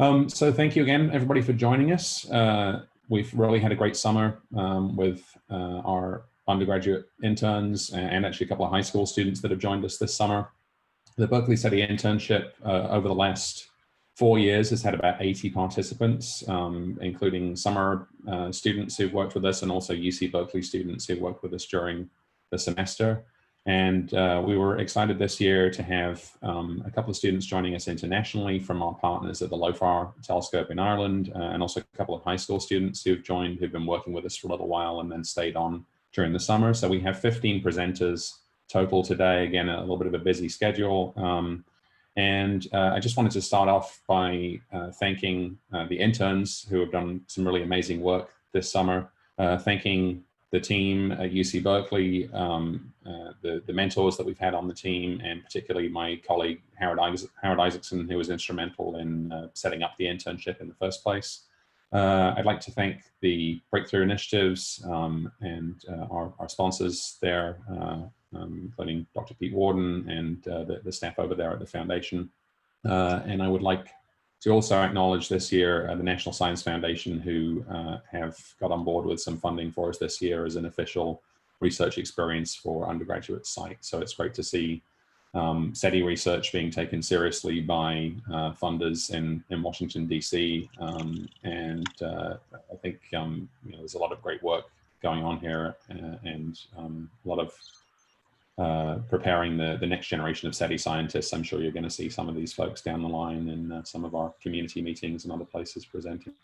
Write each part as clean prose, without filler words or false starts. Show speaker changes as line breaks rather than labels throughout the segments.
So thank you again, everybody, for joining us. We've really had a great summer with our undergraduate interns and actually a couple of high school students that have joined us this summer. The Berkeley SETI internship over the last 4 years has had about 80 participants, including summer students who've worked with us and also UC Berkeley students who worked with us during the semester. And we were excited this year to have a couple of students joining us internationally from our partners at the LOFAR telescope in Ireland, and also a couple of high school students who've joined, who've been working with us for a little while and then stayed on during the summer. So we have 15 presenters total today, again, a little bit of a busy schedule. I just wanted to start off by thanking the interns who have done some really amazing work this summer, thanking the team at UC Berkeley, the mentors that we've had on the team, and particularly my colleague, Howard Isaacson, who was instrumental in setting up the internship in the first place. I'd like to thank the Breakthrough Initiatives and our sponsors there, including Dr. Pete Warden and the staff over there at the foundation. And I would like to also acknowledge this year the National Science Foundation, who have got on board with some funding for us this year as an official research experience for undergraduate sites. So it's great to see SETI research being taken seriously by funders in Washington, DC. I think there's a lot of great work going on here and a lot of preparing the next generation of SETI scientists. I'm sure you're going to see some of these folks down the line in some of our community meetings and other places presenting.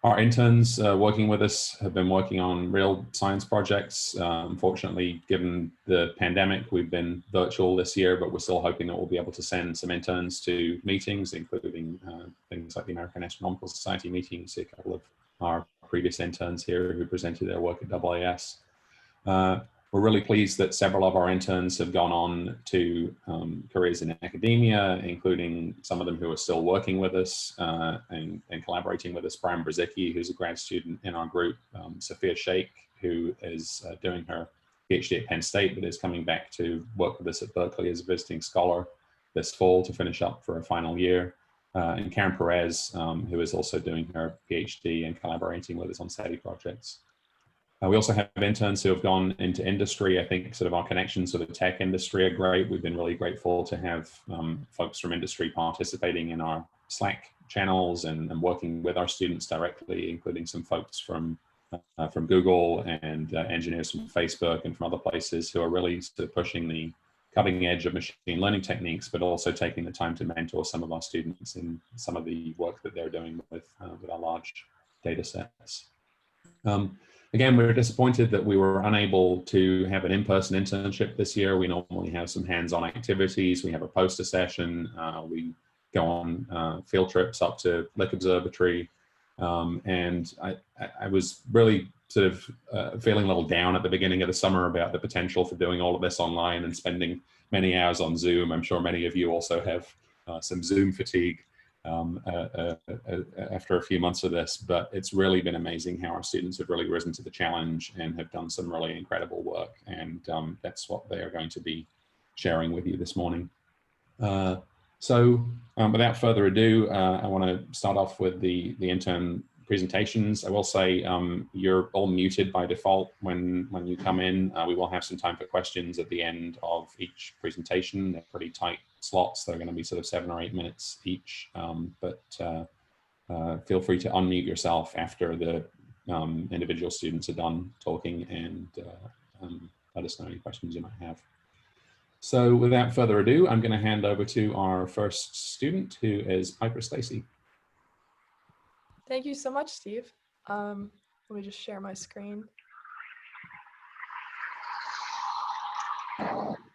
Our interns working with us have been working on real science projects. Unfortunately, given the pandemic, we've been virtual this year, but we're still hoping that we'll be able to send some interns to meetings, including things like the American Astronomical Society meetings. See a couple of our previous interns here who presented their work at AAS. We're really pleased that several of our interns have gone on to careers in academia, including some of them who are still working with us and collaborating with us. Brian Brzezicki, who's a grad student in our group, Sophia Sheikh, who is doing her PhD at Penn State, but is coming back to work with us at Berkeley as a visiting scholar this fall to finish up for a final year. And Karen Perez, who is also doing her PhD and collaborating with us on SETI projects. We also have interns who have gone into industry. I think sort of our connections to the tech industry are great. We've been really grateful to have folks from industry participating in our Slack channels and working with our students directly, including some folks from Google and engineers from Facebook and from other places who are really sort of pushing the cutting edge of machine learning techniques, but also taking the time to mentor some of our students in some of the work that they're doing with our large data sets. Again, we were disappointed that we were unable to have an in-person internship this year. We normally have some hands-on activities. We have a poster session. We go on field trips up to Lick Observatory. And I was really sort of feeling a little down at the beginning of the summer about the potential for doing all of this online and spending many hours on Zoom. I'm sure many of you also have some Zoom fatigue after a few months of this, but it's really been amazing how our students have really risen to the challenge and have done some really incredible work. And that's what they are going to be sharing with you this morning. Without further ado, I want to start off with the intern presentations. I will say you're all muted by default when you come in. We will have some time for questions at the end of each presentation. They're pretty tight slots. They're going to be sort of 7 or 8 minutes each, but feel free to unmute yourself after the individual students are done talking and let us know any questions you might have. So without further ado, I'm going to hand over to our first student, who is Piper Stacey.
Thank you so much, Steve. Let me just share my screen.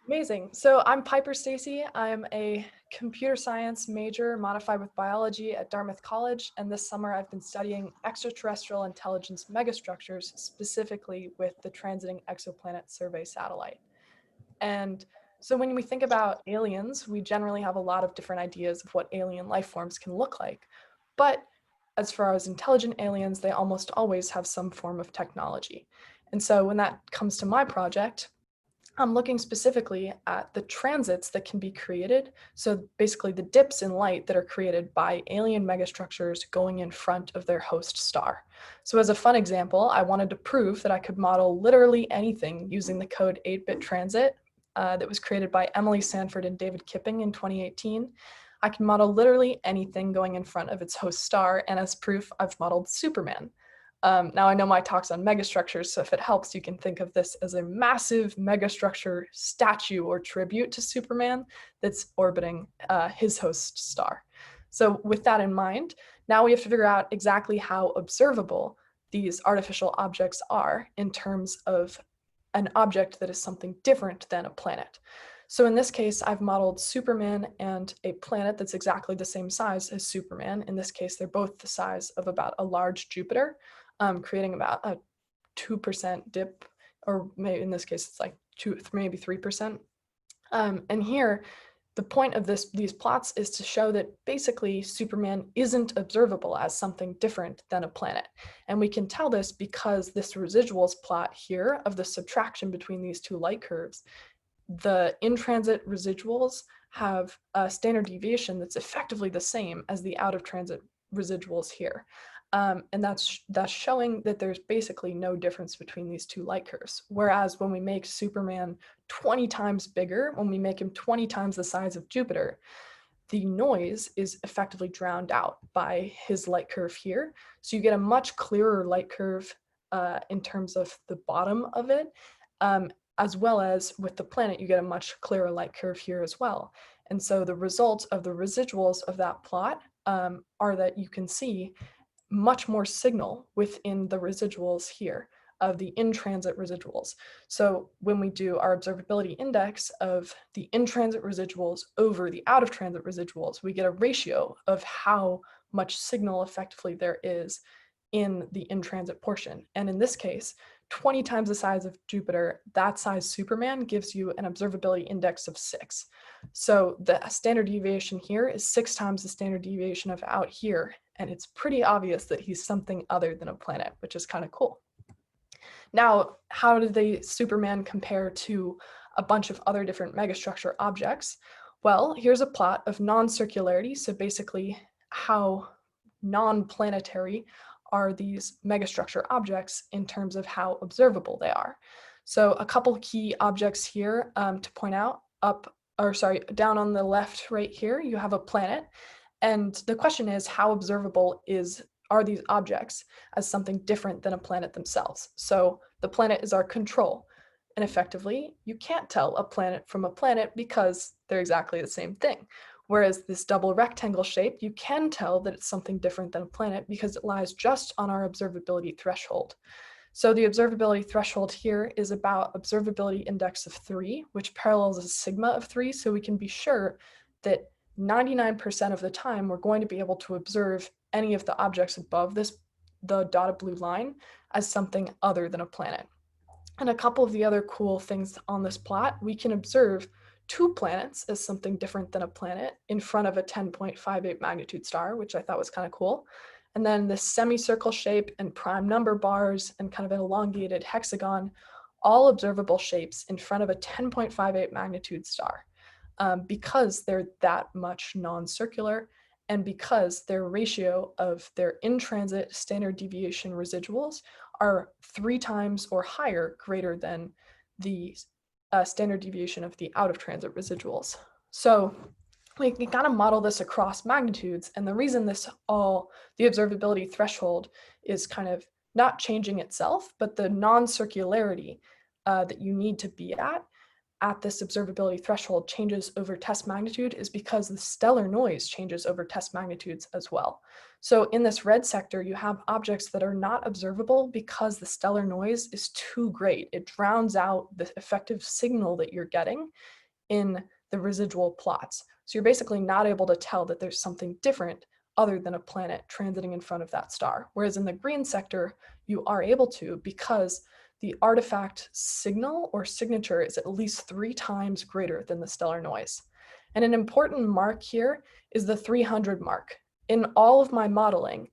Amazing. So I'm Piper Stacey. I'm a computer science major modified with biology at Dartmouth College. And this summer I've been studying extraterrestrial intelligence megastructures, specifically with the Transiting Exoplanet Survey satellite. And so when we think about aliens, we generally have a lot of different ideas of what alien life forms can look like. But as far as intelligent aliens, they almost always have some form of technology. And so when that comes to my project, I'm looking specifically at the transits that can be created. So basically the dips in light that are created by alien megastructures going in front of their host star. So as a fun example, I wanted to prove that I could model literally anything using the code 8-bit transit that was created by Emily Sanford and David Kipping in 2018. I can model literally anything going in front of its host star, and as proof, I've modeled Superman. Now I know my talk's on megastructures, so if it helps, you can think of this as a massive megastructure statue or tribute to Superman that's orbiting his host star. So with that in mind, now we have to figure out exactly how observable these artificial objects are in terms of an object that is something different than a planet. So in this case, I've modeled Superman and a planet that's exactly the same size as Superman. In this case, they're both the size of about a large Jupiter, creating about a 2% dip, or maybe in this case, it's like maybe 3%. And here, the point of these plots is to show that basically Superman isn't observable as something different than a planet. And we can tell this because this residuals plot here of the subtraction between these two light curves, the in-transit residuals have a standard deviation that's effectively the same as the out-of-transit residuals here. And that's showing that there's basically no difference between these two light curves. Whereas when we make Superman 20 times bigger, when we make him 20 times the size of Jupiter, the noise is effectively drowned out by his light curve here. So you get a much clearer light curve in terms of the bottom of it. As well as with the planet, you get a much clearer light curve here as well. And so the result of the residuals of that plot are that you can see much more signal within the residuals here of the in-transit residuals. So when we do our observability index of the in-transit residuals over the out-of-transit residuals, we get a ratio of how much signal effectively there is in the in-transit portion. And in this case, 20 times the size of Jupiter, that size Superman gives you an observability index of 6. So the standard deviation here is 6 times the standard deviation of out here. And it's pretty obvious that he's something other than a planet, which is kind of cool. Now, how do the Superman compare to a bunch of other different megastructure objects? Well, here's a plot of non-circularity. So basically how non-planetary are these megastructure objects in terms of how observable they are. So a couple key objects here to point out, down on the left right here, you have a planet. And the question is, how observable are these objects as something different than a planet themselves? So the planet is our control. And effectively, you can't tell a planet from a planet because they're exactly the same thing. Whereas this double rectangle shape, you can tell that it's something different than a planet because it lies just on our observability threshold. So the observability threshold here is about observability index of 3, which parallels a sigma of 3. So we can be sure that 99% of the time, we're going to be able to observe any of the objects above the dotted blue line as something other than a planet. And a couple of the other cool things on this plot, we can observe 2 planets as something different than a planet in front of a 10.58 magnitude star, which I thought was kind of cool. And then this semicircle shape and prime number bars and kind of an elongated hexagon, all observable shapes in front of a 10.58 magnitude star. Because they're that much non-circular and because their ratio of their in-transit standard deviation residuals are 3 times or higher greater than the standard deviation of the out-of-transit residuals. So we can kind of model this across magnitudes, and the reason the observability threshold is kind of not changing itself, but the non-circularity that you need to be at this observability threshold changes over test magnitude is because the stellar noise changes over test magnitudes as well. So in this red sector, you have objects that are not observable because the stellar noise is too great. It drowns out the effective signal that you're getting in the residual plots. So you're basically not able to tell that there's something different other than a planet transiting in front of that star. Whereas in the green sector, you are able to because the artifact signal or signature is at least 3 times greater than the stellar noise. And an important mark here is the 300 mark. In all of my modeling,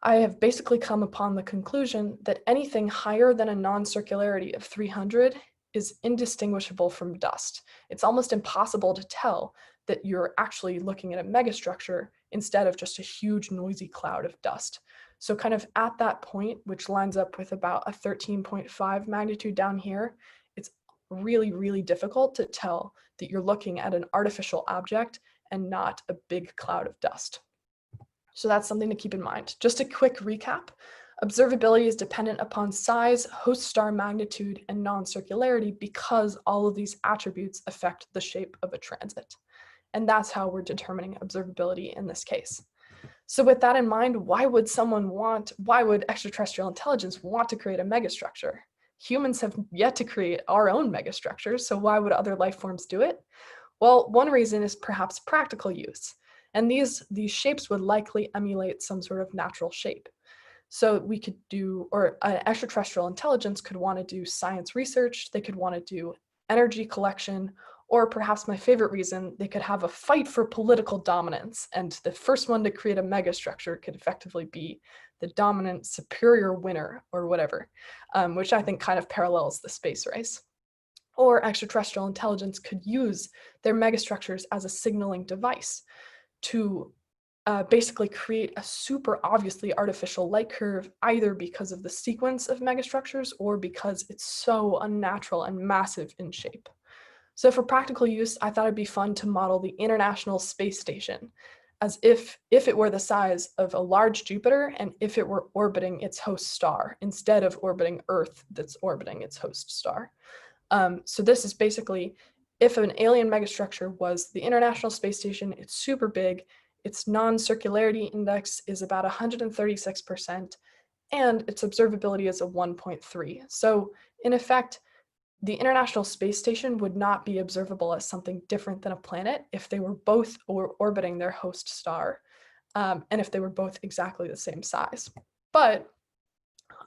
I have basically come upon the conclusion that anything higher than a non-circularity of 300 is indistinguishable from dust. It's almost impossible to tell that you're actually looking at a megastructure instead of just a huge noisy cloud of dust. So kind of at that point, which lines up with about a 13.5 magnitude down here, it's really, really difficult to tell that you're looking at an artificial object and not a big cloud of dust. So that's something to keep in mind. Just a quick recap. Observability is dependent upon size, host star magnitude, and non-circularity because all of these attributes affect the shape of a transit. And that's how we're determining observability in this case. So with that in mind, why would extraterrestrial intelligence want to create a megastructure? Humans have yet to create our own megastructures, so why would other life forms do it? Well, one reason is perhaps practical use. And these shapes would likely emulate some sort of natural shape. So we could do, or extraterrestrial intelligence could want to do science research, they could want to do energy collection, or perhaps my favorite reason, they could have a fight for political dominance, and the first one to create a megastructure could effectively be the dominant superior winner or whatever, which I think kind of parallels the space race. Or extraterrestrial intelligence could use their megastructures as a signaling device to basically create a super obviously artificial light curve, either because of the sequence of megastructures or because it's so unnatural and massive in shape. So for practical use, I thought it'd be fun to model the International Space Station as if it were the size of a large Jupiter and if it were orbiting its host star instead of orbiting Earth that's orbiting its host star. So this is basically, if an alien megastructure was the International Space Station, it's super big, its non-circularity index is about 136%, and its observability is a 1.3. So in effect, the International Space Station would not be observable as something different than a planet if they were both orbiting their host star, and if they were both exactly the same size. But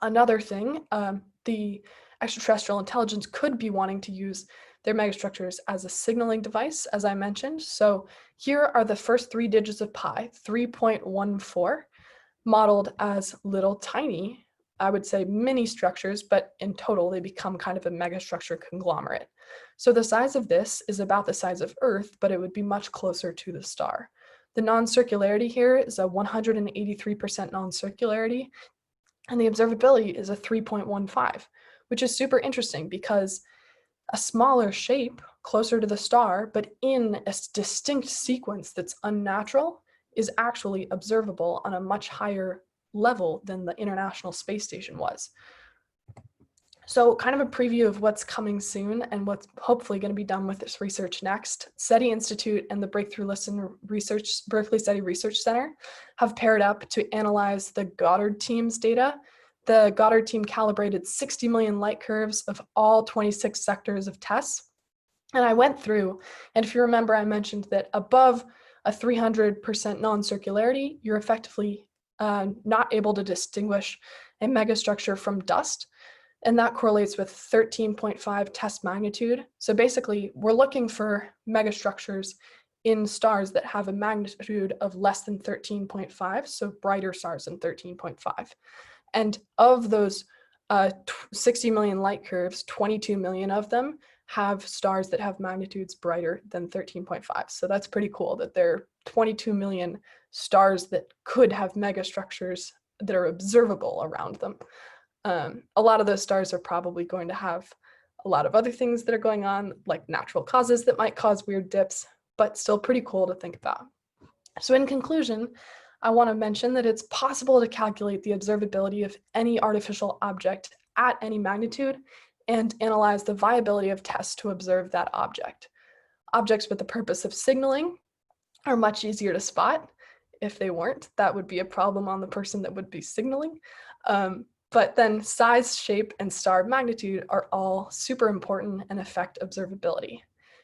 another thing, the extraterrestrial intelligence could be wanting to use their megastructures as a signaling device, as I mentioned. So here are the first 3 digits of pi, 3.14, modeled as little tiny, I would say mini structures, but in total they become kind of a megastructure conglomerate. So the size of this is about the size of Earth, but it would be much closer to the star. The non-circularity here is a 183% non-circularity, and the observability is a 3.15, which is super interesting because a smaller shape closer to the star, but in a distinct sequence that's unnatural, is actually observable on a much higher level than the International Space Station was. So kind of a preview of what's coming soon and what's hopefully going to be done with this research next. SETI Institute and the Breakthrough Listen Research, Berkeley SETI Research Center have paired up to analyze the Goddard team's data. The Goddard team calibrated 60 million light curves of all 26 sectors of TESS. And I went through, and if you remember, I mentioned that above a 300% non-circularity, you're effectively not able to distinguish a megastructure from dust. And that correlates with 13.5 TESS magnitude. So basically, we're looking for megastructures in stars that have a magnitude of less than 13.5, so brighter stars than 13.5. And of those 60 million light curves, 22 million of them have stars that have magnitudes brighter than 13.5. So that's pretty cool that there are 22 million stars that could have megastructures that are observable around them. A lot of those stars are probably going to have a lot of other things that are going on, like natural causes that might cause weird dips, but still pretty cool to think about. So in conclusion, I want to mention that it's possible to calculate the observability of any artificial object at any magnitude and analyze the viability of tests to observe that object. Objects with the purpose of signaling are much easier to spot. If they weren't, that would be a problem on the person that would be signaling. But then size, shape, and star magnitude are all super important and affect observability.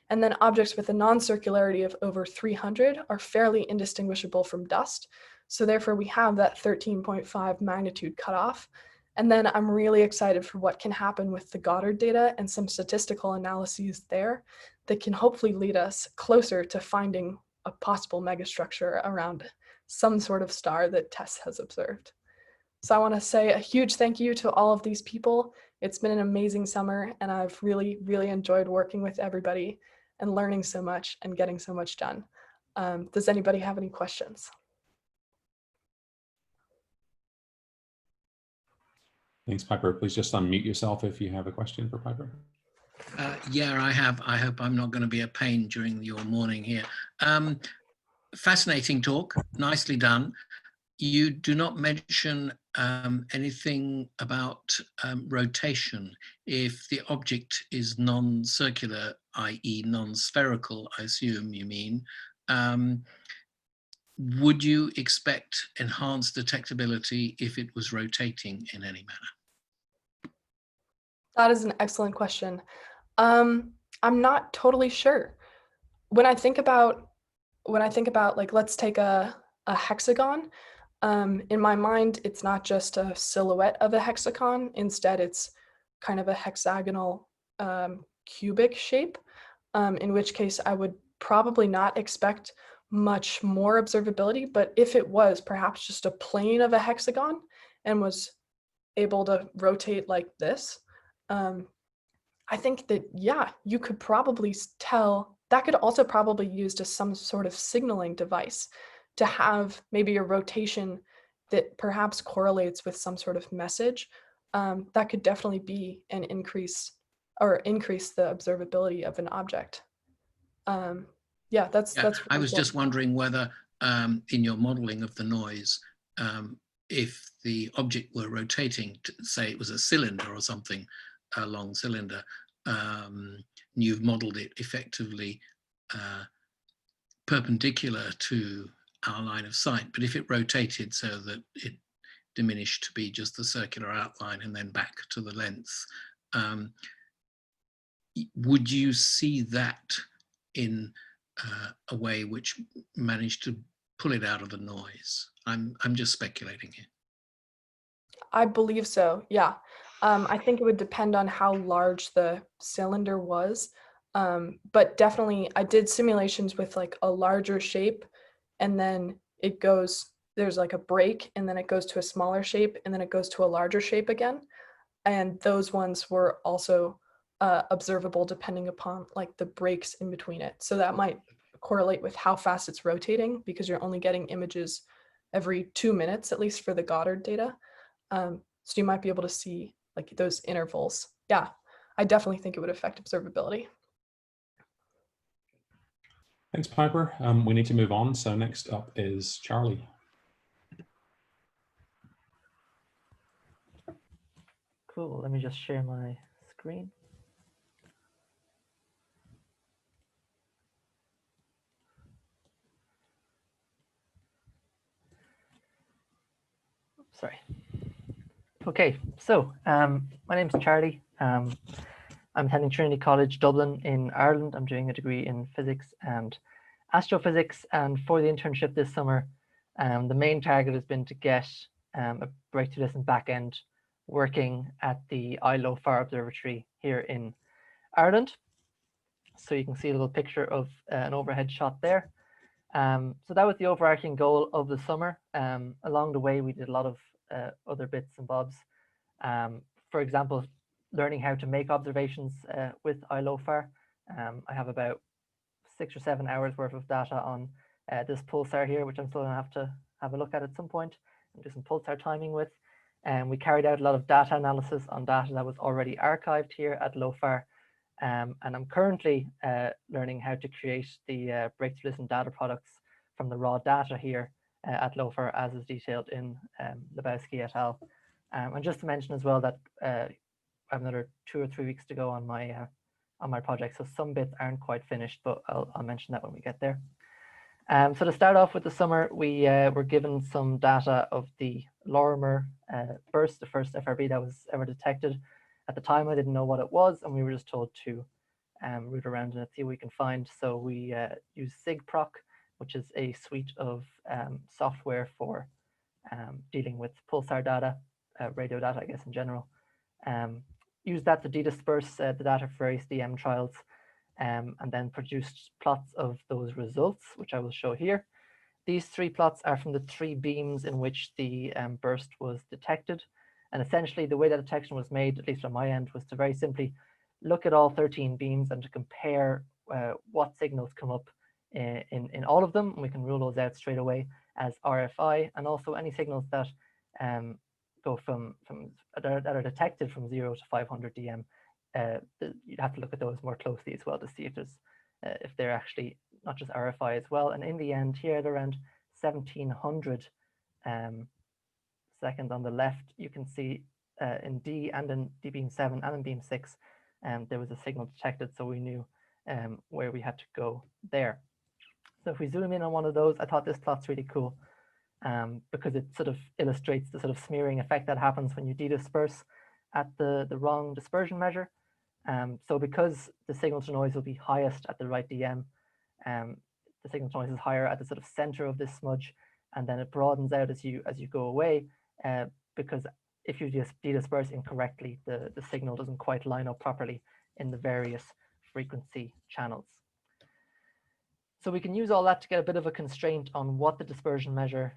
And then objects with a non-circularity of over 300 are fairly indistinguishable from dust. So therefore we have that 13.5 magnitude cutoff. And then I'm really excited for what can happen with the Goddard data and some statistical analyses there that can hopefully lead us closer to finding a possible megastructure around some sort of star that TESS has observed. So I want to say a huge thank you to all of these people It's been an amazing summer, and I've really, really enjoyed working with everybody and learning so much and getting so much done. Does anybody have any questions?
Thanks, Piper. Please just unmute yourself if you have a question for Piper.
Yeah, I have. I hope I'm not going to be a pain during your morning here. Fascinating talk, nicely done. You do not mention anything about rotation. If the object is non-circular, i.e. non-spherical, I assume you mean, would you expect enhanced detectability if it was rotating in any manner?
That is an excellent question. I'm not totally sure. When I think about like, let's take a hexagon. In my mind, it's not just a silhouette of a hexagon. Instead, it's kind of a hexagonal cubic shape, in which case I would probably not expect much more observability. But if it was perhaps just a plane of a hexagon and was able to rotate like this, I think that, yeah, you could probably tell. That could also probably be used as some sort of signaling device to have maybe a rotation that perhaps correlates with some sort of message. That could definitely be an increase the observability of an object. Yeah, that's
I was just wondering whether in your modeling of the noise, if the object were rotating, say it was a cylinder or something, a long cylinder, you've modeled it effectively perpendicular to our line of sight, but if it rotated so that it diminished to be just the circular outline and then back to the length, would you see that in a way which managed to pull it out of the noise? I'm just speculating here.
I believe so, yeah. I think it would depend on how large the cylinder was. But definitely I did simulations with like a larger shape, and then there's like a break, and then it goes to a smaller shape, and then it goes to a larger shape again. And those ones were also observable depending upon like the breaks in between it. So that might correlate with how fast it's rotating, because you're only getting images every 2 minutes, at least for the Goddard data. So you might be able to see like those intervals. Yeah, I definitely think it would affect observability.
Thanks, Piper. We need to move on. So next up is Charlie.
Cool. Let me just share my screen. Sorry. Okay, so my name's Charlie. I'm attending Trinity College Dublin in Ireland. I'm doing a degree in physics and astrophysics, and for the internship this summer, the main target has been to get a breakthrough listen backend working at the LOFAR observatory here in Ireland. So you can see a little picture of an overhead shot there. So that was the overarching goal of the summer. Along the way, we did a lot of other bits and bobs. For example, learning how to make observations with LOFAR. I have about 6 or 7 hours worth of data on this pulsar here, which I'm still going to have a look at some point and do some pulsar timing with. And we carried out a lot of data analysis on data that was already archived here at LOFAR. And I'm currently learning how to create the breakthrough listen data products from the raw data here at LOFAR, as is detailed in Lebowski et al. And just to mention as well that I have another 2 or 3 weeks to go on my project, so some bits aren't quite finished, but I'll mention that when we get there. So to start off with the summer, we were given some data of the Lorimer burst, the first FRB that was ever detected. At the time, I didn't know what it was, and we were just told to root around and see what we can find. So we use SIGPROC, which is a suite of software for dealing with pulsar data, radio data, I guess, in general. Use that to de-disperse the data for various DM trials, and then produced plots of those results, which I will show here. These 3 plots are from the 3 beams in which the burst was detected. And essentially the way that detection was made, at least on my end, was to very simply look at all 13 beams and to compare what signals come up in all of them. And we can rule those out straight away as RFI, and also any signals that go that are detected from 0 to 500 dm. You'd have to look at those more closely as well to see if there's if they're actually not just RFI as well. And in the end, here at around 1700 seconds on the left, you can see in D and in D beam 7 and in beam 6, there was a signal detected, so we knew where we had to go there. So if we zoom in on one of those, I thought this plot's really cool because it sort of illustrates the sort of smearing effect that happens when you de-disperse at the wrong dispersion measure. So because the signal to noise will be highest at the right DM, the signal to noise is higher at the sort of center of this smudge, and then it broadens out as you go away, because if you just de-disperse incorrectly, the signal doesn't quite line up properly in the various frequency channels. So we can use all that to get a bit of a constraint on what the dispersion measure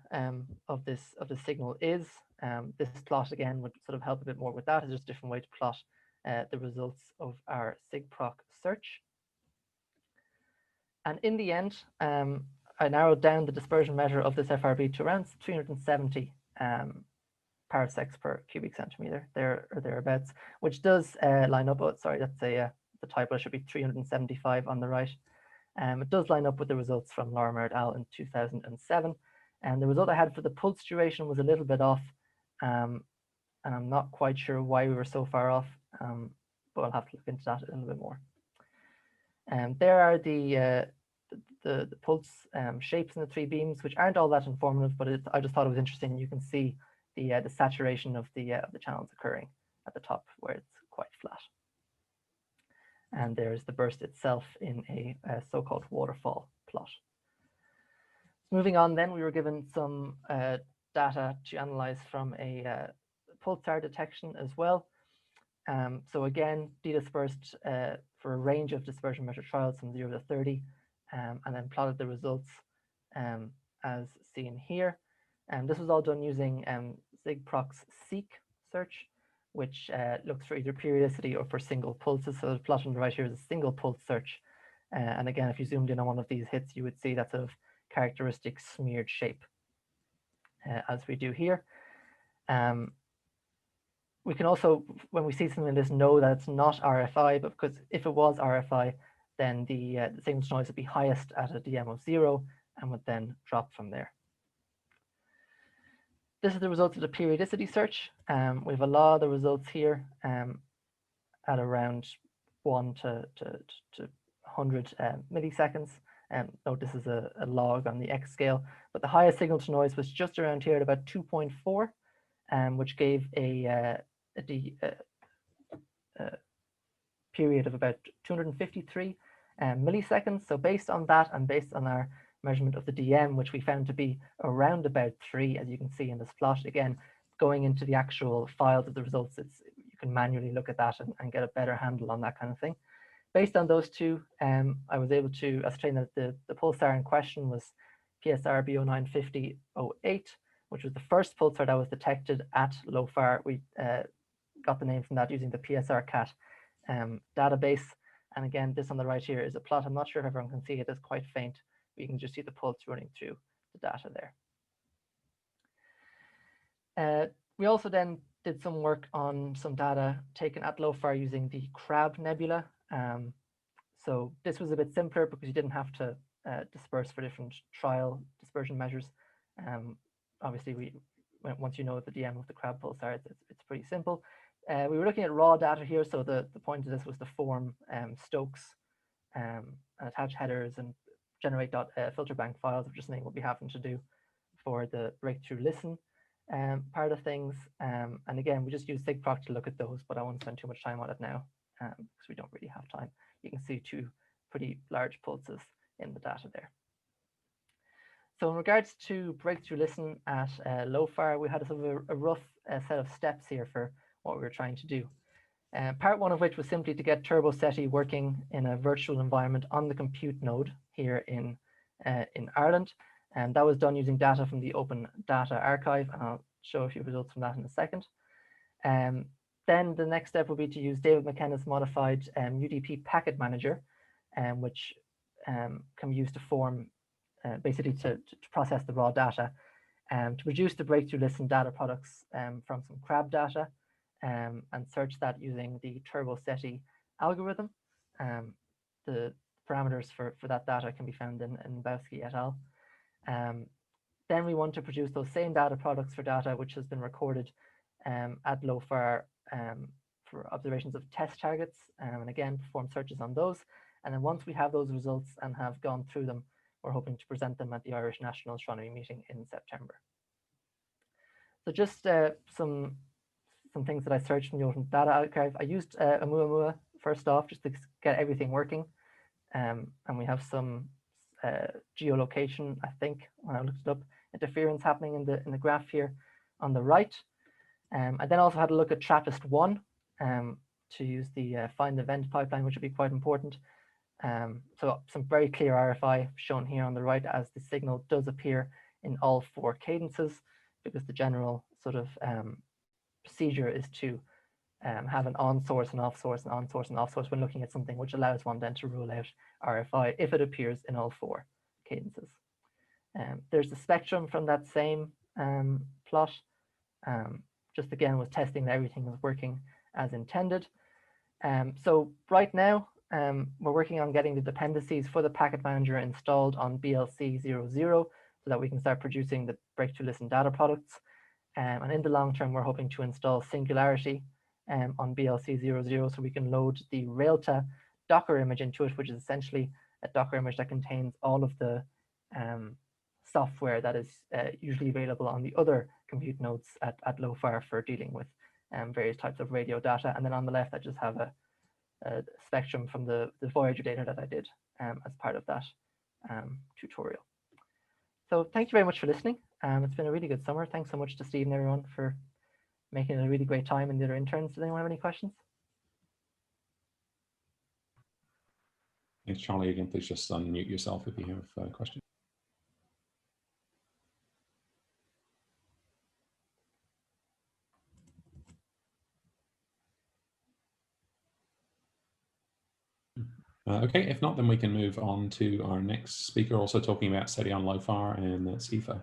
of the signal is. This plot again would sort of help a bit more with that. It's just a different way to plot the results of our SIGPROC search. And in the end, I narrowed down the dispersion measure of this FRB to around 370 parsecs per cubic centimeter, there or thereabouts, which does line up. Oh, sorry, that's the typo. It should be 375 on the right. It does line up with the results from Lorimer et al. In 2007. And the result I had for the pulse duration was a little bit off. And I'm not quite sure why we were so far off, but I'll have to look into that a little bit more. There are the pulse shapes in the 3 beams, which aren't all that informative, but I just thought it was interesting. You can see the saturation of the channels occurring at the top where it's quite flat. And there's the burst itself in a so-called waterfall plot. Moving on then, we were given some data to analyze from a pulsar detection as well. So again, de-dispersed for a range of dispersion measure trials from 0 to 30, and then plotted the results as seen here. And this was all done using SIGPROC's SEEK search, which looks for either periodicity or for single pulses. So the plot on the right here is a single pulse search. And again, if you zoomed in on one of these hits, you would see that sort of characteristic smeared shape as we do here. We can also, when we see something like this, know that it's not RFI, but because if it was RFI, then the signal to noise would be highest at a DM of 0 and would then drop from there. This is the results of the periodicity search. We have a lot of the results here at around 1 to 100 milliseconds. Note this is a log on the X scale, but the highest signal to noise was just around here at about 2.4, which gave a period of about 253 milliseconds. So based on that and based on our measurement of the DM, which we found to be around about 3, as you can see in this plot, again, going into the actual files of the results, you can manually look at that and get a better handle on that kind of thing. Based on those two, I was able to ascertain that the pulsar in question was PSR B095008, which was the first pulsar that was detected at LOFAR. We got the name from that using the PSR-CAT database. And again, this on the right here is a plot. I'm not sure if everyone can see it. It's quite faint. But you can just see the pulse running through the data there. We also then did some work on some data taken at LOFAR using the Crab Nebula. So this was a bit simpler because you didn't have to disperse for different trial dispersion measures. Obviously, once you know the DM of the Crab pulsar, it's pretty simple. We were looking at raw data here, so the point of this was to form Stokes and attach headers and generate filter bank files, which is something we'll be having to do for the breakthrough listen part of things. And again, we just use SIGPROC to look at those, but I won't spend too much time on it now because we don't really have time. You can see 2 pretty large pulses in the data there. So in regards to breakthrough listen at LOFAR, we had a sort of a rough set of steps here for what we were trying to do. Part 1 of which was simply to get Turbo SETI working in a virtual environment on the compute node here in Ireland. And that was done using data from the Open Data Archive, and I'll show a few results from that in a second. Then the next step will be to use David McKenna's modified UDP packet manager, which can be used to form, basically to process the raw data, to produce the breakthrough listen data products from some crab data, and search that using the Turbo SETI algorithm. The parameters for that data can be found in Bowski et al. Then we want to produce those same data products for data which has been recorded at LOFAR for observations of TESS targets, and again perform searches on those. And then once we have those results and have gone through them, we're hoping to present them at the Irish National Astronomy meeting in September. So just some things that I searched from the Open Data Archive. I used Oumuamua first off, just to get everything working. And we have some geolocation, I think, when I looked it up, interference happening in the graph here on the right. I then also had a look at TRAPPIST-1 to use the find event pipeline, which would be quite important. So some very clear RFI shown here on the right, as the signal does appear in all 4 cadences, because the general sort of procedure is to have an on source and off source and on source and off source when looking at something, which allows one then to rule out RFI if it appears in all 4 cadences. There's the spectrum from that same plot. Just again was testing that everything was working as intended. So right now we're working on getting the dependencies for the packet manager installed on BLC00 so that we can start producing the breakthrough listen data products. And in the long term, we're hoping to install Singularity on BLC00 so we can load the Railta Docker image into it, which is essentially a Docker image that contains all of the software that is usually available on the other compute nodes at LOFAR for dealing with various types of radio data. And then on the left, I just have a spectrum from the Voyager data that I did as part of that tutorial. So thank you very much for listening. It's been a really good summer. Thanks so much to Steve and everyone for making it a really great time, and the other interns. Does anyone have any questions?
Thanks, Charlie. Again, please just unmute yourself if you have a question. Okay, if not, then we can move on to our next speaker, also talking about SETI on LOFAR, and that's Aoife.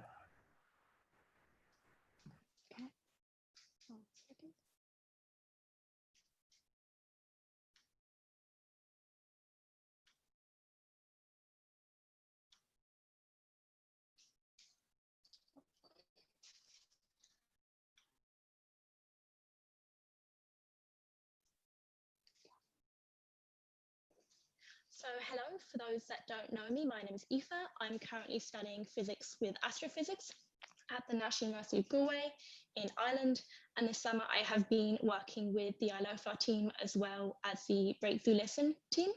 So hello, for those that don't know me, my name is Aoife. I'm currently studying physics with astrophysics at the National University of Galway in Ireland. And this summer I have been working with the LOFAR team as well as the Breakthrough Listen team.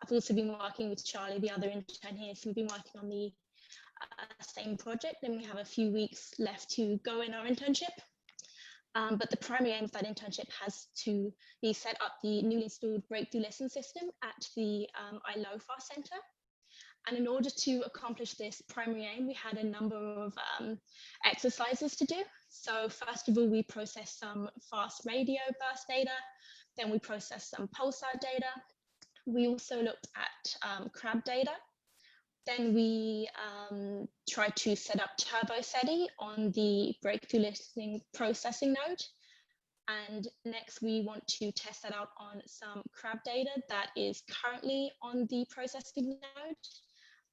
I've also been working with Charlie, the other intern here, so we've been working on the same project, and we have a few weeks left to go in our internship. But the primary aim of that internship has to be set up the newly installed Breakthrough Listen system at the LOFAR Centre. And in order to accomplish this primary aim, we had a number of exercises to do. So first of all, we processed some fast radio burst data. Then we processed some pulsar data. We also looked at crab data. Then we tried to set up Turbo SETI on the breakthrough listening processing node. And next we want to test that out on some crab data that is currently on the processing node,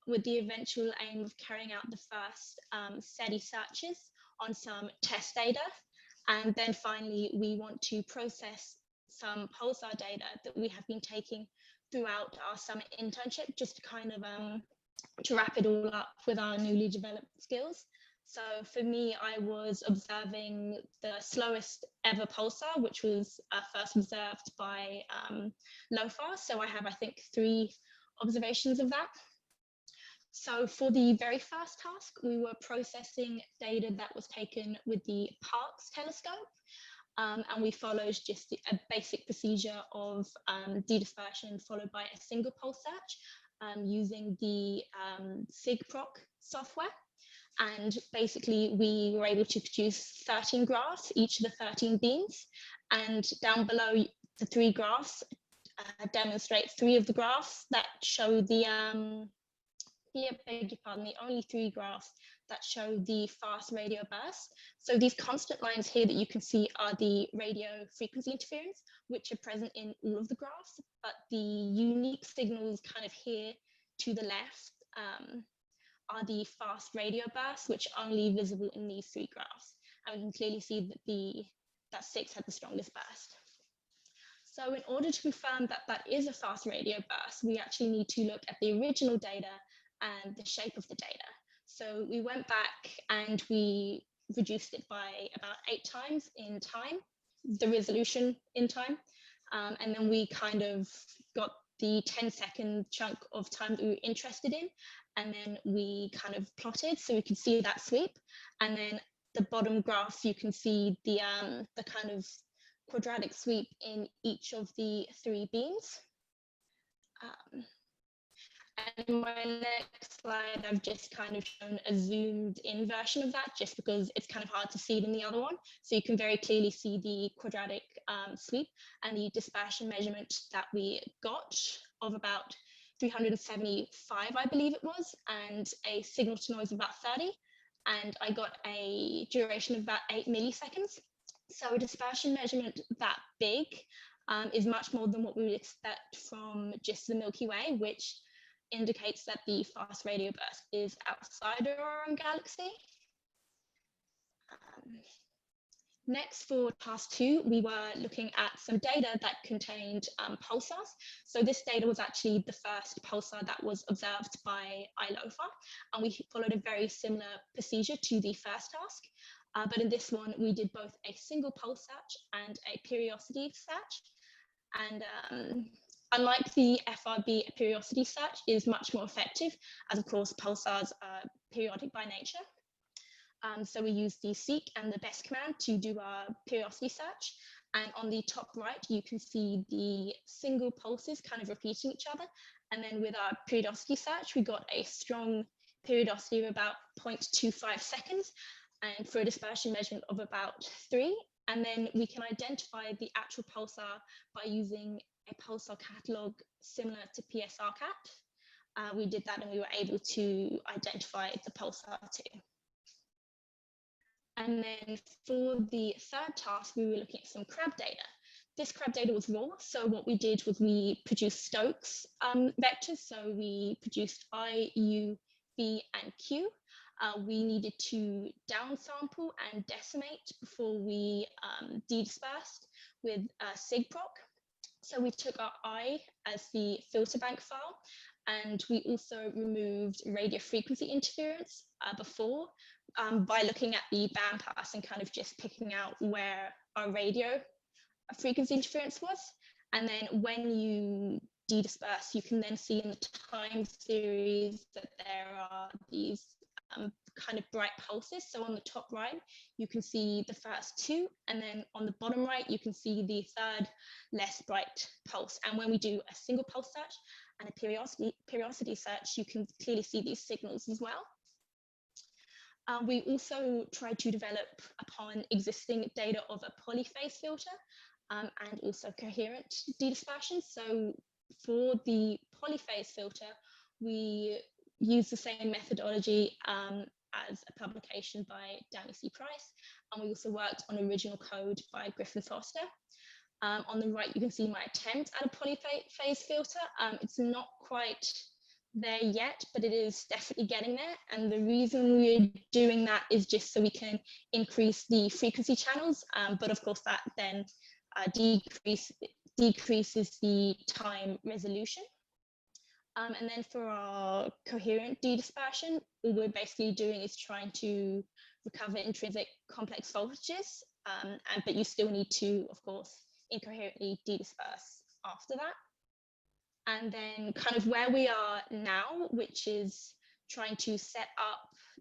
with the eventual aim of carrying out the first SETI searches on some test data. And then finally, we want to process some pulsar data that we have been taking throughout our summer internship, just to kind of to wrap it all up with our newly developed skills. So for me, I was observing the slowest ever pulsar, which was first observed by LOFAR. So I have, I think, 3 observations of that. So for the very first task, we were processing data that was taken with the Parkes telescope. And we followed just a basic procedure of dedispersion followed by a single pulse search using the SIGPROC software. And basically we were able to produce 13 graphs, each of the 13 beams. And down below, the 3 graphs demonstrate 3 of the graphs that show the, beg your pardon, the only 3 graphs that show the fast radio bursts. So these constant lines here that you can see are the radio frequency interference, which are present in all of the graphs, but the unique signals kind of here to the left are the fast radio bursts, which are only visible in these 3 graphs. And we can clearly see that that 6 had the strongest burst. So in order to confirm that that is a fast radio burst, we actually need to look at the original data and the shape of the data. So we went back and we reduced it by about 8 times in time, the resolution in time. And then we kind of got the 10-second chunk of time that we were interested in. And then we kind of plotted so we could see that sweep. And then the bottom graph, you can see the kind of quadratic sweep in each of the 3 beams. And in my next slide, I've just kind of shown a zoomed in version of that, just because it's kind of hard to see it in the other one. So you can very clearly see the quadratic sweep and the dispersion measurement that we got of about 375, I believe it was, and a signal to noise of about 30. And I got a duration of about 8 milliseconds. So a dispersion measurement that big is much more than what we would expect from just the Milky Way, which indicates that the fast radio burst is outside our own galaxy. Next, for task 2, we were looking at some data that contained pulsars. So this data was actually the first pulsar that was observed by LOFAR, and we followed a very similar procedure to the first task. But in this one, we did both a single pulse search and a periodicity search. And unlike the FRB, a periodicity search is much more effective, as of course pulsars are periodic by nature. So we use the seek and the best command to do our periodicity search. And on the top right, you can see the single pulses kind of repeating each other. And then with our periodicity search, we got a strong periodicity of about 0.25 seconds. And for a dispersion measurement of about 3. And then we can identify the actual pulsar by using a pulsar catalog similar to PSRCAT. We did that and we were able to identify the pulsar too. And then for the third task, we were looking at some crab data. This crab data was raw, so what we did was we produced Stokes vectors. So we produced I, U, V, and Q. We needed to downsample and decimate before we de-dispersed with SIGPROC. So we took our I as the filter bank file, and we also removed radio frequency interference before by looking at the bandpass and kind of just picking out where our radio frequency interference was. And then when you de-disperse, you can then see in the time series that there are these kind of bright pulses. So on the top right, you can see the first 2, and then on the bottom right, you can see the third less bright pulse. And when we do a single pulse search and a periodicity search, you can clearly see these signals as well. We also tried to develop upon existing data of a polyphase filter and also coherent de-dispersion. So for the polyphase filter, we use the same methodology as a publication by Danny C. Price, and we also worked on original code by Griffin Foster. On the right, you can see my attempt at a polyphase filter. It's not quite there yet, but it is definitely getting there. And the reason we're doing that is just so we can increase the frequency channels, but of course that then decreases the time resolution. And then for our coherent de-dispersion, all we're basically doing is trying to recover intrinsic complex voltages, but you still need to, of course, incoherently de-disperse after that. And then kind of where we are now, which is trying to set up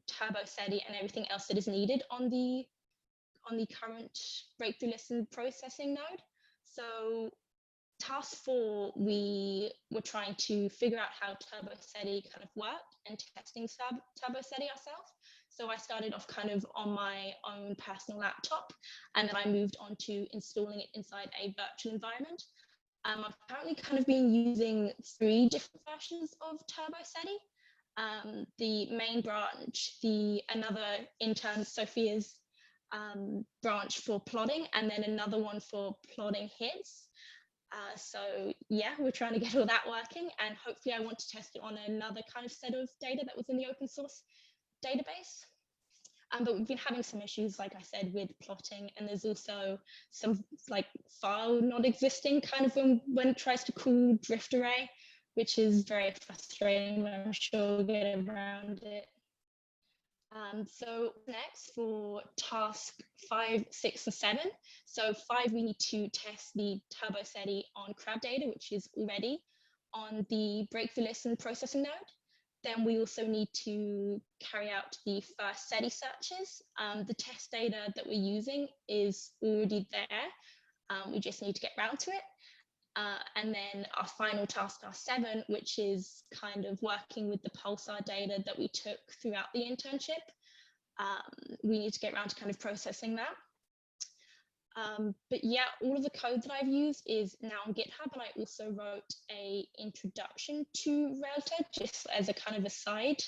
Turbo SETI and everything else that is needed on the current breakthrough listen processing node. So task 4, we were trying to figure out how Turbo SETI kind of worked and testing Turbo SETI ourselves. So I started off kind of on my own personal laptop, and then I moved on to installing it inside a virtual environment. I've currently kind of been using 3 different versions of Turbo SETI. The main branch, another intern, Sophia's branch for plotting, and then another one for plotting hits. So yeah, we're trying to get all that working, and hopefully I want to test it on another kind of set of data that was in the open source database. But we've been having some issues, like I said, with plotting, and there's also some like file not existing kind of when it tries to call drift array, which is very frustrating, but I'm sure we'll get around it. So next for task 5, 6, and 7. So 5, we need to test the Turbo SETI on crab data, which is already on the breakthrough listen processing node. Then we also need to carry out the first SETI searches. The test data that we're using is already there. We just need to get round to it. And then our final task, task 7, which is kind of working with the pulsar data that we took throughout the internship. We need to get around to kind of processing that. But yeah, all of the code that I've used is now on GitHub, and I also wrote a introduction to Realtor just as a kind of a side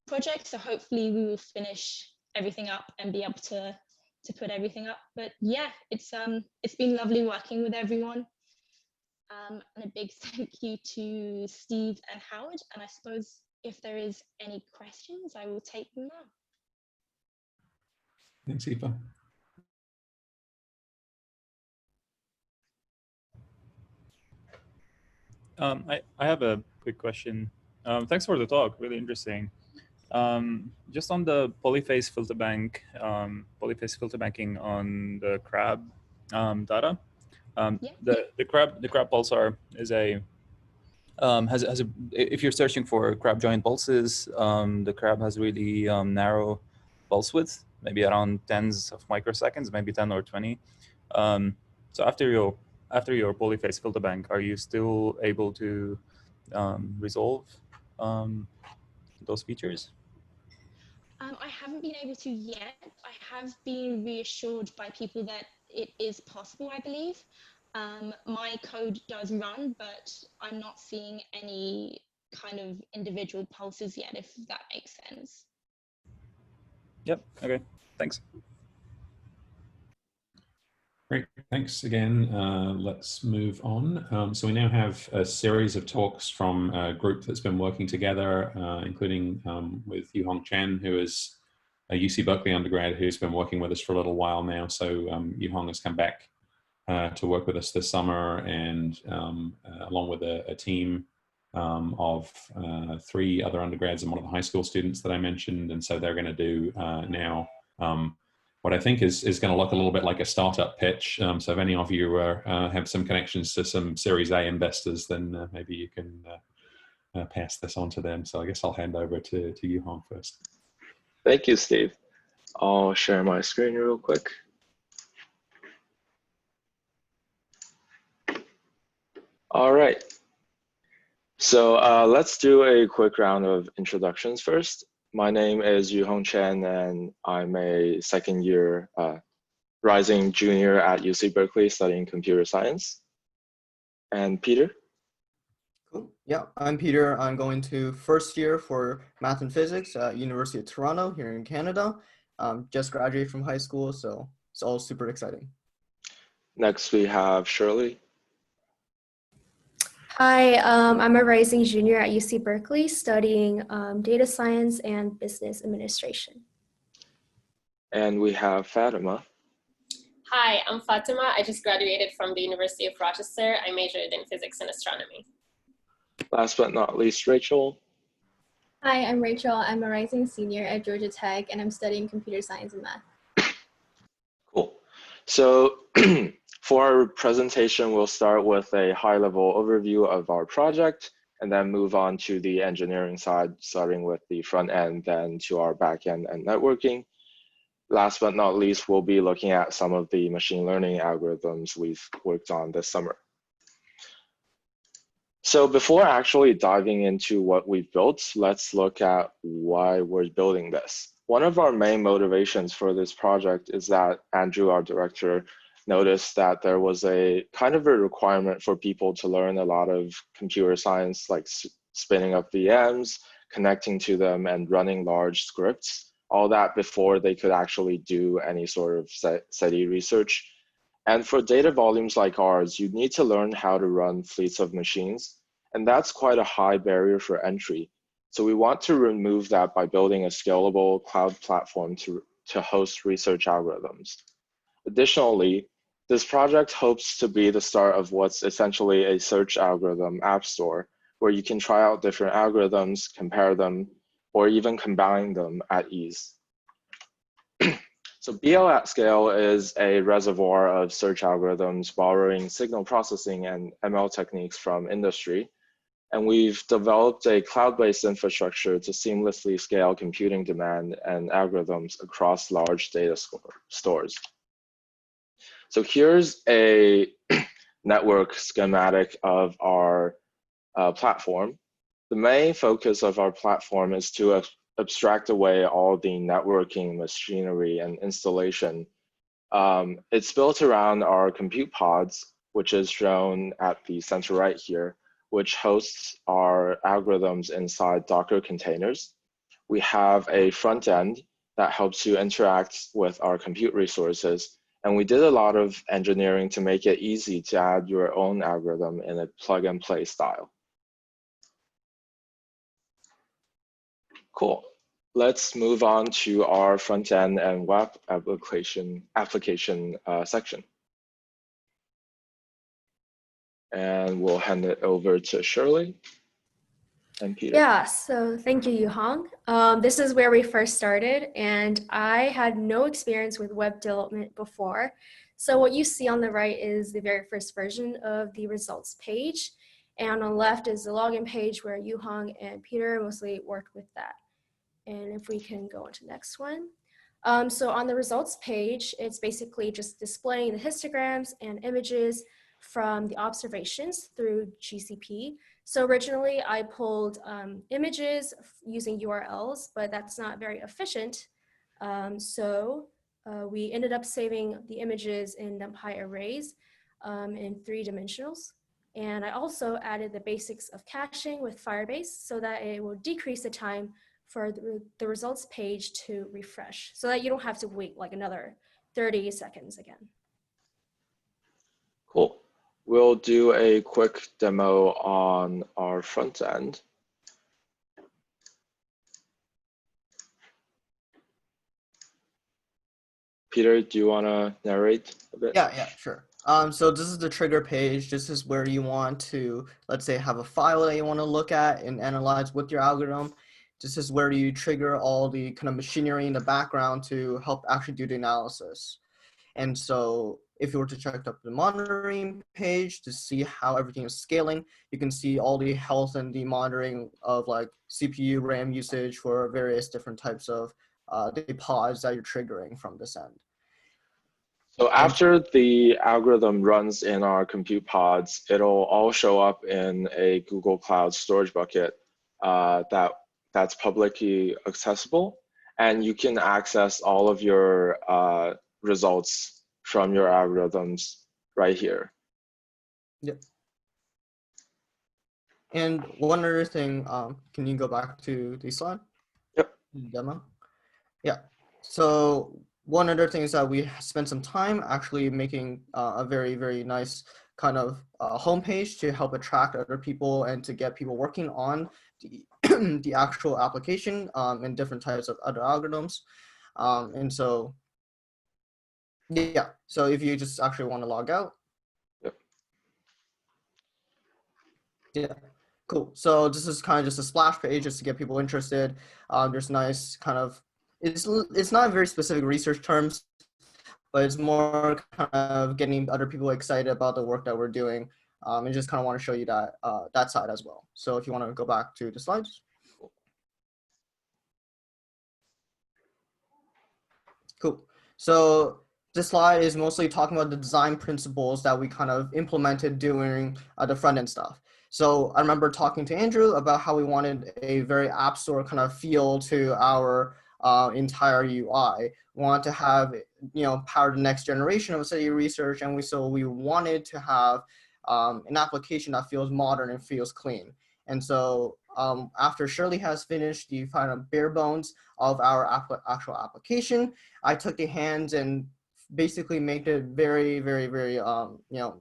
project. So hopefully we will finish everything up and be able to put everything up. But yeah, it's been lovely working with everyone. And a big thank you to Steve and Howard. And I suppose if there is any questions, I will take them now.
Thanks, Aoife.
I have a quick question. Thanks for the talk, really interesting. Just on the polyphase filter bank, polyphase filter banking on the crab data.
Yeah.
The crab pulsar is has a, if you're searching for crab joint pulses, the crab has really narrow pulse width, maybe around tens of microseconds, maybe 10 or 20. So after your polyphase filter bank, are you still able to resolve those features?
I haven't been able to yet. I have been reassured by people that it is possible, I believe. My code does run, but I'm not seeing any kind of individual pulses yet, if that makes sense.
Yep, okay, thanks.
Great, thanks again. Let's move on. So we now have a series of talks from a group that's been working together, including with Yuhong Chen, who is a UC Berkeley undergrad who's been working with us for a little while now. So Yuhong has come back to work with us this summer, and along with a team of 3 other undergrads and one of the high school students that I mentioned. And so they're going to do now what I think is going to look a little bit like a startup pitch. So if any of you have some connections to some Series A investors, then maybe you can pass this on to them. So I guess I'll hand over to Yuhong first.
Thank you, Steve. I'll share my screen real quick. All right. So let's do a quick round of introductions first. My name is Yuhong Chen, and I'm a second-year rising junior at UC Berkeley studying computer science. And Peter?
Cool. Yeah, I'm Peter. I'm going to first year for math and physics at University of Toronto here in Canada. Just graduated from high school, so it's all super exciting.
Next, we have Shirley.
Hi, I'm a rising junior at UC Berkeley studying data science and business administration.
And we have Fatima.
Hi, I'm Fatima. I just graduated from the University of Rochester. I majored in physics and astronomy.
Last but not least, Rachel.
Hi, I'm Rachel. I'm a rising senior at Georgia Tech, and I'm studying computer science and math.
Cool. So for our presentation, we'll start with a high-level overview of our project, and then move on to the engineering side, starting with the front end, then to our back end and networking. Last but not least, we'll be looking at some of the machine learning algorithms we've worked on this summer. So before actually diving into what we've built, let's look at why we're building this. one of our main motivations for this project is that Andrew, our director, noticed that there was a kind of a requirement for people to learn a lot of computer science, like spinning up VMs, connecting to them, and running large scripts, all that before they could actually do any sort of SETI research. And for data volumes like ours, you need to learn how to run fleets of machines, and that's quite a high barrier for entry. So we want to remove that by building a scalable cloud platform to host research algorithms. Additionally, this project hopes to be the start of what's essentially a search algorithm app store, where you can try out different algorithms, compare them, or even combine them at ease. So BL at Scale is a reservoir of search algorithms borrowing signal processing and ML techniques from industry. And we've developed a cloud-based infrastructure to seamlessly scale computing demand and algorithms across large data stores. So here's a network schematic of our platform. The main focus of our platform is to abstract away all the networking machinery and installation. It's built around our compute pods, which is shown at the center right here, which hosts our algorithms inside Docker containers. We have a front end that helps you interact with our compute resources. And we did a lot of engineering to make it easy to add your own algorithm in a plug and play style. Cool. Let's move on to our front end and web application section. And we'll hand it over to Shirley and Peter.
Yeah, so thank you, Yuhong. This is where we first started, and I had no experience with web development before. So what you see on the right is the very first version of the results page. And on the left is the login page where Yuhong and Peter mostly worked with that. And if we can go on to the next one. So on the results page, it's basically just displaying the histograms and images from the observations through GCP. So originally I pulled images using URLs, but that's not very efficient. We ended up saving the images in NumPy arrays in 3 dimensionals. And I also added the basics of caching with Firebase so that it will decrease the time for the results page to refresh so that you don't have to wait like another 30 seconds again.
Cool. We'll do a quick demo on our front end. Peter, do you want to narrate a bit?
Yeah, sure. So this is the trigger page. This is where you want to, let's say, have a file that you want to look at and analyze with your algorithm. This is where you trigger all the kind of machinery in the background to help actually do the analysis. And so if you were to check up the monitoring page to see how everything is scaling, you can see all the health and the monitoring of like CPU, RAM usage for various different types of the pods that you're triggering from this end.
So after the algorithm runs in our compute pods, it'll all show up in a Google Cloud storage bucket that's publicly accessible. And you can access all of your results from your algorithms right here.
Yep. And one other thing, can you go back to the slide?
Yep.
Demo. Yeah. So one other thing is that we spent some time actually making a very, very nice kind of homepage to help attract other people and to get people working on the actual application and different types of other algorithms. And so, yeah, so if you just actually want to log out.
Yep.
Yeah, cool. So this is kind of just a splash page just to get people interested. There's nice kind of, it's not very specific research terms, but it's more kind of getting other people excited about the work that we're doing. And just kind of want to show you that, that side as well. So if you want to go back to the slides. Cool. So this slide is mostly talking about the design principles that we kind of implemented during the front end stuff. So I remember talking to Andrew about how we wanted a very app store kind of feel to our entire UI. We want to have, power the next generation of SETI research, and we wanted to have an application that feels modern and feels clean. And so after Shirley has finished the kind of bare bones of our actual application, I took the hands and basically make it very, very, very,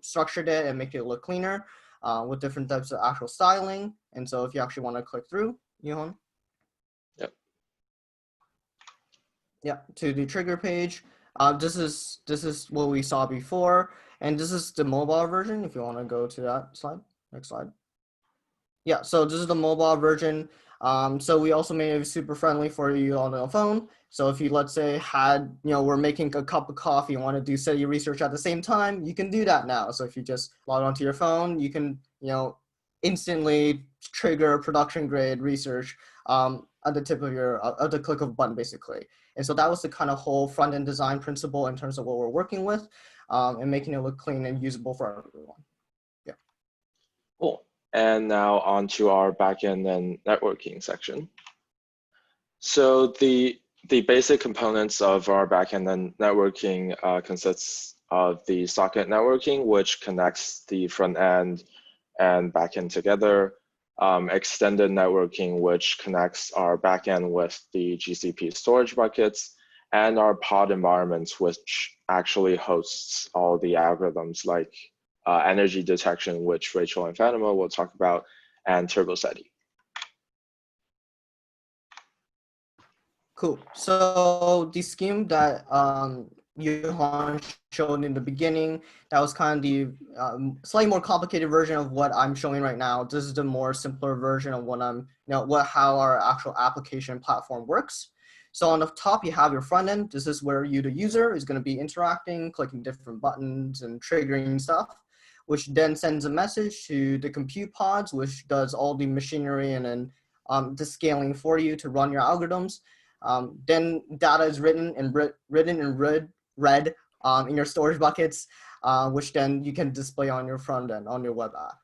structured it and make it look cleaner with different types of actual styling. And so if you actually want to click through, Yuhong.
Yep.
Yeah, to the trigger page. This is what we saw before, and this is the mobile version. If you want to go to that slide, next slide. Yeah, so this is the mobile version. So we also made it super friendly for you on the phone. So if you, let's say, we're making a cup of coffee and want to do SETI research at the same time, you can do that now. So if you just log onto your phone, you can, instantly trigger production grade research at the tip of at the click of a button, basically. And so that was the kind of whole front end design principle in terms of what we're working with, and making it look clean and usable for everyone. Yeah.
Cool. And now on to our backend and networking section. So the basic components of our backend and networking consists of the socket networking, which connects the front end and backend together, extended networking, which connects our backend with the GCP storage buckets, and our pod environments, which actually hosts all the algorithms like energy detection, which Rachel and Fatima will talk about, and Turbo SETI.
Cool. So the scheme that Yuhong showed in the beginning, that was kind of the slightly more complicated version of what I'm showing right now. This is the more simpler version of what how our actual application platform works. So on the top, you have your front end. This is where you, the user, is going to be interacting, clicking different buttons and triggering stuff, which then sends a message to the compute pods, which does all the machinery and then the scaling for you to run your algorithms. Then data is written in red in your storage buckets, which then you can display on your front end, on your web app.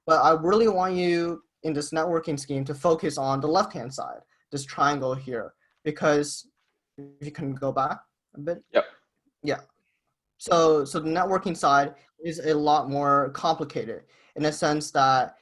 But I really want you in this networking scheme to focus on the left-hand side, this triangle here, because if you can go back a bit.
Yep.
Yeah. So the networking side is a lot more complicated in the sense that,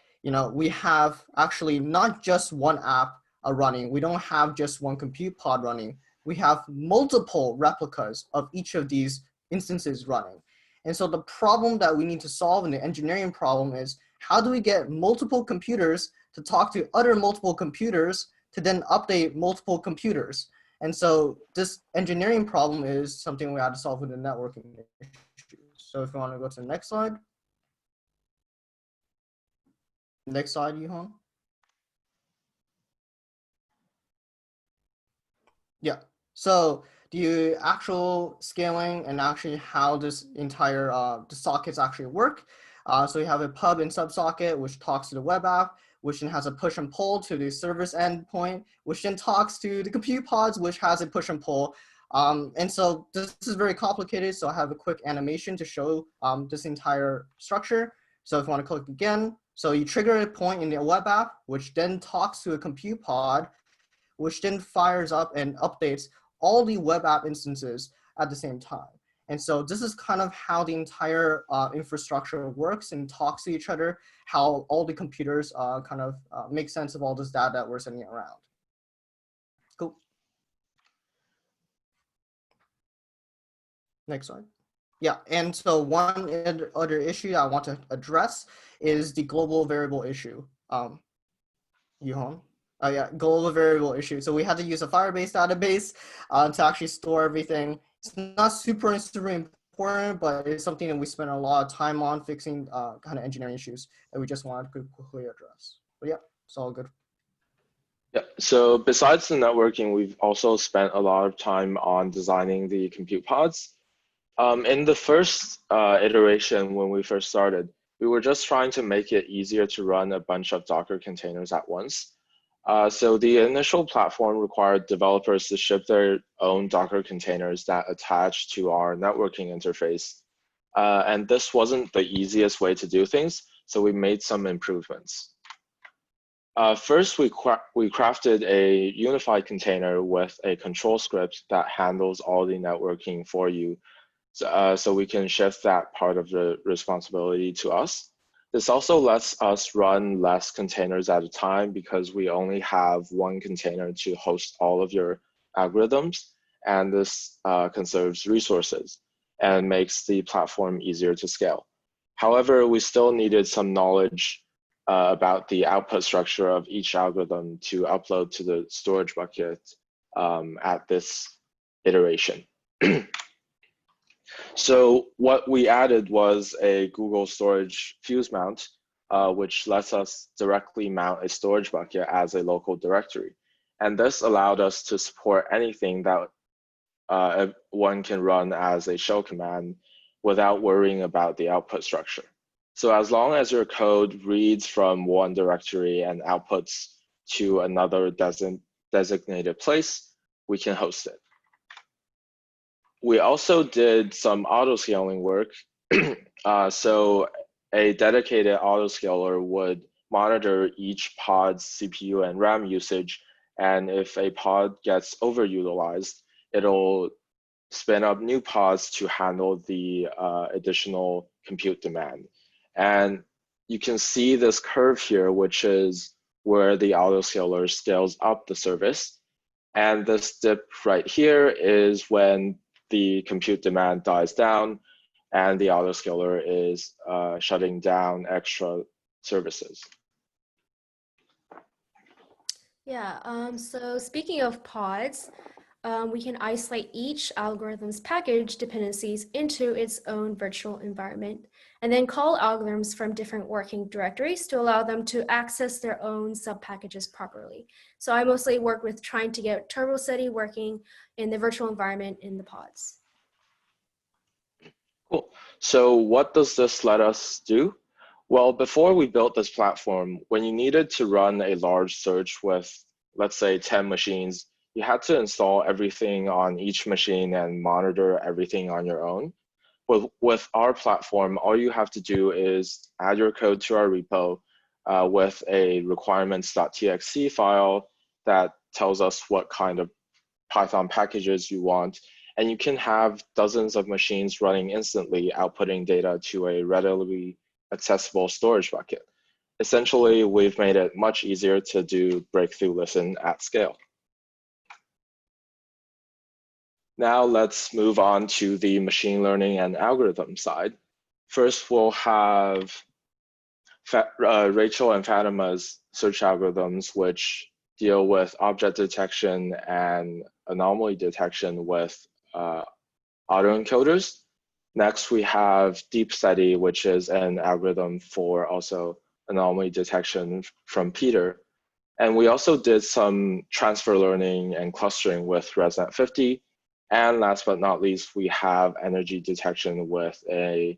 we have actually not just one app running. We don't have just one compute pod running. We have multiple replicas of each of these instances running. And so the problem that we need to solve in the engineering problem is, how do we get multiple computers to talk to other multiple computers to then update multiple computers? And so this engineering problem is something we had to solve with the networking issue. So if you want to go to the next slide. Next slide, Yuhong. Yeah, so the actual scaling and actually how this entire the sockets actually work. So we have a pub and subsocket, which talks to the web app, which then has a push and pull to the service endpoint, which then talks to the compute pods, which has a push and pull. And so this is very complicated. So I have a quick animation to show this entire structure. So if you want to click again, so you trigger a point in the web app, which then talks to a compute pod, which then fires up and updates all the web app instances at the same time. And so this is kind of how the entire infrastructure works and talks to each other, how all the computers kind of make sense of all this data that we're sending around. Cool. Next slide. Yeah, and so one other issue I want to address is the global variable issue. Yuhong? Yeah, global variable issue. So we had to use a Firebase database to actually store everything. It's not super important, but it's something that we spent a lot of time on fixing kind of engineering issues that we just wanted to quickly address. But yeah, it's all good.
Yeah, so besides the networking, we've also spent a lot of time on designing the compute pods. In the first iteration, when we first started, we were just trying to make it easier to run a bunch of Docker containers at once. So the initial platform required developers to ship their own Docker containers that attach to our networking interface. And this wasn't the easiest way to do things, so we made some improvements. First, we crafted a unified container with a control script that handles all the networking for you. So we can shift that part of the responsibility to us. This also lets us run less containers at a time because we only have one container to host all of your algorithms, and this conserves resources and makes the platform easier to scale. However, we still needed some knowledge about the output structure of each algorithm to upload to the storage bucket at this iteration. So what we added was a Google Storage Fuse mount, which lets us directly mount a storage bucket as a local directory. And this allowed us to support anything that one can run as a shell command without worrying about the output structure. So as long as your code reads from one directory and outputs to another designated place, we can host it. We also did some auto-scaling work. So a dedicated autoscaler would monitor each pod's CPU and RAM usage, and if a pod gets overutilized, it'll spin up new pods to handle the additional compute demand. And you can see this curve here, which is where the autoscaler scales up the service. And this dip right here is when the compute demand dies down and the autoscaler is shutting down extra services.
Yeah, so speaking of pods, we can isolate each algorithm's package dependencies into its own virtual environment, and then call algorithms from different working directories to allow them to access their own sub-packages properly. So I mostly work with trying to get Turbo SETI working in the virtual environment in the pods.
Cool. So what does this let us do? Well, before we built this platform, when you needed to run a large search with, let's say, 10 machines, you had to install everything on each machine and monitor everything on your own. With our platform, all you have to do is add your code to our repo with a requirements.txt file that tells us what kind of Python packages you want. And you can have dozens of machines running instantly, outputting data to a readily accessible storage bucket. Essentially, we've made it much easier to do breakthrough listen at scale. Now let's move on to the machine learning and algorithm side. First, we'll have Rachel and Fatima's search algorithms, which deal with object detection and anomaly detection with autoencoders. Next, we have Deep SETI, which is an algorithm for also anomaly detection from Peter. And we also did some transfer learning and clustering with ResNet 50. And last but not least, we have energy detection with a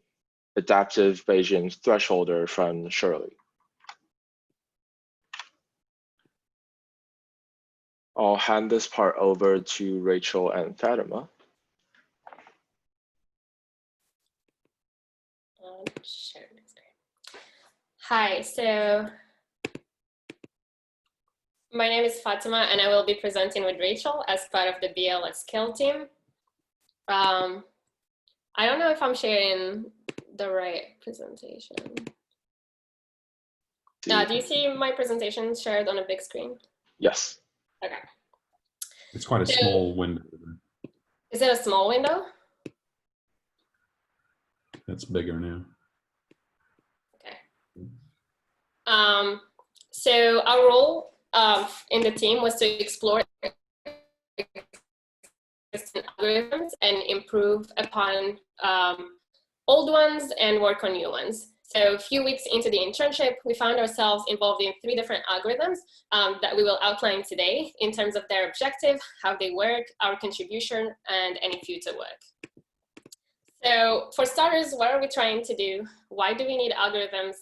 adaptive Bayesian thresholder from Shirley. I'll hand this part over to Rachel and Fatima.
Sure. Hi, so my name is Fatima and I will be presenting with Rachel as part of the BL at Scale team. I don't know if I'm sharing the right presentation. Do you see my presentation shared on a big screen?
Yes.
Okay.
It's quite a small window.
Is it a small window?
It's bigger now.
Okay. So our role in the team was to explore algorithms and improve upon old ones and work on new ones. So a few weeks into the internship, we found ourselves involved in 3 different algorithms that we will outline today in terms of their objective, how they work, our contribution, and any future work. So for starters, what are we trying to do? Why do we need algorithms?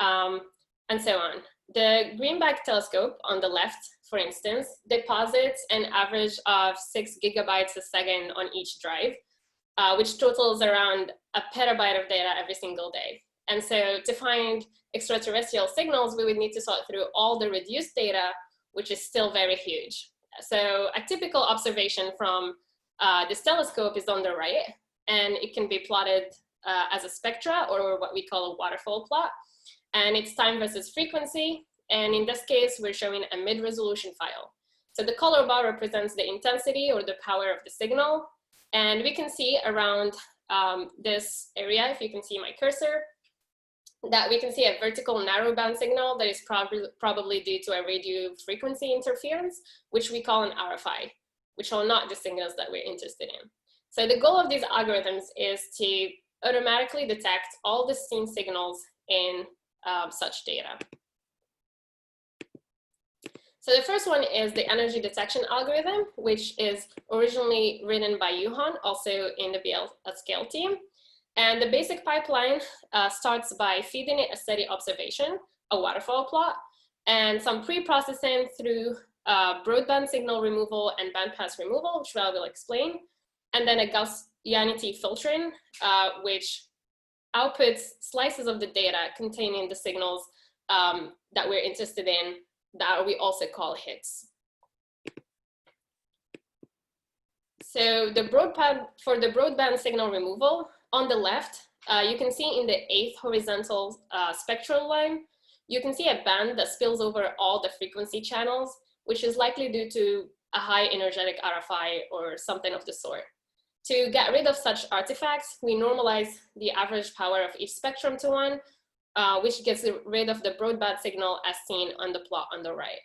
And so on. The Greenback telescope on the left, for instance, deposits an average of 6 gigabytes a second on each drive, which totals around a petabyte of data every single day. And so to find extraterrestrial signals, we would need to sort through all the reduced data, which is still very huge. So a typical observation from this telescope is on the right, and it can be plotted as a spectra, or what we call a waterfall plot. And it's time versus frequency. And in this case, we're showing a mid-resolution file. So the color bar represents the intensity or the power of the signal. And we can see around this area, if you can see my cursor, that we can see a vertical narrowband signal that is probably due to a radio frequency interference, which we call an RFI, which are not the signals that we're interested in. So the goal of these algorithms is to automatically detect all the seen signals in such data. So the first one is the energy detection algorithm, which is originally written by Yuhong, also in the BL scale team. And the basic pipeline starts by feeding it a steady observation, a waterfall plot, and some pre-processing through broadband signal removal and bandpass removal, which I will explain, and then a Gaussianity filtering, which outputs slices of the data containing the signals that we're interested in, that we also call hits. So for the broadband signal removal, on the left, you can see in the 8th horizontal spectral line, you can see a band that spills over all the frequency channels, which is likely due to a high energetic RFI or something of the sort. To get rid of such artifacts, we normalize the average power of each spectrum to 1, which gets rid of the broadband signal as seen on the plot on the right.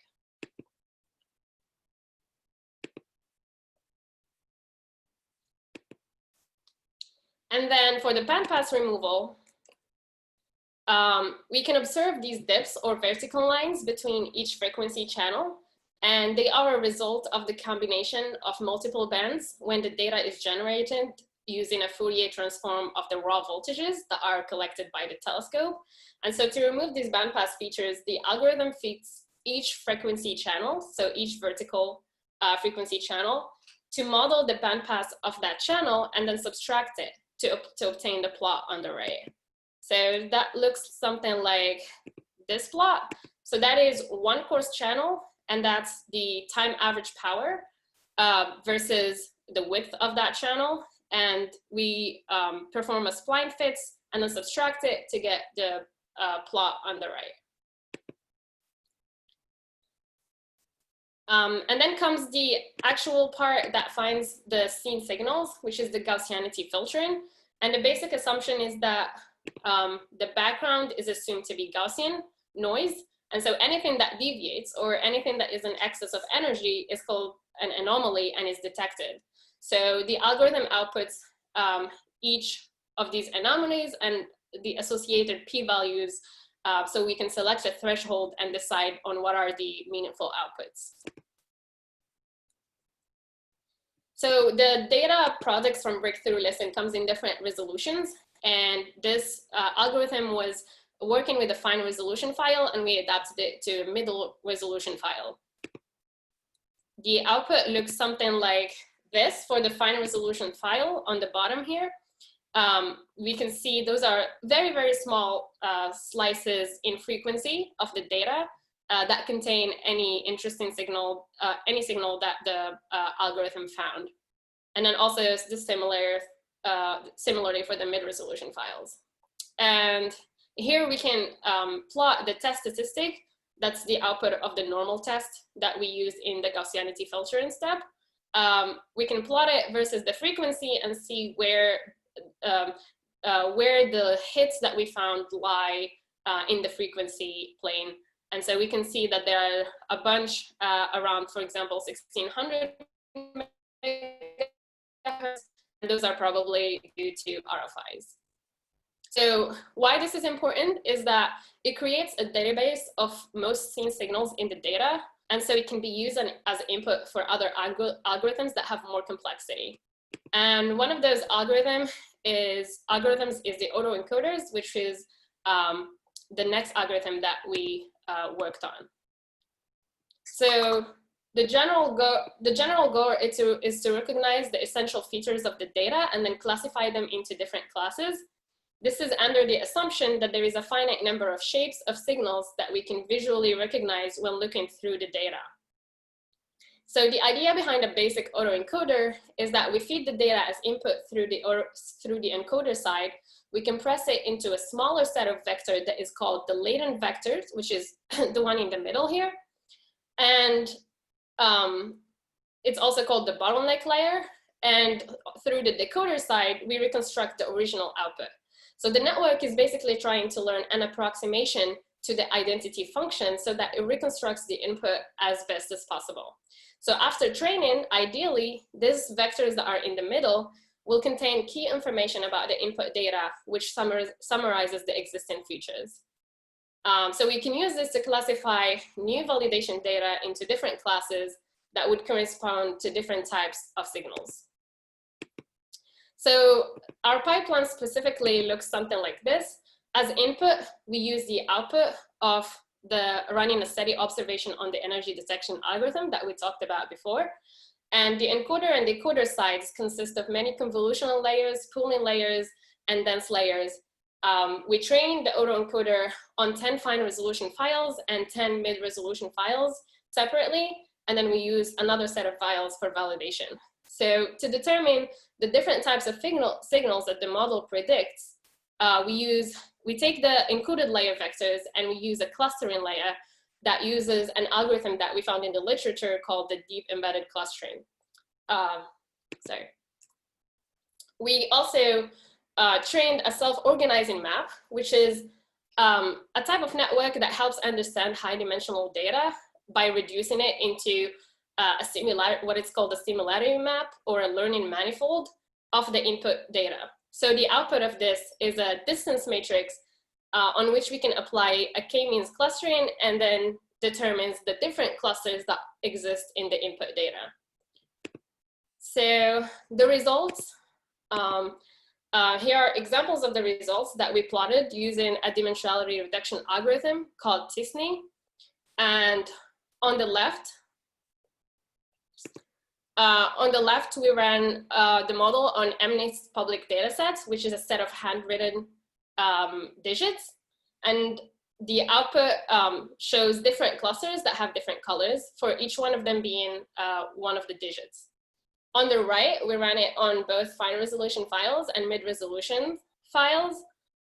And then for the bandpass removal, we can observe these dips or vertical lines between each frequency channel, and they are a result of the combination of multiple bands when the data is generated using a Fourier transform of the raw voltages that are collected by the telescope. And so to remove these bandpass features, the algorithm feeds each frequency channel, so each vertical frequency channel, to model the bandpass of that channel and then subtract it to obtain the plot on the right. So that looks something like this plot. So that is one coarse channel, and that's the time average power versus the width of that channel. And we perform a spline fits and then subtract it to get the plot on the right. And then comes the actual part that finds the seen signals, which is the Gaussianity filtering. And the basic assumption is that the background is assumed to be Gaussian noise. And so anything that deviates or anything that is in excess of energy is called an anomaly and is detected. So the algorithm outputs each of these anomalies and the associated p-values, so we can select a threshold and decide on what are the meaningful outputs. So the data products from Breakthrough Listen comes in different resolutions, and this algorithm was working with a fine resolution file, and we adapted it to a middle resolution file. The output looks something like this for the fine resolution file on the bottom here. We can see those are very, very small slices in frequency of the data that contain any interesting signal, any signal that the algorithm found. And then also the similarly for the mid-resolution files. And here we can plot the test statistic. That's the output of the normal test that we use in the Gaussianity filtering step. We can plot it versus the frequency and see where the hits that we found lie in the frequency plane. And so we can see that there are a bunch around, for example, 1600 megahertz, and those are probably due to RFIs. So why this is important is that it creates a database of most seen signals in the data, and so it can be used as input for other algorithms that have more complexity. And one of those algorithms is the autoencoders, which is the next algorithm that we worked on. So the general goal is to recognize the essential features of the data and then classify them into different classes. This is under the assumption that there is a finite number of shapes of signals that we can visually recognize when looking through the data. So the idea behind a basic autoencoder is that we feed the data as input through the encoder side. We compress it into a smaller set of vectors that is called the latent vectors, which is the one in the middle here. And it's also called the bottleneck layer. And through the decoder side, we reconstruct the original output. So the network is basically trying to learn an approximation to the identity function so that it reconstructs the input as best as possible. So after training, ideally, these vectors that are in the middle will contain key information about the input data, which summarizes the existing features. So we can use this to classify new validation data into different classes that would correspond to different types of signals. So our pipeline specifically looks something like this. As input, we use the output of the running a SETI observation on the energy detection algorithm that we talked about before. And the encoder and decoder sides consist of many convolutional layers, pooling layers, and dense layers. We train the autoencoder on 10 fine resolution files and 10 mid-resolution files separately, and then we use another set of files for validation. So to determine the different types of signals that the model predicts, we take the encoded layer vectors and we use a clustering layer that uses an algorithm that we found in the literature called the deep embedded clustering. We also trained a self-organizing map, which is a type of network that helps understand high-dimensional data by reducing it into what it's called a similarity map or a learning manifold of the input data. So the output of this is a distance matrix on which we can apply a k-means clustering and then determines the different clusters that exist in the input data. So the results, here are examples of the results that we plotted using a dimensionality reduction algorithm called TESS. And on the left, we ran the model on MNIST public data sets, which is a set of handwritten digits. And the output shows different clusters that have different colors, for each one of them being one of the digits. On the right, we ran it on both fine resolution files and mid-resolution files.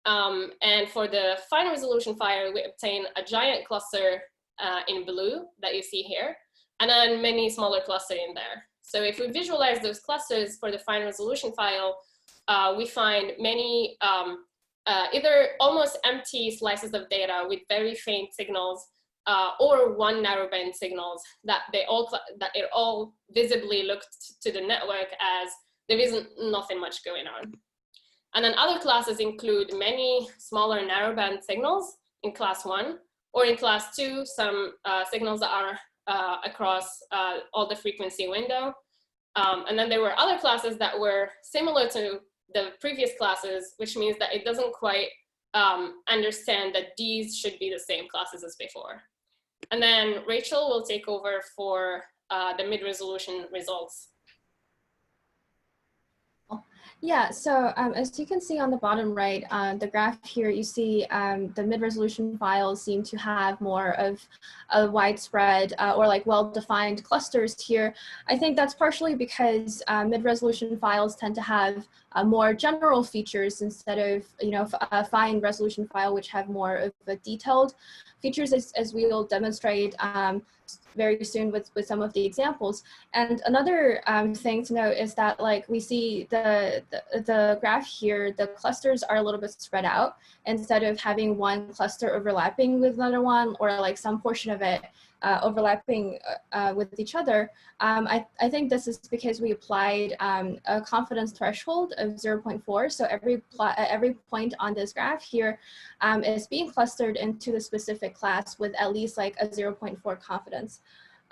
And for the fine resolution file, we obtain a giant cluster in blue that you see here, and then many smaller clusters in there. So if we visualize those clusters for the fine resolution file, we find many either almost empty slices of data with very faint signals or one narrowband signals that it all visibly looked to the network as there isn't nothing much going on. And then other classes include many smaller narrowband signals in class 1, or in class 2, some signals that are across all the frequency window. And then there were other classes that were similar to the previous classes, which means that it doesn't quite understand that these should be the same classes as before. And then Rachel will take over for the mid-resolution results.
Yeah, so as you can see on the bottom right, the graph here, you see the mid-resolution files seem to have more of a widespread or like well-defined clusters here. I think that's partially because mid-resolution files tend to have more general features instead of, a fine resolution file, which have more of a detailed features, as we will demonstrate very soon with some of the examples. And another thing to note is that, like, we see the graph here, the clusters are a little bit spread out instead of having one cluster overlapping with another one, or like some portion of it overlapping with each other. I think this is because we applied a confidence threshold of 0.4. So every point on this graph here is being clustered into the specific class with at least like a 0.4 confidence.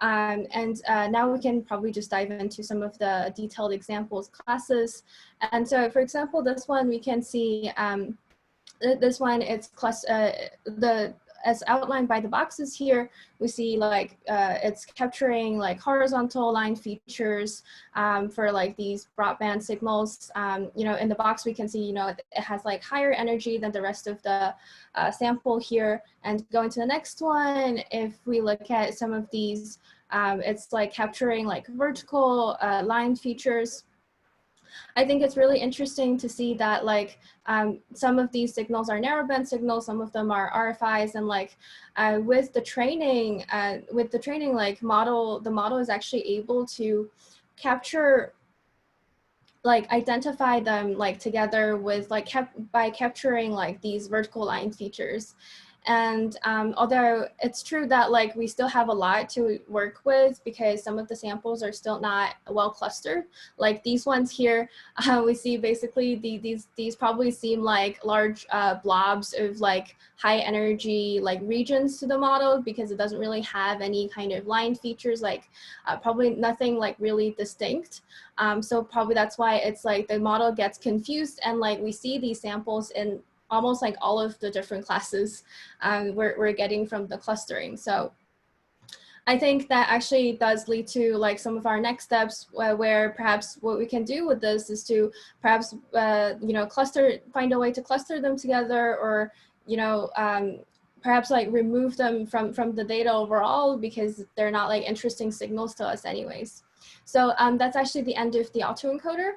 Now we can probably just dive into some of the detailed examples classes. And so, for example, this one we can see, this one, it's as outlined by the boxes here, we see like it's capturing like horizontal line features for like these broadband signals. You know, in the box we can see, you know, it has like higher energy than the rest of the sample here. And going to the next one, if we look at some of these, it's like capturing like vertical line features. I think it's really interesting to see that like some of these signals are narrowband signals, some of them are RFIs, and like with the training like model, the model is actually able to capture, like identify them like together with like by capturing like these vertical line features. And although it's true that like we still have a lot to work with because some of the samples are still not well clustered, like these ones here, we see basically these probably seem like large blobs of like high energy like regions to the model because it doesn't really have any kind of line features, like probably nothing like really distinct. So probably that's why it's like the model gets confused, and like we see these samples in almost like all of the different classes we're getting from the clustering. So I think that actually does lead to like some of our next steps where perhaps what we can do with this is to perhaps, you know, find a way to cluster them together, or, you know, perhaps like remove them from the data overall because they're not like interesting signals to us anyways. So that's actually the end of the autoencoder.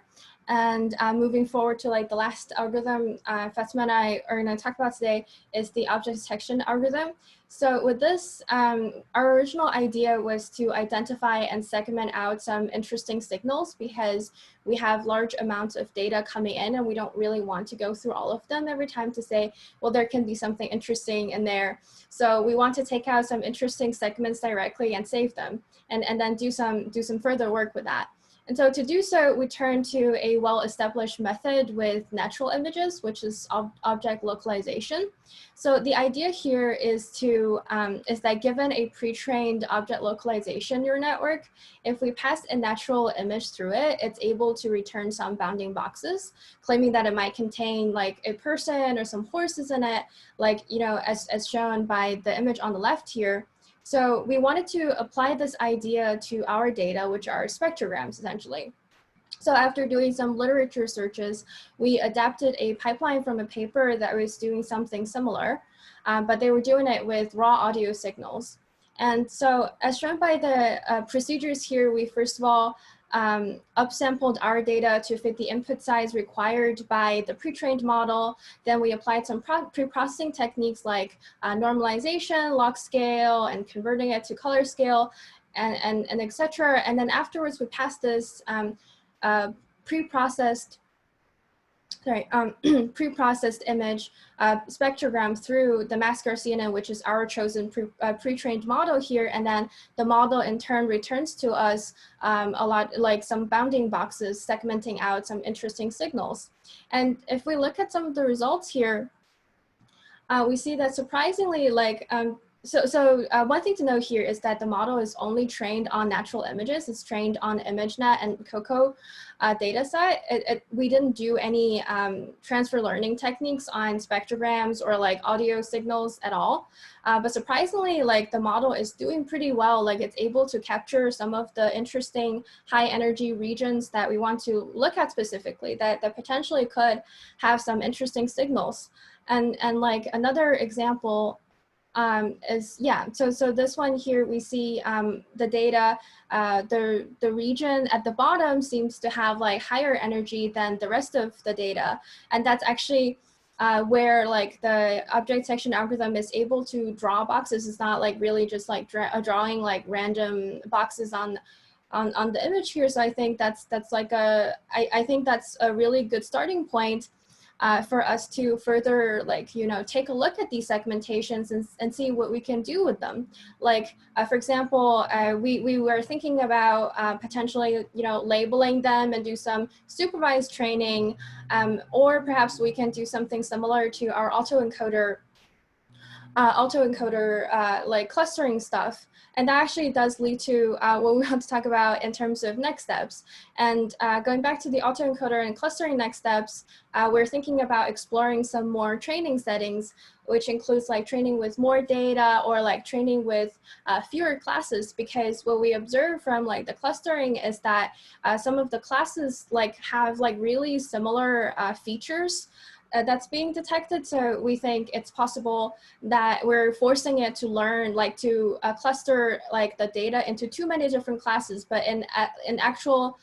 And moving forward to like the last algorithm Fatima and I are going to talk about today is the object detection algorithm. So with this, our original idea was to identify and segment out some interesting signals because we have large amounts of data coming in and we don't really want to go through all of them every time to say, well, there can be something interesting in there. So we want to take out some interesting segments directly and save them, and then do some further work with that. And so to do so, we turn to a well-established method with natural images, which is object localization. So the idea here is that given a pre-trained object localization neural network, if we pass a natural image through it, it's able to return some bounding boxes, claiming that it might contain like a person or some horses in it, like, you know, as shown by the image on the left here. So we wanted to apply this idea to our data, which are spectrograms essentially. So after doing some literature searches, we adapted a pipeline from a paper that was doing something similar, but they were doing it with raw audio signals. And so as shown by the procedures here, we first of all upsampled our data to fit the input size required by the pre-trained model. Then we applied some pre-processing techniques like normalization, log scale, and converting it to color scale, and etc. And then afterwards, we passed this pre-processed image spectrogram through the Maskar CNN, which is our chosen pre-trained model here, and then the model in turn returns to us a lot like some bounding boxes segmenting out some interesting signals. And if we look at some of the results here, we see that surprisingly, like one thing to know here is that the model is only trained on natural images. It's trained on ImageNet and COCO data set. We didn't do any transfer learning techniques on spectrograms or like audio signals at all. But surprisingly, like the model is doing pretty well. Like it's able to capture some of the interesting high energy regions that we want to look at specifically that potentially could have some interesting signals. And like another example is, yeah, so this one here, we see the data, the region at the bottom seems to have like higher energy than the rest of the data. And that's actually where like the object detection algorithm is able to draw boxes. It's not like really just like drawing like random boxes on the image here. So I think that's like I think that's a really good starting point for us to further, like, you know, take a look at these segmentations and see what we can do with them. Like, for example, we were thinking about potentially, you know, labeling them and do some supervised training, or perhaps we can do something similar to our autoencoder autoencoder like clustering stuff. And that actually does lead to what we want to talk about in terms of next steps. And going back to the autoencoder and clustering next steps, we're thinking about exploring some more training settings, which includes like training with more data or like training with fewer classes, because what we observe from like the clustering is that some of the classes like have like really similar features that's being detected. So we think it's possible that we're forcing it to learn, like to cluster like the data into too many different classes, but in actual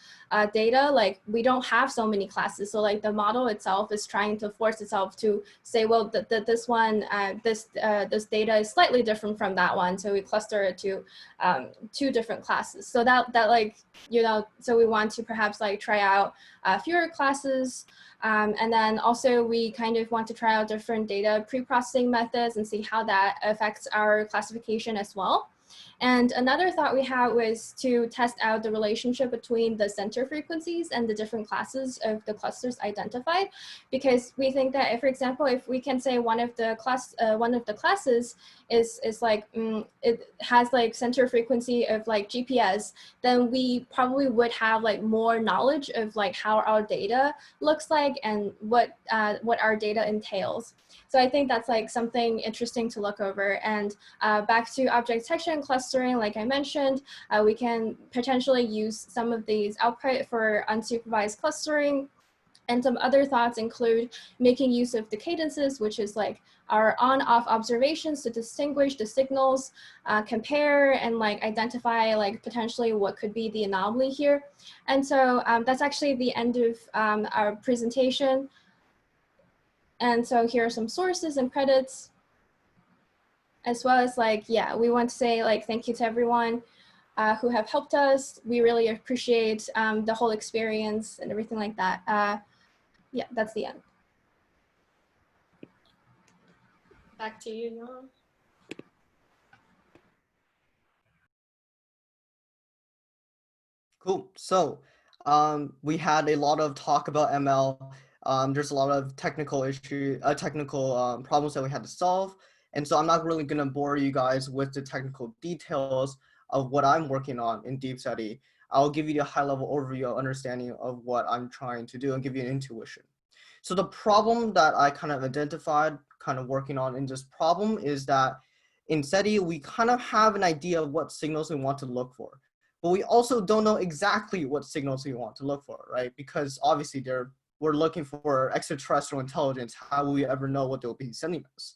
data, like we don't have so many classes. So like the model itself is trying to force itself to say, well, this one, this data is slightly different from that one. So we cluster it to 2 different classes. So that like, you know, so we want to perhaps like try out fewer classes. And then also we kind of want to try out different data pre-processing methods and see how that affects our classification as well. And another thought we had was to test out the relationship between the center frequencies and the different classes of the clusters identified, because we think that if, for example, if we can say one of the classes is like it has like center frequency of like GPS, then we probably would have like more knowledge of like how our data looks like and what our data entails. So I think that's like something interesting to look over. And back to object detection and clustering, like I mentioned, we can potentially use some of these output for unsupervised clustering. And some other thoughts include making use of the cadences, which is like our on-off observations to distinguish the signals, compare and like identify like potentially what could be the anomaly here. And so that's actually the end of our presentation. And so here are some sources and credits, as well as like, yeah, we want to say like thank you to everyone who have helped us. We really appreciate the whole experience and everything like that. Yeah, that's the end.
Back to you, Yuhong.
Cool. So we had a lot of talk about ML. There's a lot of technical problems that we had to solve. And so I'm not really going to bore you guys with the technical details of what I'm working on in Deep SETI. I'll give you a high-level overview, understanding of what I'm trying to do and give you an intuition. So the problem that I kind of identified, kind of working on in this problem, is that in SETI, we kind of have an idea of what signals we want to look for. But we also don't know exactly what signals we want to look for, right? Because obviously we're looking for extraterrestrial intelligence. How will we ever know what they'll be sending us?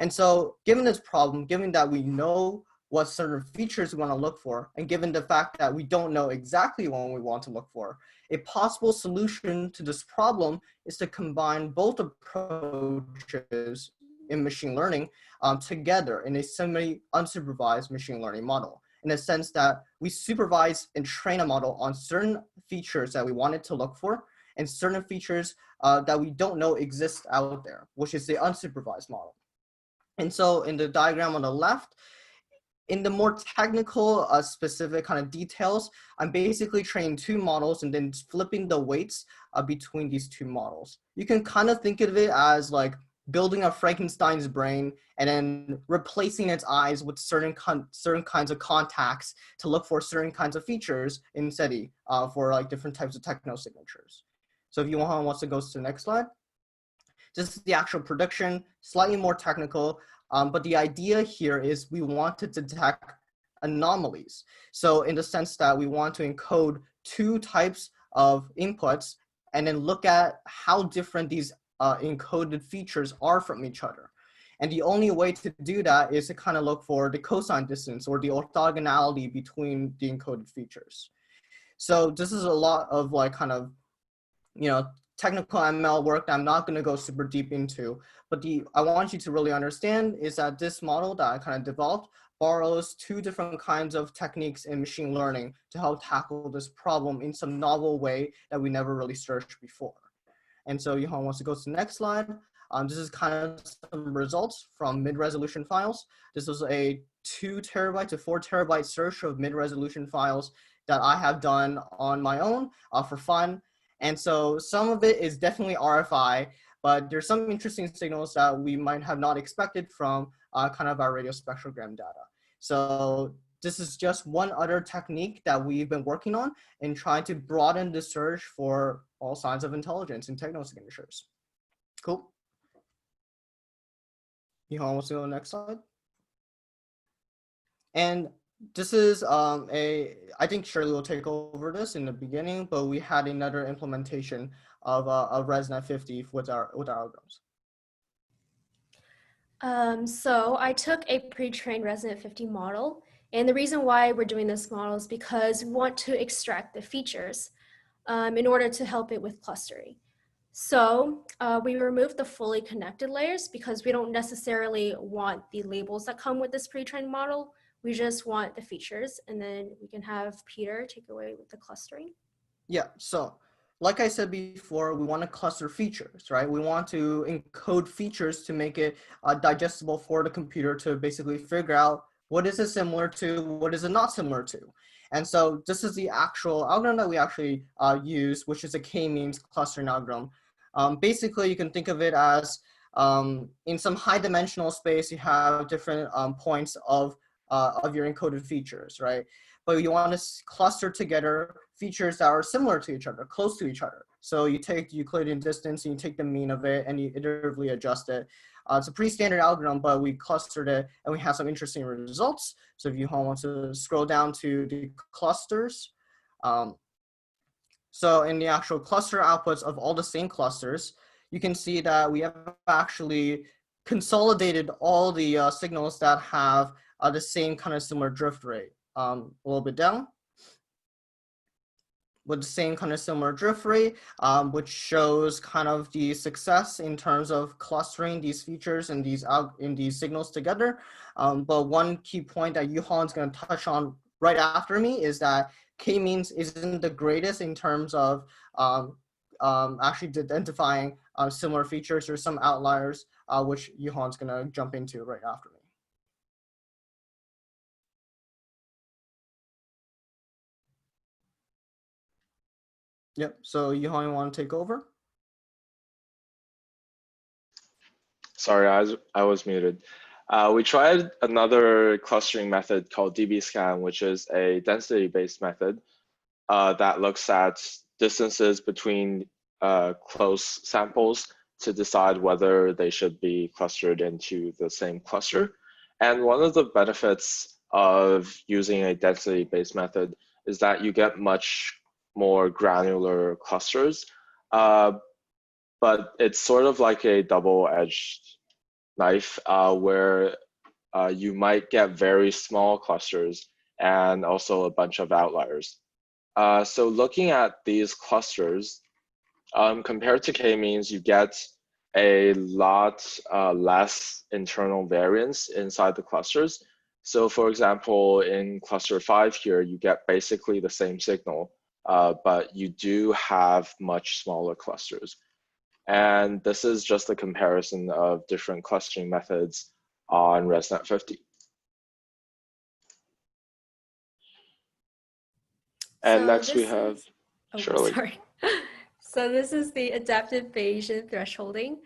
And so given this problem, given that we know what certain features we want to look for, and given the fact that we don't know exactly what we want to look for, a possible solution to this problem is to combine both approaches in machine learning together in a semi-unsupervised machine learning model, in a sense that we supervise and train a model on certain features that we want it to look for and certain features that we don't know exist out there, which is the unsupervised model. And so in the diagram on the left, in the more technical, specific kind of details, I'm basically training 2 models and then flipping the weights between these 2 models. You can kind of think of it as like building a Frankenstein's brain and then replacing its eyes with certain kinds of contacts to look for certain kinds of features in SETI for like different types of technosignatures. So if Yuhong wants to go to the next slide. This is the actual prediction, slightly more technical, but the idea here is we want to detect anomalies. So in the sense that we want to encode 2 types of inputs and then look at how different these encoded features are from each other. And the only way to do that is to kind of look for the cosine distance or the orthogonality between the encoded features. So this is a lot of like kind of, you know, technical ML work that I'm not going to go super deep into, but I want you to really understand is that this model that I kind of developed borrows 2 different kinds of techniques in machine learning to help tackle this problem in some novel way that we never really searched before. And so Yuhong wants to go to the next slide. This is kind of some results from mid-resolution files. This was a 2 terabyte to 4 terabyte search of mid-resolution files that I have done on my own for fun. And so some of it is definitely RFI, but there's some interesting signals that we might have not expected from kind of our radiospectrogram data. So this is just one other technique that we've been working on in trying to broaden the search for all signs of intelligence in technosignatures. Cool. Yuhong wants to go to the next slide. And this is I think Shirley will take over this in the beginning, but we had another implementation of ResNet 50 with our algorithms.
So I took a pre-trained ResNet 50 model, and the reason why we're doing this model is because we want to extract the features in order to help it with clustering. So we removed the fully connected layers because we don't necessarily want the labels that come with this pre-trained model. We just want the features, and then we can have Peter take away with the clustering.
Yeah, so like I said before, we want to cluster features, right? We want to encode features to make it digestible for the computer to basically figure out what is it similar to, what is it not similar to. And so this is the actual algorithm that we actually use, which is a k-means clustering algorithm. Basically, you can think of it as in some high dimensional space, you have different points of your encoded features, right? But you want to cluster together features that are similar to each other, close to each other. So you take the Euclidean distance and you take the mean of it and you iteratively adjust it. It's a pretty standard algorithm, but we clustered it and we have some interesting results. So if Yuhong wants to scroll down to the clusters. So in the actual cluster outputs of all the same clusters, you can see that we have actually consolidated all the signals that have the same kind of similar drift rate. A little bit down with the same kind of similar drift rate, which shows kind of the success in terms of clustering these features and these signals together. But one key point that Yuhong is going to touch on right after me is that k-means isn't the greatest in terms of actually identifying similar features or some outliers, which Yuhong is going to jump into right after me. Yep, so Yuhong, you want to take over?
Sorry, I was muted. We tried another clustering method called dbScan, which is a density-based method that looks at distances between close samples to decide whether they should be clustered into the same cluster. And one of the benefits of using a density-based method is that you get much more granular clusters, but it's sort of like a double-edged knife where you might get very small clusters and also a bunch of outliers. So looking at these clusters, compared to k-means, you get a lot less internal variance inside the clusters. So for example, in cluster 5 here, you get basically the same signal, but you do have much smaller clusters. And this is just a comparison of different clustering methods on ResNet 50. And
So
next we
this
have
is- oh,
Shirley.
sorry. So this is the adaptive Bayesian thresholding.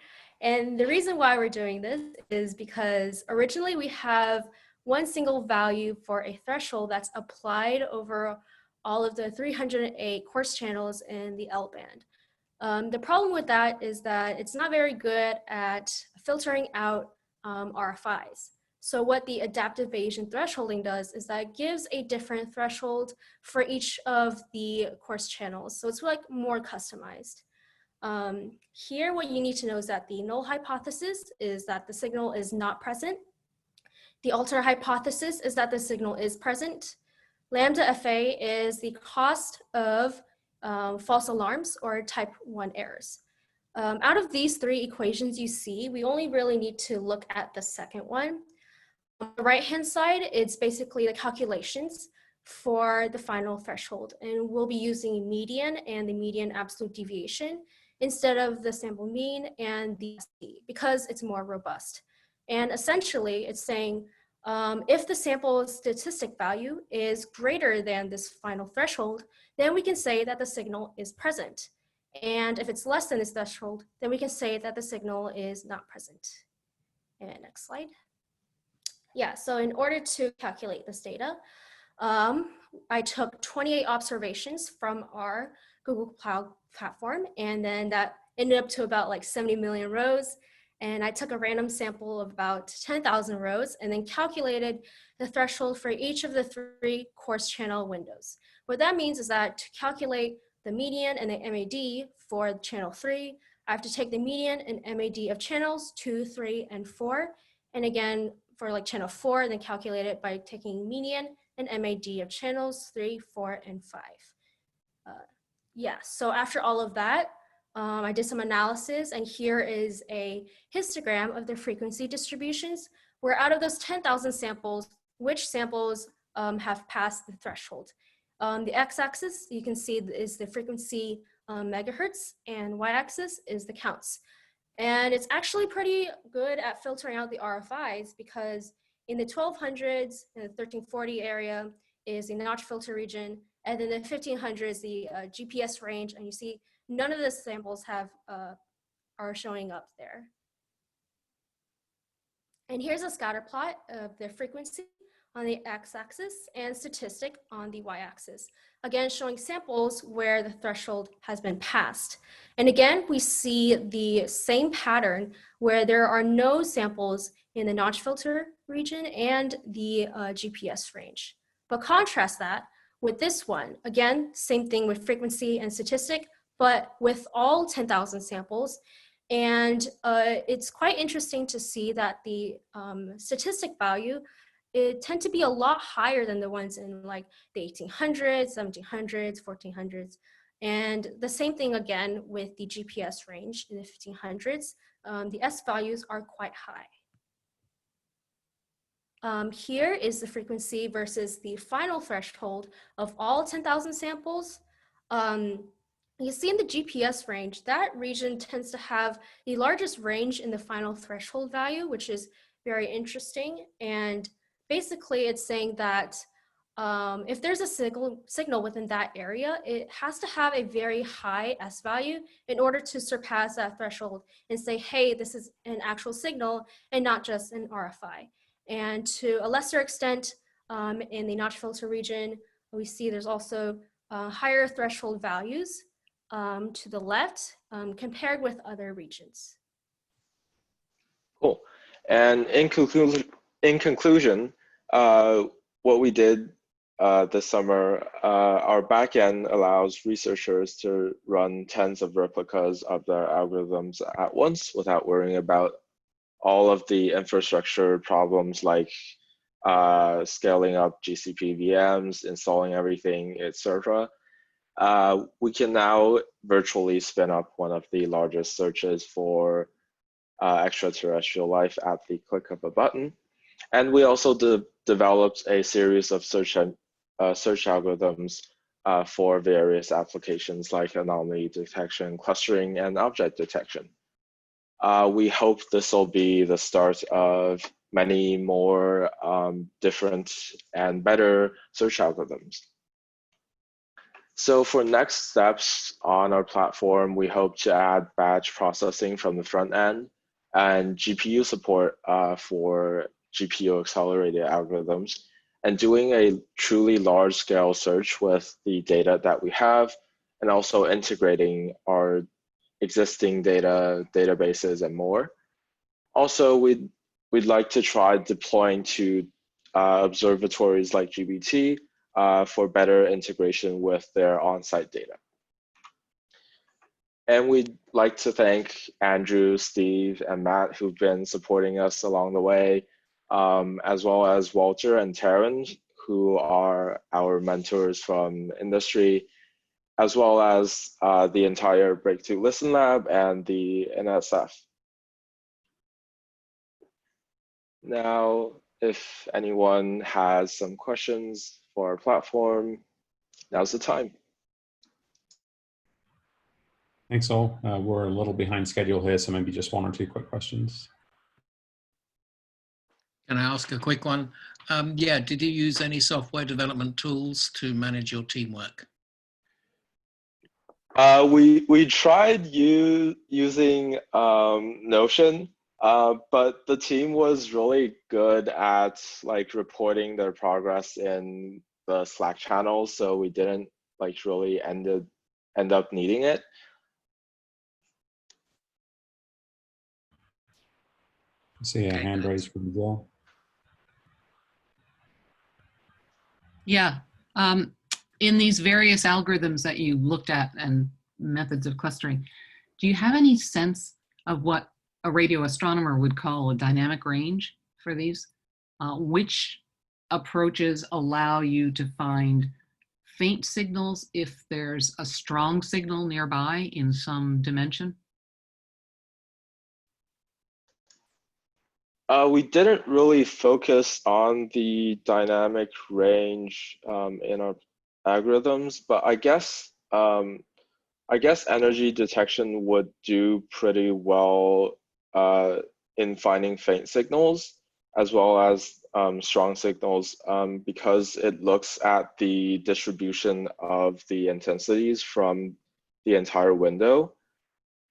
And the reason why we're doing this is because originally we have one single value for a threshold that's applied over all of the 308 coarse channels in the L band. The problem with that is that it's not very good at filtering out RFIs. So what the adaptive Bayesian thresholding does is that it gives a different threshold for each of the coarse channels. So it's like more customized. Here, what you need to know is that the null hypothesis is that the signal is not present. The alter hypothesis is that the signal is present. Lambda FA is the cost of false alarms or type 1 errors. Out of these three equations you see, we only really need to look at the second one. On the right-hand side, it's basically the calculations for the final threshold, and we'll be using median and the median absolute deviation instead of the sample mean and the SE because it's more robust. And essentially, it's saying if the sample statistic value is greater than this final threshold, then we can say that the signal is present. And if it's less than this threshold, then we can say that the signal is not present. And next slide. Yeah, so in order to calculate this data, I took 28 observations from our Google Cloud platform, and then that ended up to about like 70 million rows. And I took a random sample of about 10,000 rows and then calculated the threshold for each of the 3 coarse channel windows. What that means is that to calculate the median and the MAD for channel 3, I have to take the median and MAD of channels 2, 3, and 4. And again, for like channel 4, then calculate it by taking median and MAD of channels 3, 4, and 5. Yeah, so after all of that, I did some analysis, and here is a histogram of the frequency distributions, where out of those 10,000 samples, which samples have passed the threshold. The x-axis, you can see, is the frequency megahertz, and y-axis is the counts. And it's actually pretty good at filtering out the RFIs, because in the 1200s and the 1340 area is the notch filter region, and then the 1500s, the GPS range, and you see none of the samples have are showing up there. And here's a scatter plot of the frequency on the x-axis and statistic on the y-axis. Again, showing samples where the threshold has been passed. And again, we see the same pattern where there are no samples in the notch filter region and the GPS range. But contrast that with this one. Again, same thing with frequency and statistic, but with all 10,000 samples. And it's quite interesting to see that the statistic value, it tend to be a lot higher than the ones in like the 1800s, 1700s, 1400s. And the same thing again with the GPS range in the 1500s. The S values are quite high. Here is the frequency versus the final threshold of all 10,000 samples. You see in the GPS range, that region tends to have the largest range in the final threshold value, which is very interesting. And basically it's saying that if there's a signal within that area, it has to have a very high S value in order to surpass that threshold and say, hey, this is an actual signal and not just an RFI. And to a lesser extent, in the notch filter region, we see there's also higher threshold values to the left compared with other regions.
Cool. And in conclusion, what we did this summer, our backend allows researchers to run tens of replicas of their algorithms at once without worrying about all of the infrastructure problems like scaling up GCP VMs, installing everything, etc. We can now virtually spin up one of the largest searches for extraterrestrial life at the click of a button. And we also developed a series of search algorithms for various applications like anomaly detection, clustering, and object detection. We hope this will be the start of many more different and better search algorithms. So for next steps on our platform, we hope to add batch processing from the front end and GPU support for GPU accelerated algorithms, and doing a truly large scale search with the data that we have, and also integrating our existing databases and more. Also, we'd like to try deploying to observatories like GBT for better integration with their on-site data. And we'd like to thank Andrew, Steve, and Matt, who've been supporting us along the way, as well as Walter and Taryn, who are our mentors from industry, as well as the entire Breakthrough Listen Lab and the NSF. Now, if anyone has some questions for our platform, now's the time.
Thanks all. We're a little behind schedule here, so maybe just one or two quick questions.
Can I ask a quick one? Yeah, did you use any software development tools to manage your teamwork?
We tried using Notion, but the team was really good at like reporting their progress in the Slack channel, so we didn't like really end up needing it.
I see a hand raised from Joel.
Yeah. In these various algorithms that you looked at and methods of clustering, do you have any sense of what a radio astronomer would call a dynamic range for these? Which approaches allow you to find faint signals if there's a strong signal nearby in some dimension?
We didn't really focus on the dynamic range in our algorithms, but I guess energy detection would do pretty well in finding faint signals as well as strong signals because it looks at the distribution of the intensities from the entire window,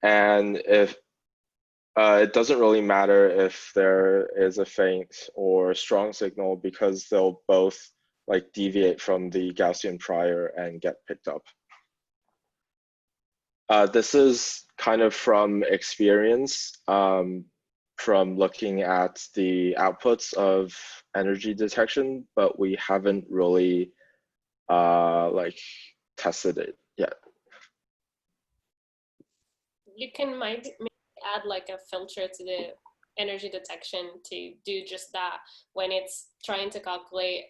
and if it doesn't really matter if there is a faint or strong signal because they'll both like deviate from the Gaussian prior and get picked up. This is kind of from experience, from looking at the outputs of energy detection, but we haven't really like tested it yet.
You can maybe add like a filter to the energy detection to do just that when it's trying to calculate,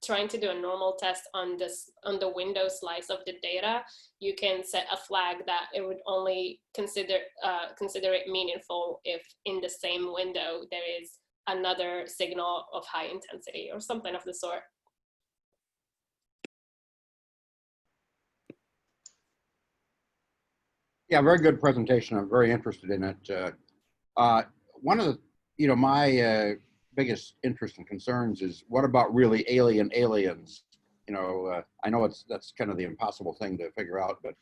trying to do a normal test on the window slice of the data. You can set a flag that it would only consider it meaningful if in the same window there is another signal of high intensity or something of the sort.
Yeah, very good presentation. I'm very interested in it. One of the, my biggest interest and concerns is what about really alien aliens? I know that's kind of the impossible thing to figure out, but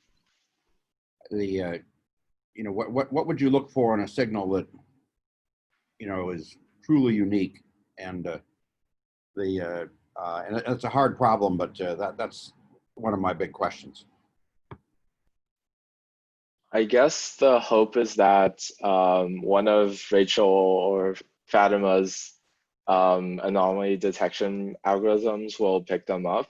the, what would you look for in a signal that, is truly unique? And and it's a hard problem, but that's one of my big questions.
I guess the hope is that one of Rachel or Fatima's anomaly detection algorithms will pick them up.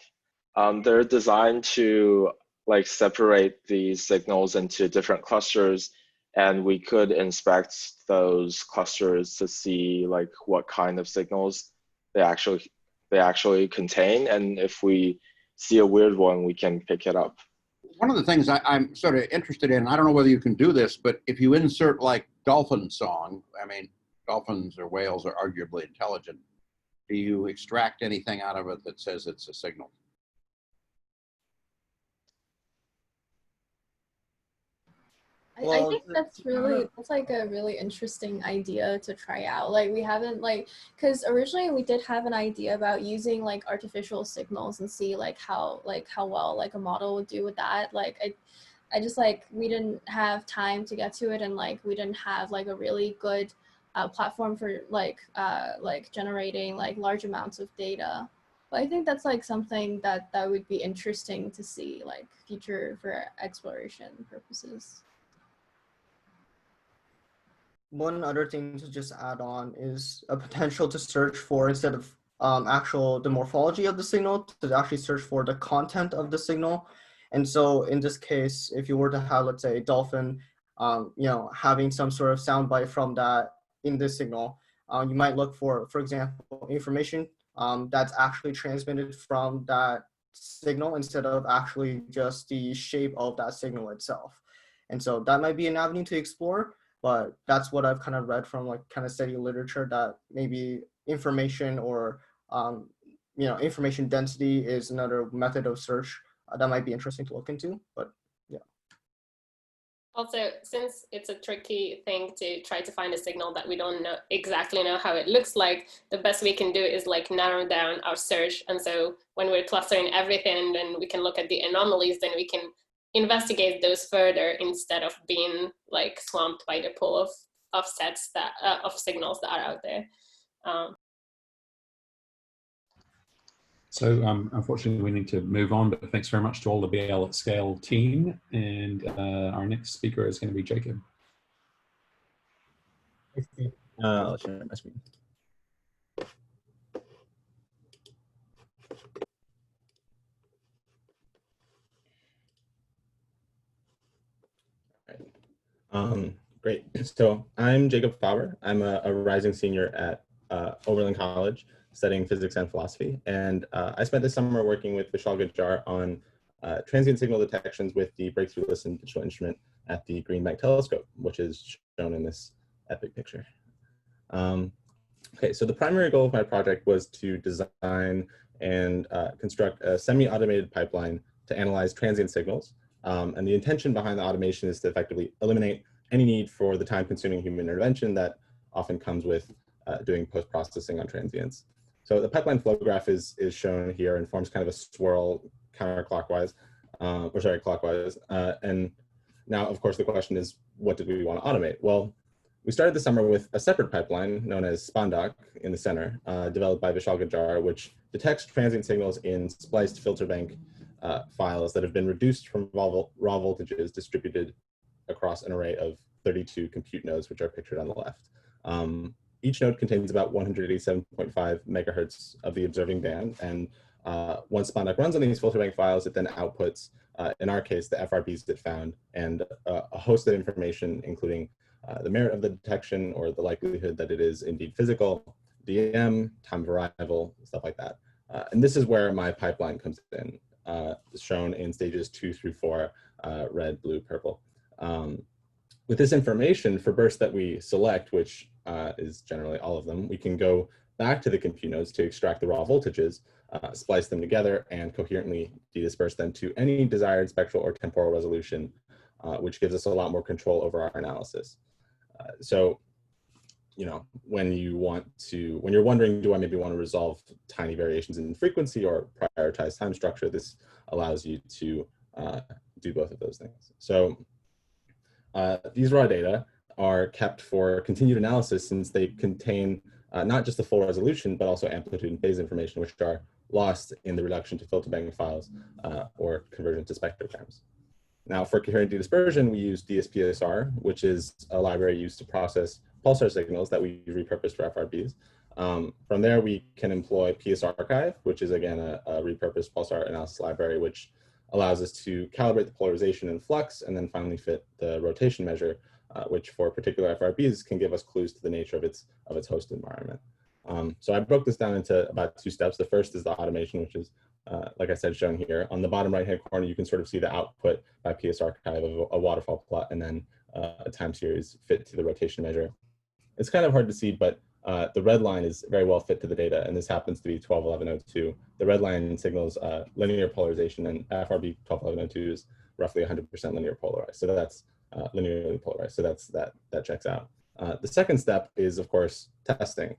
They're designed to like separate these signals into different clusters, and we could inspect those clusters to see like what kind of signals they actually contain, and if we see a weird one, we can pick it up.
One of the things I'm sort of interested in, I don't know whether you can do this, but if you insert like dolphin song, I mean, dolphins or whales are arguably intelligent, do you extract anything out of it that says it's a signal?
I think that's like a really interesting idea to try out. Like we haven't because originally we did have an idea about using like artificial signals and see like how well like a model would do with that. Like I just we didn't have time to get to it, and like we didn't have like a really good platform for like generating like large amounts of data. But I think that's like something that would be interesting to see like future for exploration purposes.
One other thing to just add on is a potential to search for, instead of the morphology of the signal, to actually search for the content of the signal. And so in this case, if you were to have, let's say, a dolphin, having some sort of soundbite from that in this signal, you might look for example, information that's actually transmitted from that signal instead of actually just the shape of that signal itself. And so that might be an avenue to explore. But that's what I've kind of read from like kind of study literature, that maybe information or, information density is another method of search that might be interesting to look into, but yeah.
Also, since it's a tricky thing to try to find a signal that we don't exactly know how it looks like, the best we can do is like narrow down our search. And so when we're clustering everything, then we can look at the anomalies, then we can investigate those further instead of being like swamped by the pool of sets that of signals that are out there.
So unfortunately, we need to move on, but thanks very much to all the BL at Scale team. And our next speaker is going to be Jakob.
I'll share my screen. Great. So I'm Jakob Faber. I'm a rising senior at Oberlin College, studying physics and philosophy. And I spent this summer working with Vishal Gujjar on transient signal detections with the Breakthrough Listen digital instrument at the Green Bank Telescope, which is shown in this epic picture. Okay, so the primary goal of my project was to design and construct a semi-automated pipeline to analyze transient signals. And the intention behind the automation is to effectively eliminate any need for the time-consuming human intervention that often comes with doing post-processing on transients. So the pipeline flow graph is shown here and forms kind of a swirl counterclockwise, clockwise. And now, of course, the question is, what did we want to automate? Well, we started the summer with a separate pipeline known as SPANDOC in the center, developed by Vishal Gujjar, which detects transient signals in spliced filter bank files that have been reduced from raw voltages distributed across an array of 32 compute nodes, which are pictured on the left. Each node contains about 187.5 megahertz of the observing band. And once SPANDOC runs on these filter bank files, it then outputs, in our case, the FRBs it found and a host of information, including the merit of the detection or the likelihood that it is indeed physical, DM, time of arrival, stuff like that. And this is where my pipeline comes in, shown in stages 2 through 4, red, blue, purple. With this information, for bursts that we select, which is generally all of them, we can go back to the compute nodes to extract the raw voltages, splice them together, and coherently de-disperse them to any desired spectral or temporal resolution, which gives us a lot more control over our analysis. So, you know, when you're wondering, do I maybe want to resolve tiny variations in frequency or prioritize time structure, this allows you to do both of those things. So these raw data are kept for continued analysis since they contain not just the full resolution, but also amplitude and phase information, which are lost in the reduction to filter bank files or conversion to spectrograms. Now, for coherent dispersion, we use DSPSR, which is a library used to process pulsar signals that we repurposed for FRBs. From there, we can employ PSArchive, which is, again, a repurposed pulsar analysis library, which allows us to calibrate the polarization and flux, and then finally fit the rotation measure, which for particular FRBs can give us clues to the nature of its host environment. So I broke this down into about 2 steps. The first is the automation, which is, like I said, shown here. On the bottom right-hand corner, you can sort of see the output by PSArchive of a waterfall plot and then a time series fit to the rotation measure. It's kind of hard to see, but the red line is very well fit to the data, and this happens to be 121102. The red line signals linear polarization, and FRB 121102 is roughly 100% linear polarized. So that's linearly polarized. So that checks out. The second step is, of course, testing.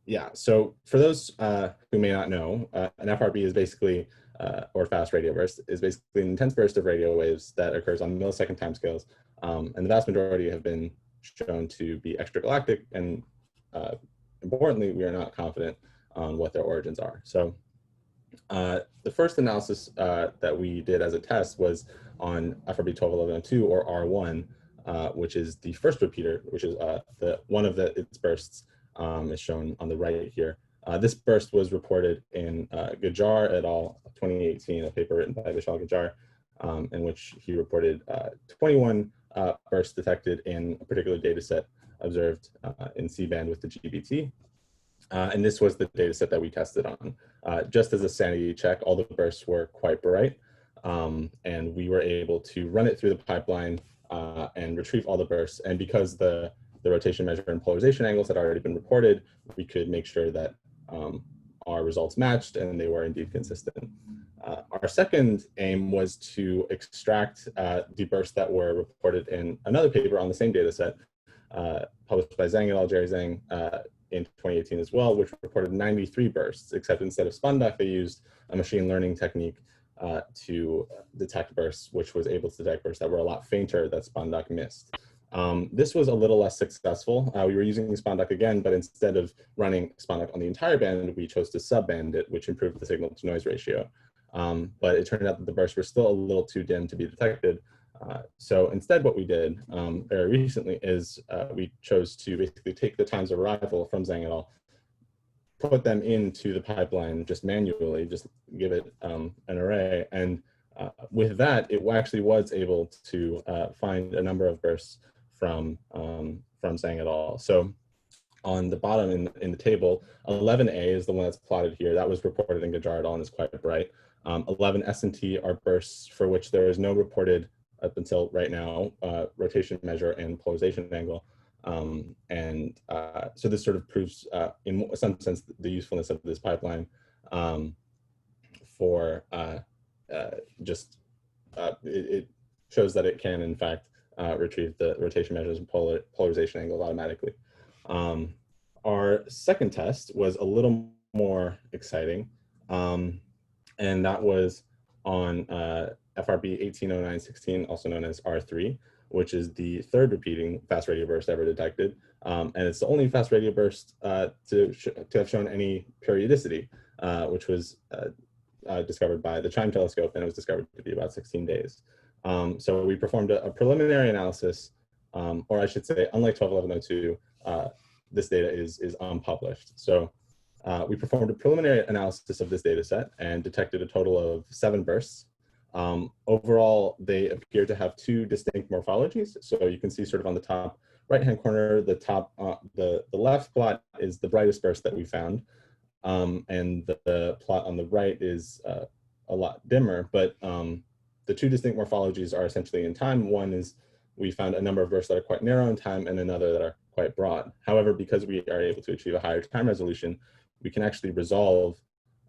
Yeah, so for those who may not know, an FRB is basically, or fast radio burst, is basically an intense burst of radio waves that occurs on millisecond timescales. And the vast majority have been shown to be extragalactic, and importantly, we are not confident on what their origins are. So the first analysis that we did as a test was on FRB 121102 or R1, which is the first repeater, which is one of its bursts is shown on the right here. This burst was reported in Gujjar et al. 2018, a paper written by Vishal Gujjar, in which he reported 21 bursts detected in a particular data set observed in C-band with the GBT. And this was the data set that we tested on. Just as a sanity check, all the bursts were quite bright, and we were able to run it through the pipeline and retrieve all the bursts. And because the rotation measure and polarization angles had already been reported, we could make sure that our results matched and they were indeed consistent. Our second aim was to extract the bursts that were reported in another paper on the same data set, published by Zhang et al., Jerry Zhang, in 2018 as well, which reported 93 bursts, except instead of SPUNDUK, they used a machine learning technique to detect bursts, which was able to detect bursts that were a lot fainter that SPUNDUK missed. This was a little less successful. We were using SPUNDUK again, but instead of running SPUNDUK on the entire band, we chose to subband it, which improved the signal to noise ratio. But it turned out that the bursts were still a little too dim to be detected. So instead what we did very recently is we chose to basically take the times of arrival from Zhang et al., put them into the pipeline just manually, just give it an array. And with that, it actually was able to find a number of bursts from Zhang et al. So on the bottom in the table, 11A is the one that's plotted here. That was reported in Gajar et al. And is quite bright. 11S and T are bursts for which there is no reported up until right now, rotation measure and polarization angle. So this sort of proves, in some sense, the usefulness of this pipeline for it shows that it can, in fact, retrieve the rotation measures and polarization angles automatically. Our second test was a little more exciting, and that was on FRB 180916, also known as R3, which is the third repeating fast radio burst ever detected. And it's the only fast radio burst to have shown any periodicity, which was discovered by the CHIME telescope, and it was discovered to be about 16 days. So we performed a preliminary analysis, or I should say, unlike 121102, this data is unpublished. So we performed a preliminary analysis of this data set and detected a total of 7 bursts. Overall, they appear to have 2 distinct morphologies. So you can see sort of on the top right-hand corner, the left plot is the brightest burst that we found. And the plot on the right is a lot dimmer, but the 2 distinct morphologies are essentially in time. One is we found a number of bursts that are quite narrow in time and another that are quite broad. However, because we are able to achieve a higher time resolution, we can actually resolve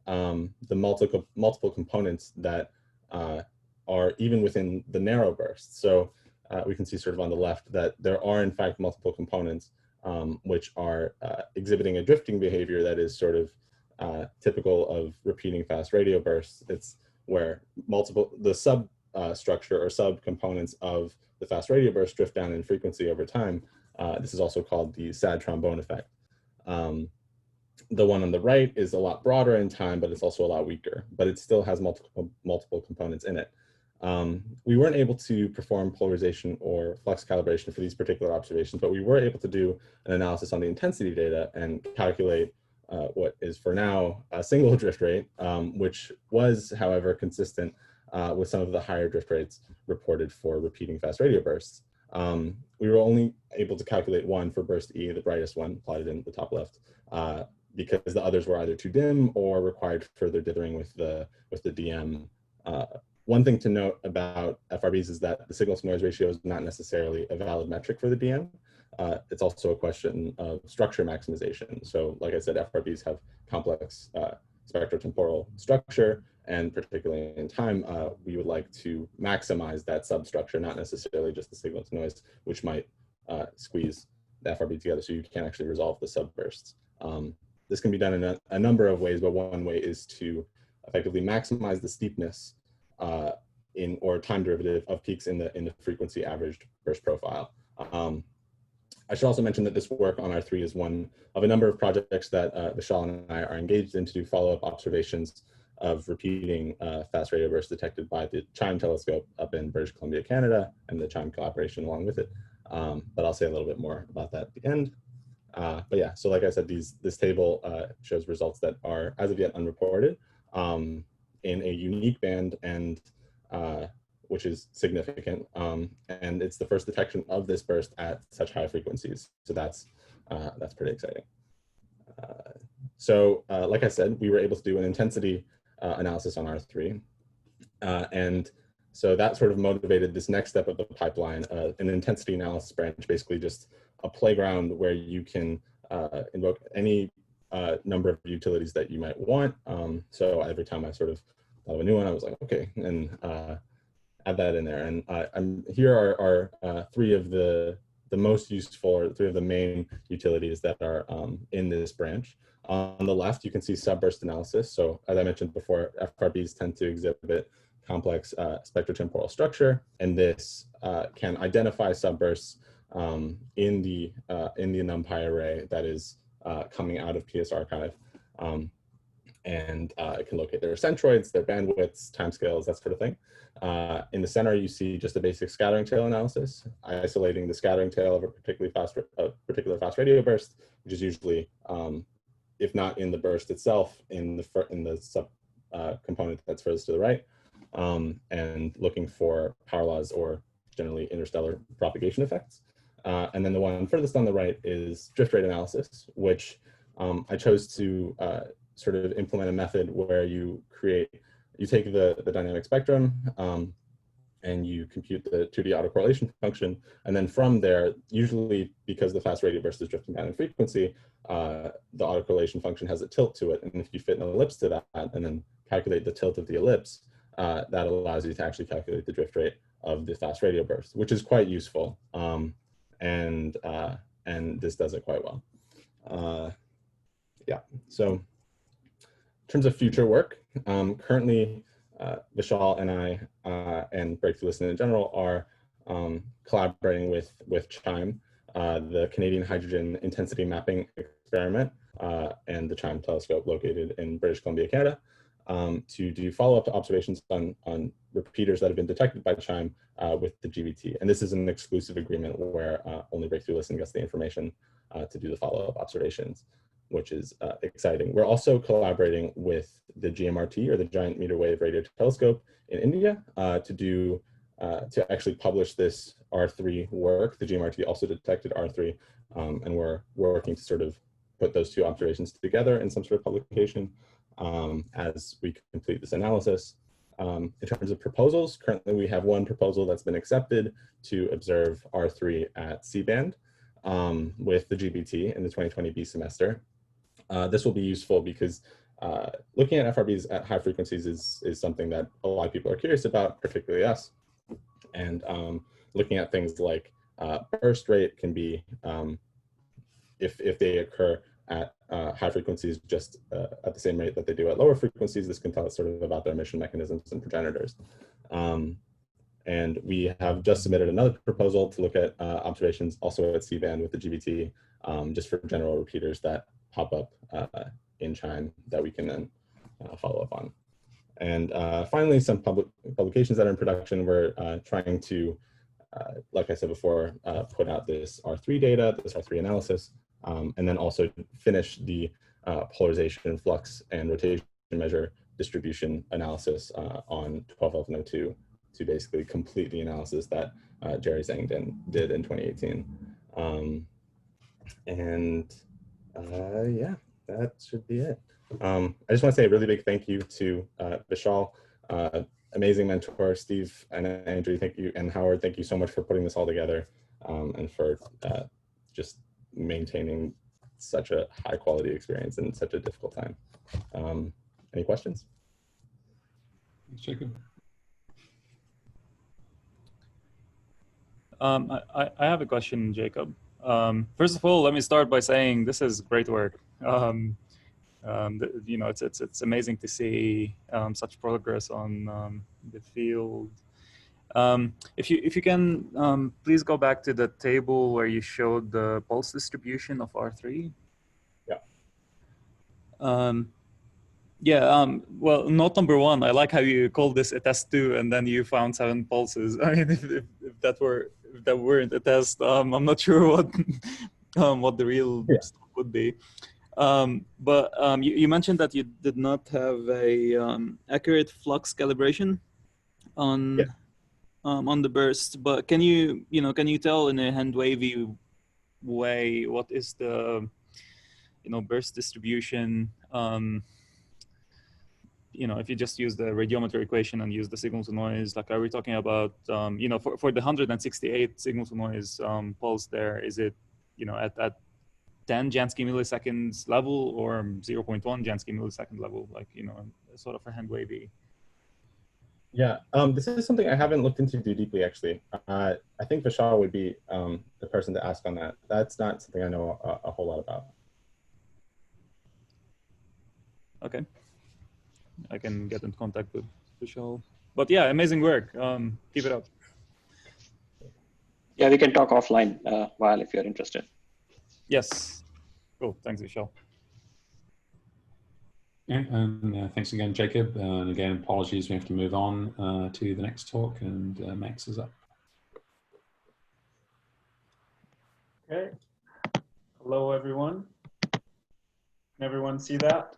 the multiple components that are even within the narrow bursts. So we can see sort of on the left that there are in fact multiple components which are exhibiting a drifting behavior that is sort of typical of repeating fast radio bursts. It's where the substructure or sub-components of the fast radio burst drift down in frequency over time. This is also called the sad trombone effect. The one on the right is a lot broader in time, but it's also a lot weaker, but it still has multiple components in it. We weren't able to perform polarization or flux calibration for these particular observations, but we were able to do an analysis on the intensity data and calculate what is for now a single drift rate, which was, however, consistent with some of the higher drift rates reported for repeating fast radio bursts. We were only able to calculate one for burst E, the brightest one, plotted in the top left, because the others were either too dim or required further dithering with the DM. One thing to note about FRBs is that the signal to noise ratio is not necessarily a valid metric for the DM. It's also a question of structure maximization. So like I said, FRBs have complex spectrotemporal structure, and particularly in time, we would like to maximize that substructure, not necessarily just the signal to noise, which might squeeze the FRB together so you can actually resolve the subbursts. This can be done in a number of ways, but one way is to effectively maximize the steepness or time derivative of peaks in the frequency averaged burst profile. I should also mention that this work on R3 is one of a number of projects that Vishal and I are engaged in to do follow-up observations of repeating fast radio bursts detected by the CHIME telescope up in British Columbia, Canada, and the CHIME collaboration along with it. But I'll say a little bit more about that at the end. But yeah, so like I said, this table shows results that are as of yet unreported in a unique band, and which is significant. And it's the first detection of this burst at such high frequencies. So that's pretty exciting. So like I said, we were able to do an intensity analysis on R3. And so that sort of motivated this next step of the pipeline, an intensity analysis branch, basically just a playground where you can invoke any number of utilities that you might want. So every time I sort of thought of a new one, I was like, okay, and add that in there. And here are 3 of the the most useful, or three of the main utilities that are in this branch. On the left, you can see subburst analysis. So as I mentioned before, FRBs tend to exhibit complex spectrotemporal structure, and this can identify subbursts in the NumPy array that is coming out of PS Archive. And it can locate their centroids, their bandwidths, timescales, that sort of thing. In the center, you see just a basic scattering tail analysis, isolating the scattering tail of a particular fast radio burst, which is usually, if not in the burst itself, in the sub component that's furthest to the right, and looking for power laws or generally interstellar propagation effects. And then the one furthest on the right is drift rate analysis, which I chose to sort of implement a method where you take the dynamic spectrum and you compute the 2D autocorrelation function. And then from there, usually because the fast radio burst is drifting down in frequency, the autocorrelation function has a tilt to it. And if you fit an ellipse to that and then calculate the tilt of the ellipse, that allows you to actually calculate the drift rate of the fast radio burst, which is quite useful. And this does it quite well. Yeah, so in terms of future work, currently Vishal and I and Breakthrough Listen in general are collaborating with CHIME, the Canadian Hydrogen Intensity Mapping Experiment, and the CHIME telescope located in British Columbia, Canada, to do follow-up observations on repeaters that have been detected by CHIME with the GBT. And this is an exclusive agreement where only Breakthrough Listen gets the information to do the follow-up observations, which is exciting. We're also collaborating with the GMRT, or the Giant Meter Wave Radio Telescope in India, to actually publish this R3 work. The GMRT also detected R3, and we're working to sort of put those two observations together in some sort of publication as we complete this analysis. In terms of proposals, currently we have one proposal that's been accepted to observe R3 at C-band with the GBT in the 2020B semester. This will be useful because looking at FRBs at high frequencies is something that a lot of people are curious about, particularly us. And looking at things like burst rate can be, if they occur at high frequencies just at the same rate that they do at lower frequencies, this can tell us sort of about their emission mechanisms and progenitors. And we have just submitted another proposal to look at observations also at C-band with the GBT, just for general repeaters that pop up in CHIME that we can then follow up on. And finally, some publications that are in production. We're trying to, like I said before, put out this R3 data, this R3 analysis, and then also finish the polarization, flux, and rotation measure distribution analysis on 12L02 to basically complete the analysis that Jerry Zhang did in 2018. Yeah, that should be it. I just want to say a really big thank you to Vishal, amazing mentor, Steve and Andrew, thank you, and Howard, thank you so much for putting this all together and for just maintaining such a high quality experience in such a difficult time. Any questions?
Thanks, Jacob.
I have a question, Jacob. First of all, let me start by saying this is great work. You know, it's amazing to see such progress on the field. If you can please go back to the table where you showed the pulse distribution of R3. Yeah. Well, note number one, I like how you called this a test 2 and then you found 7 pulses. I mean, if that weren't a test, I'm not sure what the real stuff would be. But you mentioned that you did not have a accurate flux calibration on the burst. But can you tell in a hand wavy way what is the burst distribution? If you just use the radiometer equation and use the signal to noise, like, are we talking about, for the 168 signal to noise pulse there, is it, at 10 Jansky milliseconds level or 0.1 Jansky millisecond level, like, sort of a hand wavy?
Yeah, this is something I haven't looked into too deeply, actually. I think Vishal would be the person to ask on that. That's not something I know a whole lot about.
Okay, I can get in contact with Vishal. But yeah, amazing work. Keep it up.
Yeah, we can talk offline while if you're interested.
Yes. Cool. Thanks, Vishal.
Yeah, and thanks again, Jacob. And again, apologies, we have to move on to the next talk, and Max is up.
Okay. Hello, everyone. Can everyone see that?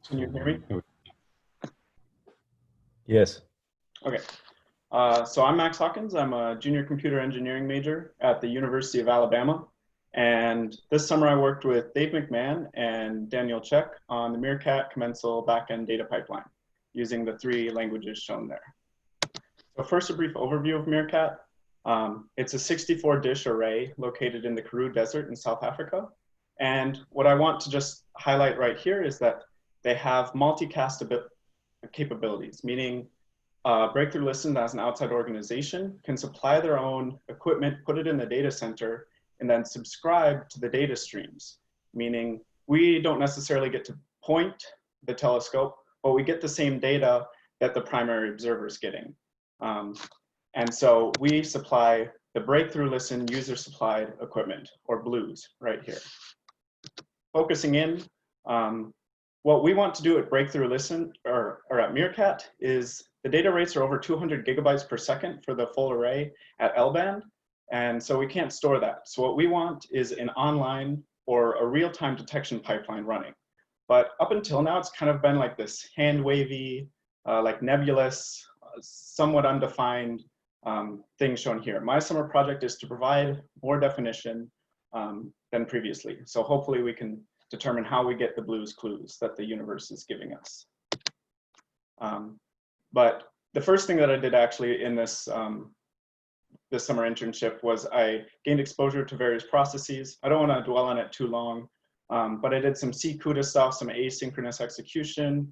Can you hear me?
Yes.
Okay. So I'm Max Hawkins. I'm a junior computer engineering major at the University of Alabama. And this summer I worked with Dave McMahon and Daniel Check on the MeerKAT Commensal backend data pipeline using the 3 languages shown there. So first, a brief overview of MeerKAT. It's a 64-dish array located in the Karoo Desert in South Africa. And what I want to just highlight right here is that they have multicast capabilities, meaning Breakthrough Listen, as an outside organization, can supply their own equipment, put it in the data center, and then subscribe to the data streams, meaning we don't necessarily get to point the telescope, but we get the same data that the primary observer is getting. And so we supply the Breakthrough Listen user-supplied equipment, or BLUES, right here. Focusing in, what we want to do at Breakthrough Listen, or at MeerKAT, is the data rates are over 200 gigabytes per second for the full array at L-band, and so we can't store that. So what we want is an online or a real-time detection pipeline running. But up until now, it's kind of been like this hand-wavy, like nebulous, somewhat undefined thing shown here. My summer project is to provide more definition than previously. So hopefully we can determine how we get the BLUES clues that the universe is giving us. But the first thing that I did actually in this this summer internship was I gained exposure to various processes. I don't want to dwell on it too long, but I did some C-CUDA stuff, some asynchronous execution,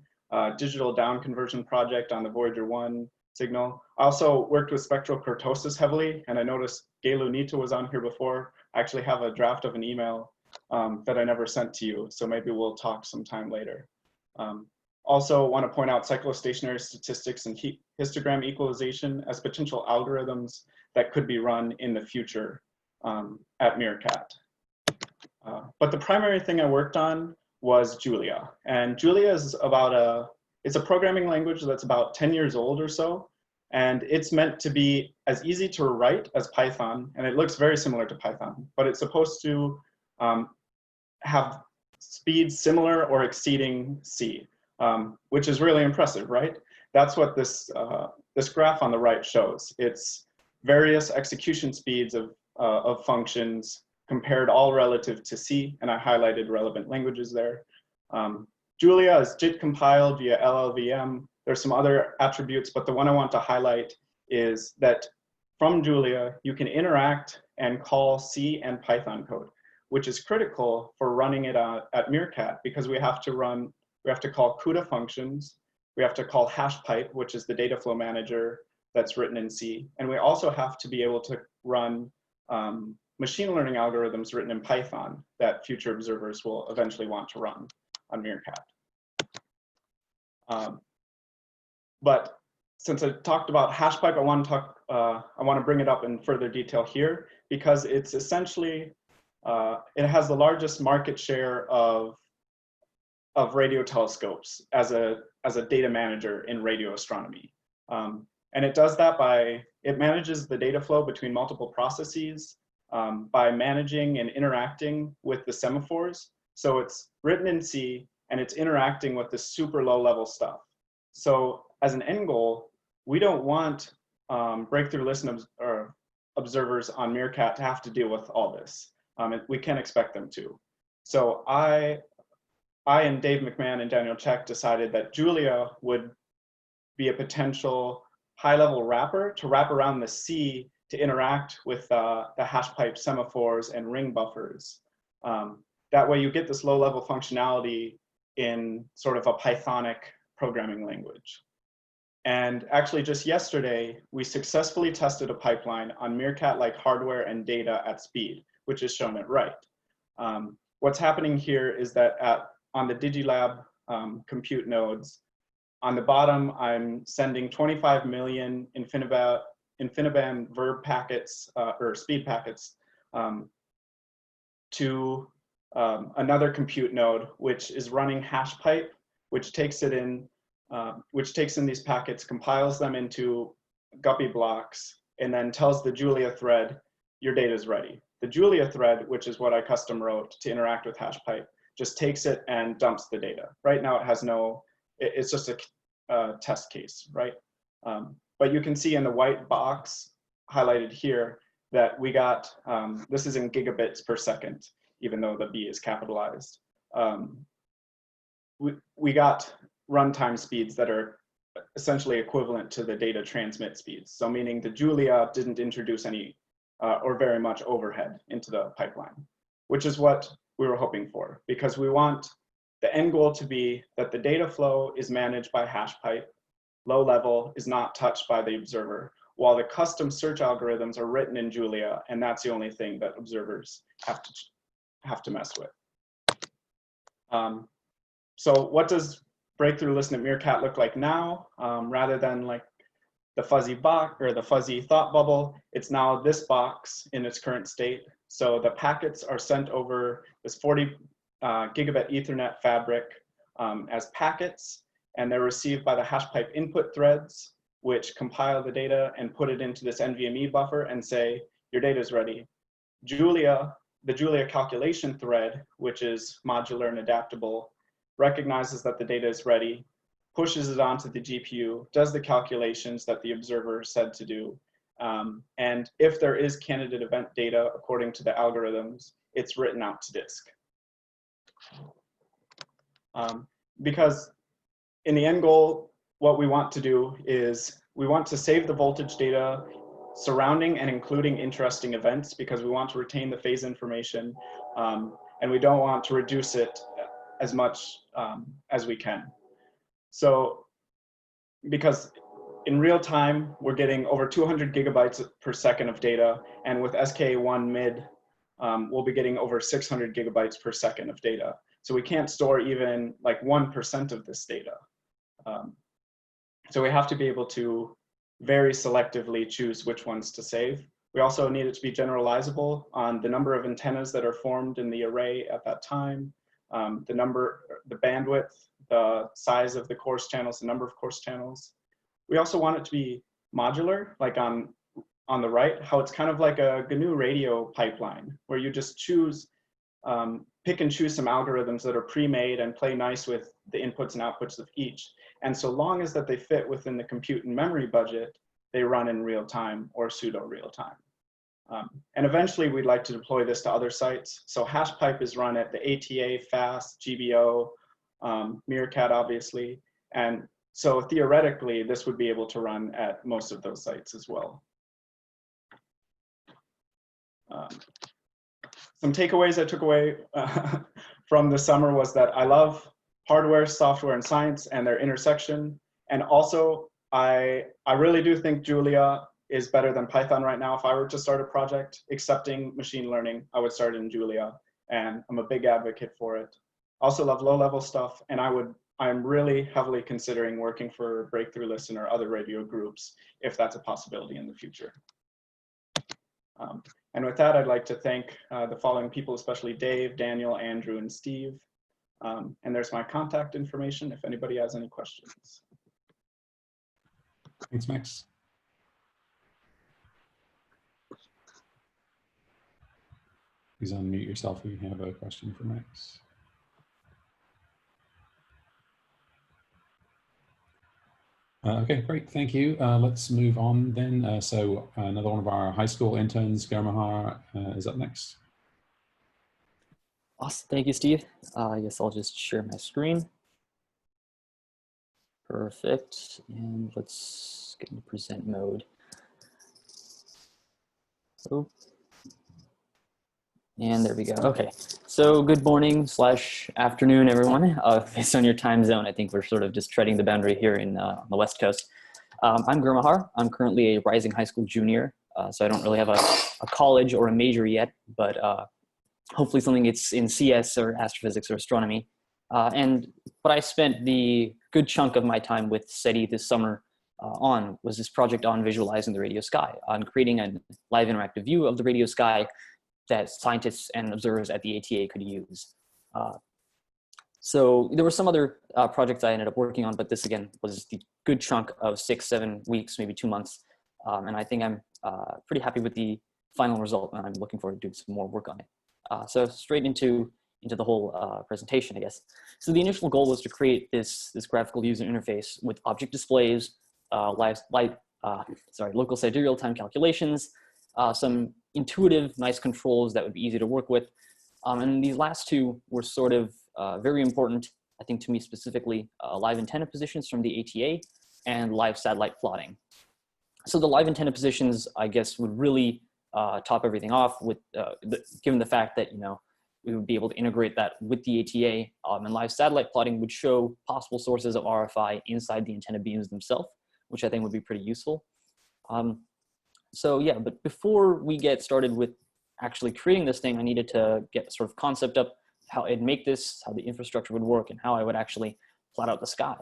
digital down conversion project on the Voyager 1 signal. I also worked with spectral kurtosis heavily, and I noticed Gay Lunita was on here before. I actually have a draft of an email that I never sent to you, so maybe we'll talk sometime later. Also want to point out cyclostationary statistics and histogram equalization as potential algorithms that could be run in the future at MeerKAT. But the primary thing I worked on was Julia. And Julia is it's a programming language that's about 10 years old or so. And it's meant to be as easy to write as Python. And it looks very similar to Python, but it's supposed to have speeds similar or exceeding C. Which is really impressive, right? That's what this graph on the right shows. It's various execution speeds of functions compared all relative to C, and I highlighted relevant languages there. Julia is JIT compiled via LLVM. There's some other attributes, but the one I want to highlight is that from Julia, you can interact and call C and Python code, which is critical for running it at MeerKAT because we have to call CUDA functions. We have to call hashpipe, which is the data flow manager that's written in C. And we also have to be able to run machine learning algorithms written in Python that future observers will eventually want to run on MeerKAT. But since I talked about hashpipe, I want to bring it up in further detail here because it's essentially, it has the largest market share of radio telescopes as a data manager in radio astronomy. And it does that it manages the data flow between multiple processes by managing and interacting with the semaphores. So it's written in C and it's interacting with the super low level stuff. So as an end goal, we don't want Breakthrough Listen observers on MeerKAT to have to deal with all this. We can't expect them to. So I and Dave McMahon and Daniel Check decided that Julia would be a potential high-level wrapper to wrap around the C to interact with the hashpipe semaphores and ring buffers. That way you get this low-level functionality in sort of a Pythonic programming language. And actually just yesterday, we successfully tested a pipeline on MeerKAT-like hardware and data at speed, which is shown at right. What's happening here is that on the DigiLab compute nodes, on the bottom, I'm sending 25 million InfiniBand verb packets or speed packets to another compute node, which is running HashPipe, which takes in these packets, compiles them into Guppy blocks, and then tells the Julia thread, your data is ready. The Julia thread, which is what I custom wrote to interact with HashPipe, just takes it and dumps the data. Right now it has no, it's just a test case, right? But you can see in the white box highlighted here that we got, this is in gigabits per second, even though the B is capitalized. We got runtime speeds that are essentially equivalent to the data transmit speeds. So meaning the Julia didn't introduce any or very much overhead into the pipeline, which is what we were hoping for, because we want the end goal to be that the data flow is managed by HashPipe, low level is not touched by the observer, while the custom search algorithms are written in Julia, and that's the only thing that observers have to mess with. So what does breakthrough listen at MeerKAT look like now? Rather than like the fuzzy box or the fuzzy thought bubble, it's now this box in its current state. So the packets are sent over this 40 gigabit Ethernet fabric as packets, and they're received by the HashPipe input threads, which compile the data and put it into this NVMe buffer and say, your data is ready. The Julia calculation thread, which is modular and adaptable, recognizes that the data is ready, pushes it onto the GPU, does the calculations that the observer said to do. And if there is candidate event data according to the algorithms, it's written out to disk. Because in the end goal, what we want to do is we want to save the voltage data surrounding and including interesting events, because we want to retain the phase information, and we don't want to reduce it as much as we can. So because in real time, we're getting over 200 gigabytes per second of data, and with SK1 mid, we'll be getting over 600 gigabytes per second of data. So we can't store even like 1% of this data. So we have to be able to very selectively choose which ones to save. We also need it to be generalizable on the number of antennas that are formed in the array at that time, the bandwidth, the size of the coarse channels, the number of coarse channels. We also want it to be modular, like on the right, how it's kind of like a GNU radio pipeline, where you just choose, pick and choose some algorithms that are pre-made and play nice with the inputs and outputs of each. And so long as that they fit within the compute and memory budget, they run in real time or pseudo real time. And eventually we'd like to deploy this to other sites. So HashPipe is run at the ATA, FAST, GBO, MeerKAT obviously. And so theoretically, this would be able to run at most of those sites as well. Some takeaways I took away from the summer was that I love hardware, software, and science and their intersection. And also, I really do think Julia is better than Python right now. If I were to start a project accepting machine learning, I would start in Julia, and I'm a big advocate for it. Also love low-level stuff, and I'm really heavily considering working for Breakthrough Listen or other radio groups if that's a possibility in the future. And with that, I'd like to thank the following people, especially Dave, Daniel, Andrew, and Steve. And there's my contact information if anybody has any questions.
Thanks, Max. Please unmute yourself if you have a question for Max. Okay, great, thank you. Let's move on then. So another one of our high school interns, Gurmehar, is up next.
Awesome, thank you, Steve. I guess I'll just share my screen. Perfect, and let's get into present mode. Oh. And there we go. Okay. So good morning / afternoon, everyone. Based on your time zone, I think we're sort of just treading the boundary here in on the West Coast. I'm Gurmehar. I'm currently a rising high school junior, so I don't really have a college or a major yet, but hopefully something it's in CS or astrophysics or astronomy. And what I spent the good chunk of my time with SETI this summer on was this project on visualizing the radio sky, on creating a live interactive view of the radio sky that scientists and observers at the ATA could use. So there were some other projects I ended up working on, but this again was the good chunk of 6-7 weeks, maybe 2 months. And I think I'm pretty happy with the final result, and I'm looking forward to doing some more work on it. So straight into the whole presentation, I guess. So the initial goal was to create this graphical user interface with object displays, local sidereal time calculations, some intuitive, nice controls that would be easy to work with. And these last two were sort of very important, I think to me specifically, live antenna positions from the ATA and live satellite plotting. So the live antenna positions, I guess, would really top everything off with, given the fact that, we would be able to integrate that with the ATA, and live satellite plotting would show possible sources of RFI inside the antenna beams themselves, which I think would be pretty useful. So yeah, but before we get started with actually creating this thing, I needed to get sort of concept up, how I'd make this, how the infrastructure would work, and how I would actually plot out the sky.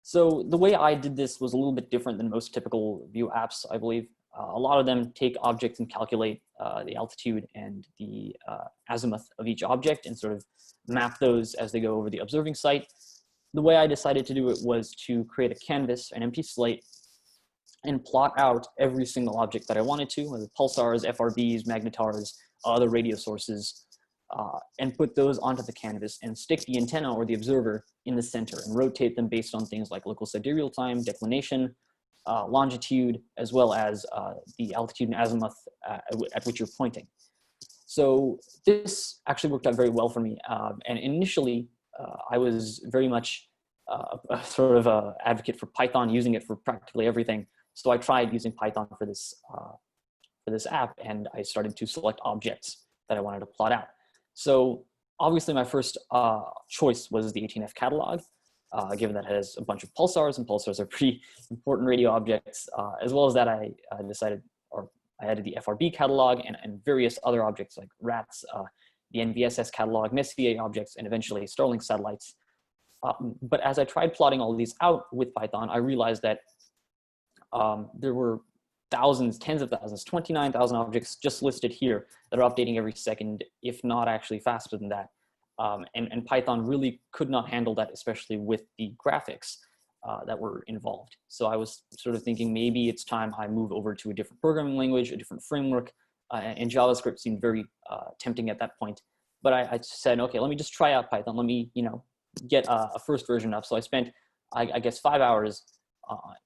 So the way I did this was a little bit different than most typical view apps, I believe. A lot of them take objects and calculate the altitude and the azimuth of each object and sort of map those as they go over the observing site. The way I decided to do it was to create a canvas, an empty slate, and plot out every single object that I wanted to, whether pulsars, FRBs, magnetars, other radio sources, and put those onto the canvas and stick the antenna or the observer in the center and rotate them based on things like local sidereal time, declination, longitude, as well as the altitude and azimuth at which you're pointing. So this actually worked out very well for me. And initially, I was very much a sort of a advocate for Python, using it for practically everything. So I tried using Python for this app, and I started to select objects that I wanted to plot out. So obviously my first choice was the 18F catalog, given that it has a bunch of pulsars, and pulsars are pretty important radio objects. As well as that, I added the FRB catalog and various other objects like RATs, the NVSS catalog, Messier objects, and eventually Starlink satellites. But as I tried plotting all of these out with Python, I realized that there were thousands, tens of thousands, 29,000 objects just listed here that are updating every second, if not actually faster than that. And Python really could not handle that, especially with the graphics that were involved. So I was sort of thinking maybe it's time I move over to a different programming language, a different framework, and JavaScript seemed very tempting at that point. But I said, okay, let me just try out Python. Let me, get a first version up. So I spent, I guess, 5 hours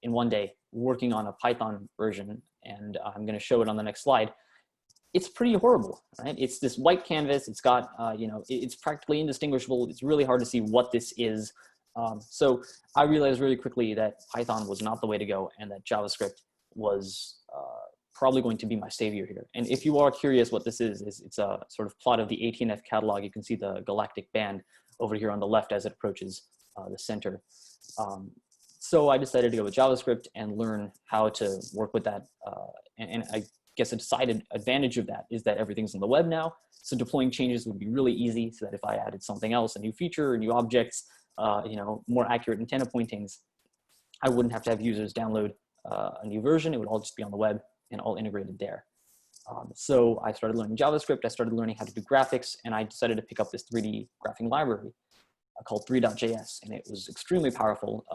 in one day working on a Python version, and I'm going to show it on the next slide. It's pretty horrible, right? It's this white canvas. It's got, it's practically indistinguishable. It's really hard to see what this is. So I realized really quickly that Python was not the way to go, and that JavaScript was probably going to be my savior here. And if you are curious what this is it's a sort of plot of the 18F catalog. You can see the galactic band over here on the left as it approaches the center. So I decided to go with JavaScript and learn how to work with that. And I guess a decided advantage of that is that everything's on the web now. So deploying changes would be really easy, so that if I added something else, a new feature, new objects, more accurate antenna pointings, I wouldn't have to have users download a new version. It would all just be on the web and all integrated there. So I started learning JavaScript. I started learning how to do graphics, and I decided to pick up this 3D graphing library called 3.js, and it was extremely powerful.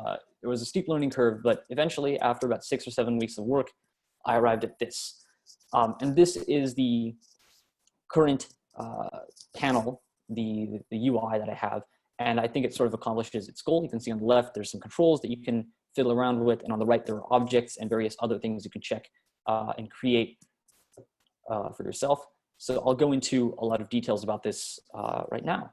There was a steep learning curve, but eventually, after about 6 or 7 weeks of work, I arrived at this. And this is the current panel, the UI that I have, and I think it sort of accomplishes its goal. You can see on the left, there's some controls that you can fiddle around with, and on the right, there are objects and various other things you can check and create for yourself. So I'll go into a lot of details about this right now.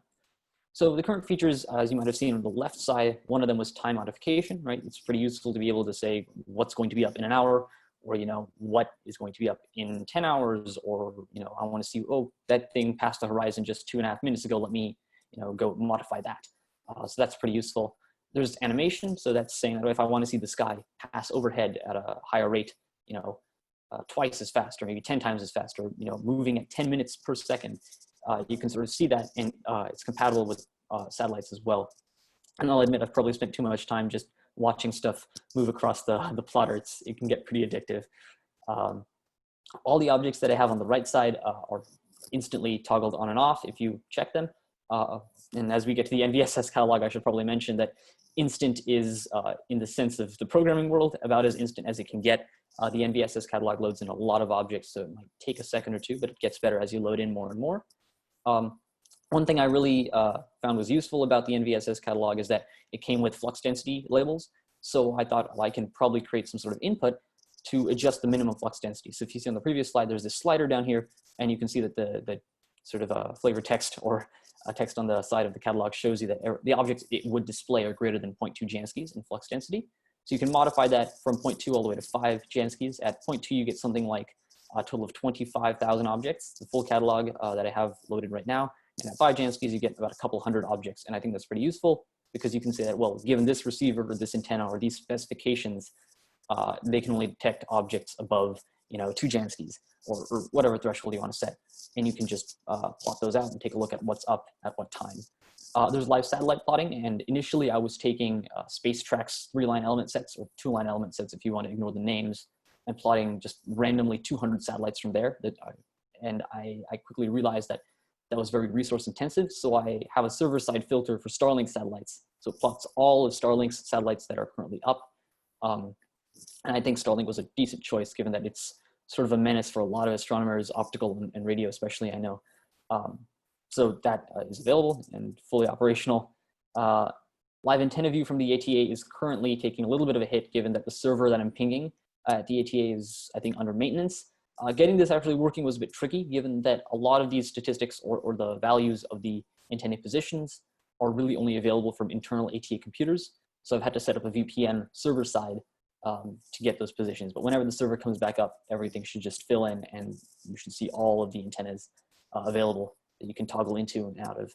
So the current features, as you might have seen on the left side, one of them was time modification, right? It's pretty useful to be able to say what's going to be up in an hour, or, you know, what is going to be up in 10 hours, or, you know, I want to see, oh, that thing passed the horizon just 2.5 minutes ago. Let me, you know, go modify that. So that's pretty useful. There's animation. So that's saying that if I want to see the sky pass overhead at a higher rate, you know, twice as fast, or maybe 10 times as fast, or, you know, moving at 10 minutes per second, you can sort of see that, and it's compatible with satellites as well. And I'll admit, I've probably spent too much time just watching stuff move across the plotter. It can get pretty addictive. All the objects that I have on the right side are instantly toggled on and off if you check them. And as we get to the NVSS catalog, I should probably mention that instant is, in the sense of the programming world, about as instant as it can get. The NVSS catalog loads in a lot of objects, so it might take a second or two, but it gets better as you load in more and more. One thing I really found was useful about the NVSS catalog is that it came with flux density labels. So I thought, well, I can probably create some sort of input to adjust the minimum flux density. So if you see on the previous slide, there's this slider down here, and you can see that the sort of flavor text or text on the side of the catalog shows you that the objects it would display are greater than 0.2 Janskis in flux density. So you can modify that from 0.2 all the way to 5 Janskis. At 0.2, you get something like a total of 25,000 objects, the full catalog that I have loaded right now. And at 5 Janskis, you get about a couple hundred objects. And I think that's pretty useful, because you can say that, well, given this receiver or this antenna or these specifications, they can only detect objects above, you know, 2 Janskis or whatever threshold you want to set. And you can just plot those out and take a look at what's up at what time. There's live satellite plotting, and initially I was taking space tracks 3-line element sets, or 2-line element sets if you want to ignore the names, and plotting just randomly 200 satellites from there. And I quickly realized that that was very resource intensive, so I have a server-side filter for Starlink satellites. So it plots all of Starlink's satellites that are currently up. And I think Starlink was a decent choice, given that it's sort of a menace for a lot of astronomers, optical and radio especially, I know. So that is available and fully operational. Live antenna view from the ATA is currently taking a little bit of a hit, given that the server that I'm pinging at the ATA is, I think, under maintenance. Getting this actually working was a bit tricky, given that a lot of these statistics or the values of the antenna positions are really only available from internal ATA computers. So I've had to set up a VPN server side to get those positions. But whenever the server comes back up, everything should just fill in, and you should see all of the antennas available that you can toggle into and out of.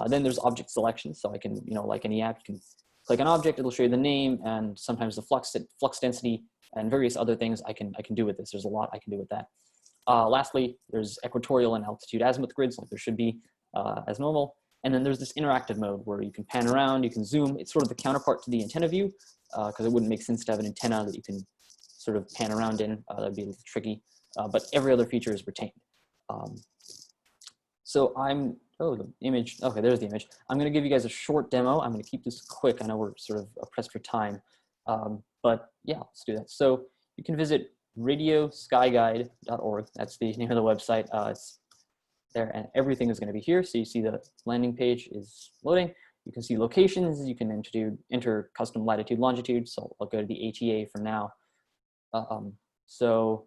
Then there's object selection. So I can, you know, like any app, you can click an object, it'll show you the name and sometimes the flux density and various other things I can do with this. There's a lot I can do with that. Lastly, there's equatorial and altitude azimuth grids, like there should be as normal. And then there's this interactive mode where you can pan around, you can zoom. It's sort of the counterpart to the antenna view, because it wouldn't make sense to have an antenna that you can sort of pan around in. That'd be a little tricky, but every other feature is retained. So the image, okay, there's the image. I'm gonna give you guys a short demo. I'm gonna keep this quick. I know we're sort of pressed for time, but yeah, let's do that. So you can visit radioskyguide.org. That's the name of the website. It's there, and everything is gonna be here. So you see the landing page is loading. You can see locations. You can enter custom latitude, longitude. So I'll go to the ATA for now. So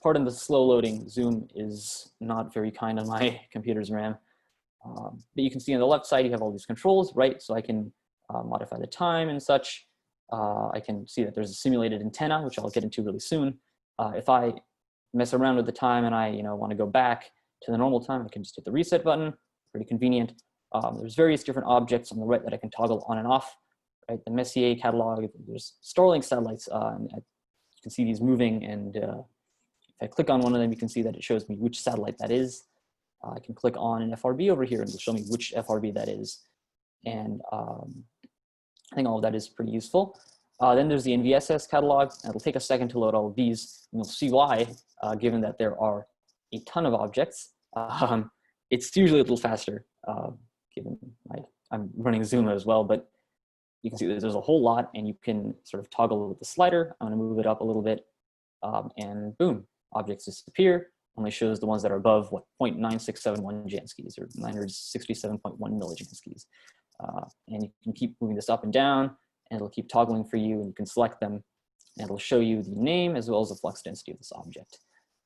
pardon the slow loading. Zoom is not very kind on my computer's RAM. But you can see on the left side, you have all these controls, right? So I can modify the time and such. I can see that there's a simulated antenna, which I'll get into really soon. If I mess around with the time and I want to go back to the normal time, I can just hit the reset button. Pretty convenient. There's various different objects on the right that I can toggle on and off. Right? The Messier catalog, there's Starlink satellites. And you can see these moving, and if I click on one of them, you can see that it shows me which satellite that is. I can click on an FRB over here and it'll show me which FRB that is. And I think all of that is pretty useful. Then there's the NVSS catalog. It'll take a second to load all of these, and you'll see why, given that there are a ton of objects. It's usually a little faster, given I'm running Zoom as well, but you can see that there's a whole lot, and you can sort of toggle with the slider. I'm gonna move it up a little bit, and boom, objects disappear. Only shows the ones that are above, what, 0.9671 Janskis, or 967.1 millijanskis. And you can keep moving this up and down, and it'll keep toggling for you, and you can select them, and it'll show you the name as well as the flux density of this object.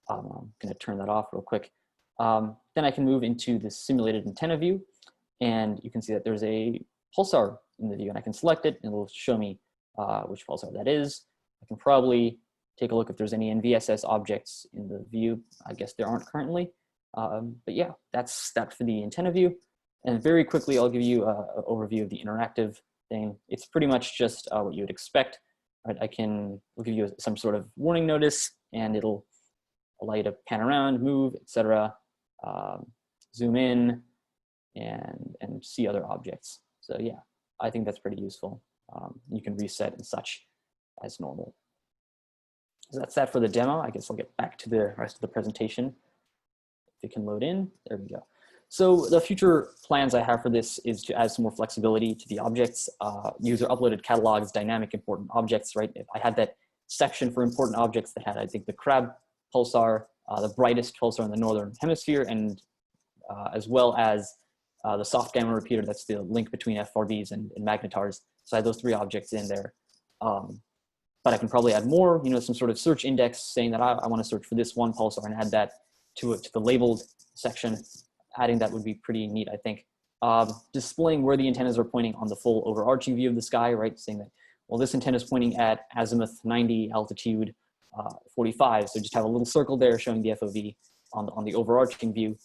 I'm gonna turn that off real quick. Then I can move into the simulated antenna view, and you can see that there's a pulsar in the view, and I can select it, and it'll show me which pulsar that is. I can probably take a look if there's any NVSS objects in the view. I guess there aren't currently. But yeah, that's that for the antenna view. And very quickly, I'll give you an overview of the interactive thing. It's pretty much just what you would expect. Right? I'll give you some sort of warning notice, and it'll allow you to pan around, move, etc., zoom in, and see other objects. So yeah, I think that's pretty useful. You can reset and such as normal. So that's that for the demo. I guess I'll get back to the rest of the presentation. If it can load in, there we go. So the future plans I have for this is to add some more flexibility to the objects. User uploaded catalogs, dynamic important objects, right? If I had that section for important objects that had, I think, the crab pulsar, the brightest pulsar in the northern hemisphere, and as well as the soft gamma repeater, that's the link between FRBs and magnetars. So I had those 3 objects in there. But I can probably add more, some sort of search index saying that I want to search for this one pulsar and add that to the labeled section. Adding that would be pretty neat, I think. Displaying where the antennas are pointing on the full overarching view of the sky, right? Saying that, well, this antenna is pointing at azimuth 90, altitude 45. So just have a little circle there showing the FOV on the overarching view.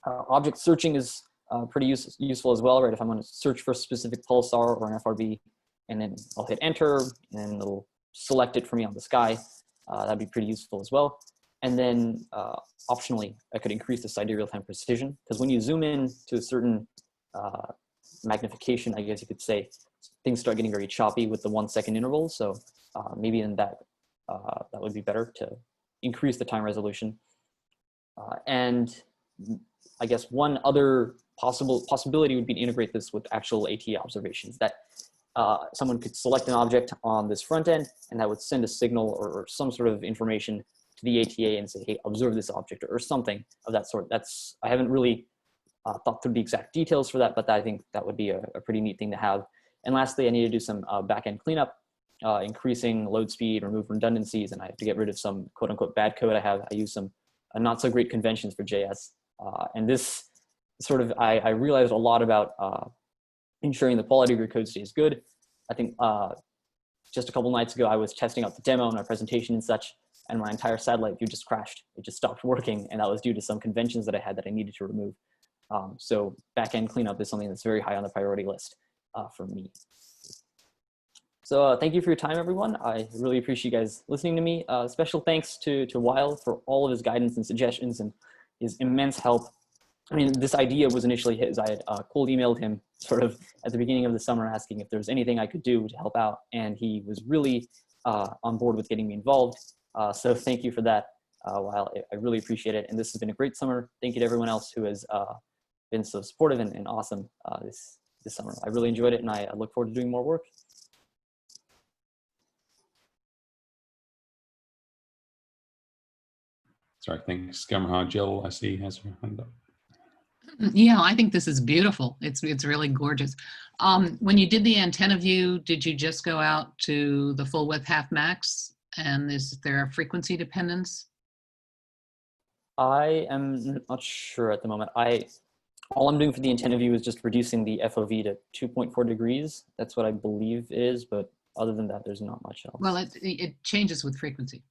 Object searching is pretty useful as well, right? If I'm going to search for a specific pulsar or an FRB, and then I'll hit enter, and it'll select it for me on the sky. That'd be pretty useful as well. And then optionally, I could increase the sidereal time precision, because when you zoom in to a certain magnification, I guess you could say, things start getting very choppy with the 1 second intervals. So maybe in that would be better to increase the time resolution. And I guess one other possibility would be to integrate this with actual ATA observations, that someone could select an object on this front end, and that would send a signal or some sort of information to the ATA and say, hey, observe this object, or something of that sort. I haven't really thought through the exact details for that, but I think that would be a pretty neat thing to have. And lastly, I need to do some back-end cleanup, increasing load speed, remove redundancies, and I have to get rid of some quote unquote bad code I have. I use some not so great conventions for JS. And this sort of, I realized a lot about ensuring the quality of your code stays good. I think just a couple nights ago, I was testing out the demo and my presentation and such, and my entire satellite view just crashed. It just stopped working, and that was due to some conventions that I had that I needed to remove. So back-end cleanup is something that's very high on the priority list for me. So thank you for your time, everyone. I really appreciate you guys listening to me. Special thanks to Weil for all of his guidance and suggestions and his immense help. I mean, this idea was initially his. I had cold emailed him sort of at the beginning of the summer asking if there was anything I could do to help out, and he was really on board with getting me involved. So thank you for that, Weil. I really appreciate it. And this has been a great summer. Thank you to everyone else who has been so supportive and awesome this summer. I really enjoyed it, and I look forward to doing more work.
Sorry, thanks, Gurmehar. Jill, I see, has her hand up.
Yeah, I think this is beautiful. It's really gorgeous. When you did the antenna view, did you just go out to the full width half max? And is there a frequency dependence?
I am not sure at the moment. All I'm doing for the antenna view is just reducing the FOV to 2.4 degrees. That's what I believe it is, but other than that, there's not much else.
Well, it changes with frequency.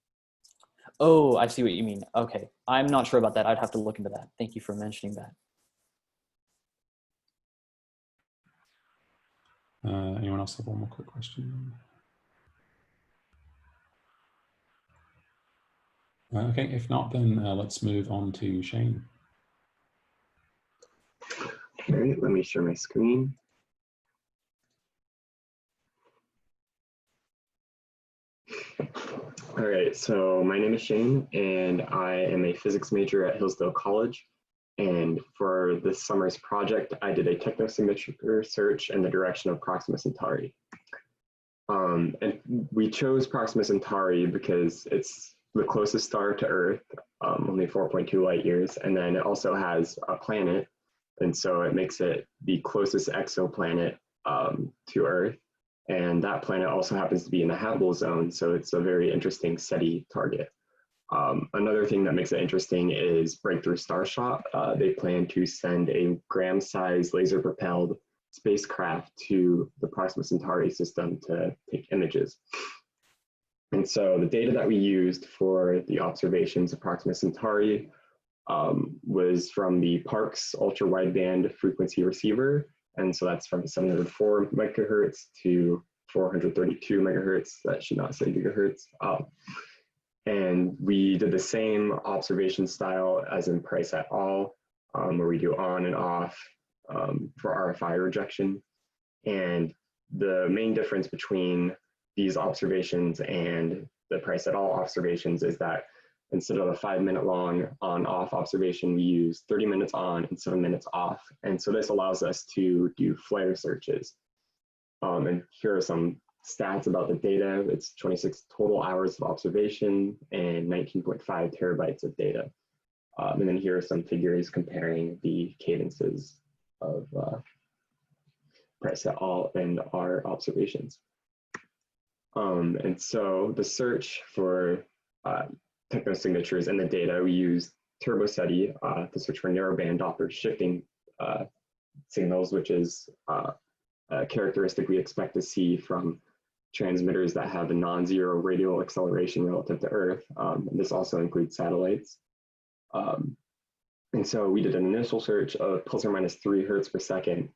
Oh, I see what you mean. Okay, I'm not sure about that. I'd have to look into that. Thank you for mentioning that.
Anyone else have one more quick question? Okay, if not, then let's move on to Shane.
All right, let me share my screen. All right, so my name is Shane, and I am a physics major at Hillsdale College. And for this summer's project, I did a Technosignature search in the direction of Proxima Centauri. And we chose Proxima Centauri because it's the closest star to Earth, only 4.2 light years, and then it also has a planet, and so it makes it the closest exoplanet to Earth. And that planet also happens to be in the habitable zone, so it's a very interesting SETI target. Another thing that makes it interesting is Breakthrough Starshot. They plan to send a gram-sized laser-propelled spacecraft to the Proxima Centauri system to take images. And so the data that we used for the observations of Proxima Centauri was from the Parkes ultra wideband frequency receiver. And so that's from 704 megahertz to 432 megahertz. That should not say gigahertz. And we did the same observation style as in Price et al., where we do on and off for RFI rejection. And the main difference between these observations and the Price et al. Observations is that instead of a 5-minute long on-off observation, we use 30 minutes on and 7 minutes off. And so this allows us to do flare searches. And here are some stats about the data. It's 26 total hours of observation and 19.5 terabytes of data. And then here are some figures comparing the cadences of Price et al. And our observations. And so the search for technosignatures in the data, we use Turbo SETI to search for narrowband Doppler shifting signals, which is a characteristic we expect to see from transmitters that have a non-zero radial acceleration relative to Earth. And this also includes satellites. And so we did an initial search of plus or minus 3 hertz per second,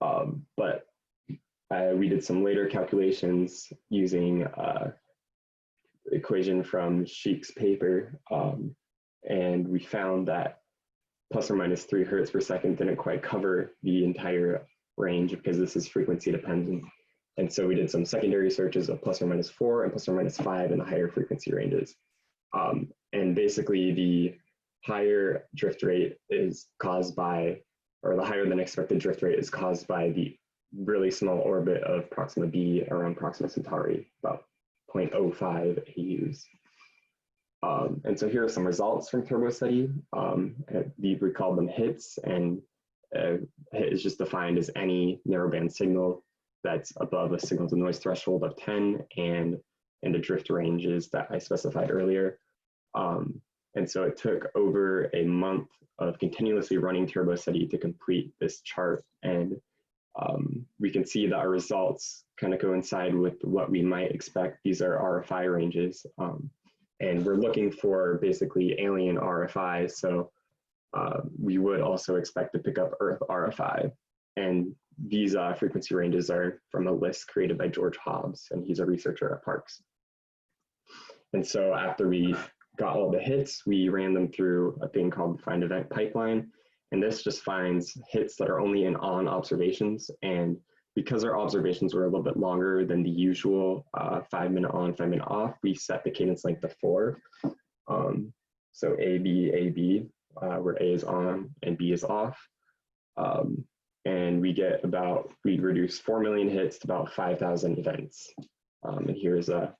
but we did some later calculations using equation from Sheik's paper, and we found that plus or minus 3 hertz per second didn't quite cover the entire range because this is frequency dependent. And so we did some secondary searches of plus or minus 4 and plus or minus 5 in the higher frequency ranges. And basically the higher drift rate is caused by, or the higher than expected drift rate is caused by the really small orbit of Proxima b around Proxima Centauri, about 0.05 AUs. And so here are some results from Turbo SETI. We call them hits, and hit is just defined as any narrowband signal that's above a signal to noise threshold of 10 and in the drift ranges that I specified earlier. And so it took over a month of continuously running Turbo SETI to complete this chart. And we can see that our results kind of coincide with what we might expect. These are RFI ranges. And we're looking for basically alien RFI. So we would also expect to pick up Earth RFI. And these frequency ranges are from a list created by George Hobbs, and he's a researcher at Parkes. And so after we got all the hits, we ran them through a thing called the find event pipeline. And this just finds hits that are only in on observations. And because our observations were a little bit longer than the usual 5-minute on, 5-minute off, we set the cadence length to 4. So A, B, where A is on and B is off. And we reduce 4 million hits to about 5,000 events. And here's a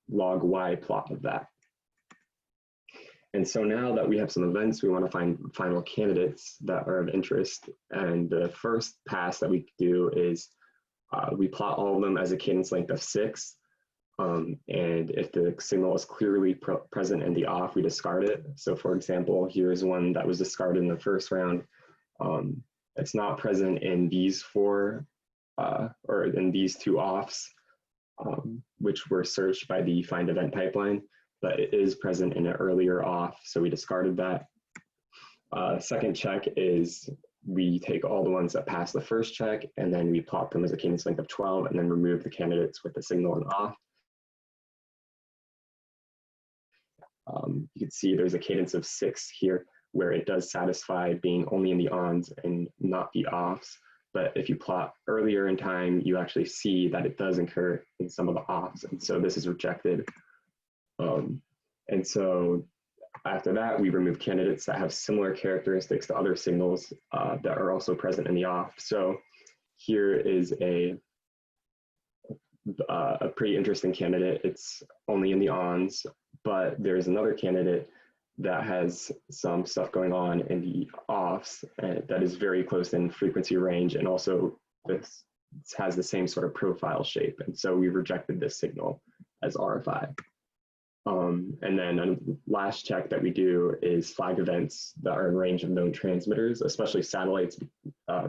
log Y plot of that. And so now that we have some events, we want to find final candidates that are of interest. And the first pass that we do is we plot all of them as a cadence length of 6. And if the signal is clearly present in the off, we discard it. So for example, here's one that was discarded in the first round. It's not present in these 4 or in these 2 offs, which were searched by the find event pipeline, but it is present in an earlier off, so we discarded that. Second check is we take all the ones that pass the first check, and then we plot them as a cadence length of 12, and then remove the candidates with the signal on off. You can see there's a cadence of 6 here, where it does satisfy being only in the ons and not the offs. But if you plot earlier in time, you actually see that it does occur in some of the offs, and so this is rejected. And so after that, we remove candidates that have similar characteristics to other signals that are also present in the off. So here is a pretty interesting candidate. It's only in the ons, but there's another candidate that has some stuff going on in the offs that is very close in frequency range, and also this has the same sort of profile shape. And so we rejected this signal as RFI. And then a last check that we do is flag events that are in range of known transmitters, especially satellites,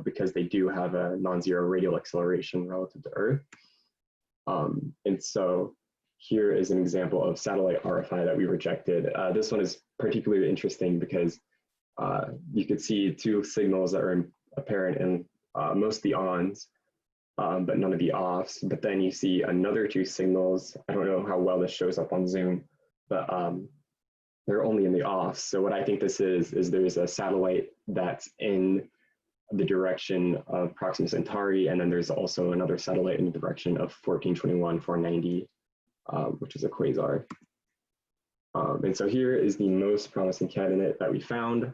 because they do have a non-zero radial acceleration relative to Earth. And so here is an example of satellite RFI that we rejected. This one is particularly interesting because you could see two signals that are apparent in most of the ons, but none of the offs. But then you see another two signals. I don't know how well this shows up on Zoom, but they're only in the offs. So what I think this is there's a satellite that's in the direction of Proxima Centauri, and then there's also another satellite in the direction of 1421, 490, which is a quasar. And so here is the most promising candidate that we found.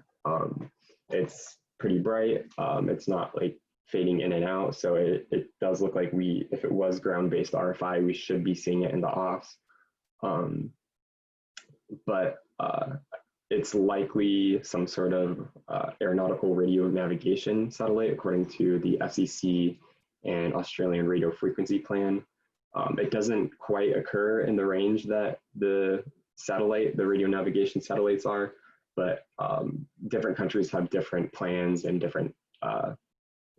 It's pretty bright. It's not like fading in and out. So it does look like if it was ground-based RFI, we should be seeing it in the offs. But it's likely some sort of aeronautical radio navigation satellite, according to the SEC and Australian Radio Frequency Plan. It doesn't quite occur in the range that the radio navigation satellites are, but different countries have different plans and different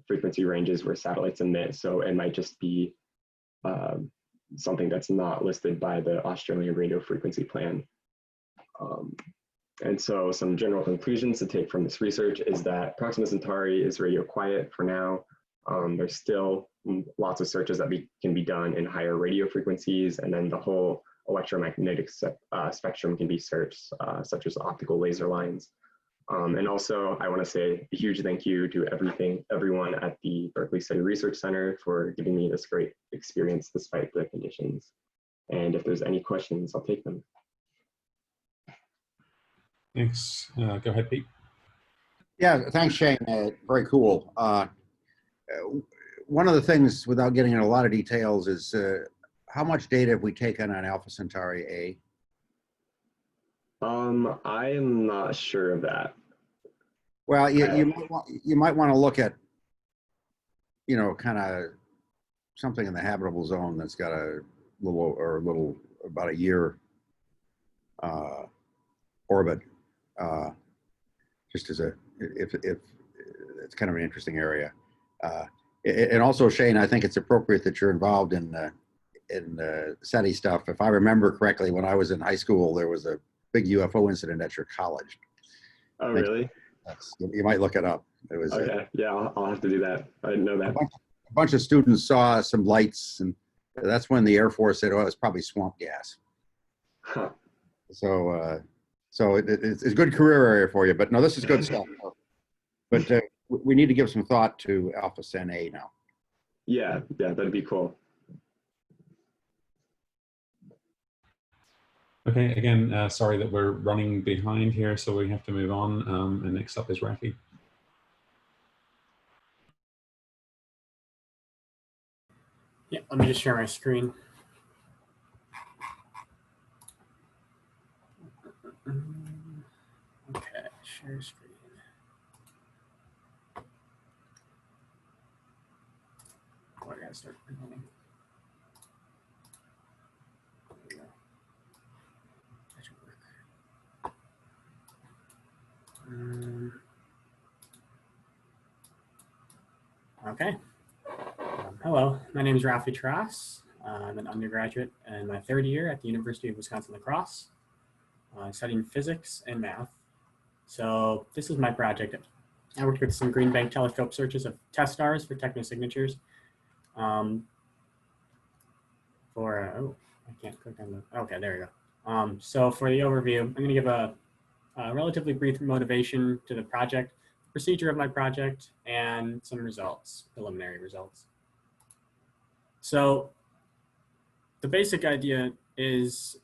frequency ranges where satellites emit. So it might just be something that's not listed by the Australian Radio Frequency Plan. And so some general conclusions to take from this research is that Proxima Centauri is radio quiet for now. There's still lots of searches that can be done in higher radio frequencies, and then the whole electromagnetic spectrum can be searched, such as optical laser lines. And also, I want to say a huge thank you to everyone at the Berkeley SETI Research Center for giving me this great experience despite the conditions. And if there's any questions, I'll take them.
Thanks. Go ahead, Pete.
Yeah, thanks, Shane. Very cool. One of the things, without getting into a lot of details, is how much data have we taken on Alpha Centauri A?
I am not sure of that.
Well, you might want to look at, kind of something in the habitable zone that's got about a year orbit. Just as if it's kind of an interesting area. And also, Shane, I think it's appropriate that you're involved in SETI stuff. If I remember correctly, when I was in high school, there was a big UFO incident at your college.
Oh, really?
You might look it up. It was
okay. Yeah, I'll have to do that. I didn't know that.
A bunch of students saw some lights, and that's when the Air Force said, "Oh, it's probably swamp gas."
Huh.
So it's a good career area for you. But no, this is good stuff. But we need to give some thought to Alpha Cent A now.
Yeah, that'd be cool.
Okay, again, sorry that we're running behind here, so we have to move on. And next up is Raffy.
Yeah, let me just share my screen. Okay, share screen. Oh, I gotta start presenting. There we go. That should work. Okay. Hello, my name is Raffy. I'm an undergraduate in my third year at the University of Wisconsin-La Crosse, studying physics and math. So this is my project. I worked with some Green Bank telescope searches of TESS stars for Technosignatures. Oh, I can't click on the, okay, there we go. So for the overview, I'm going to give a relatively brief motivation to the project, procedure of my project, and some results, preliminary results. So the basic idea is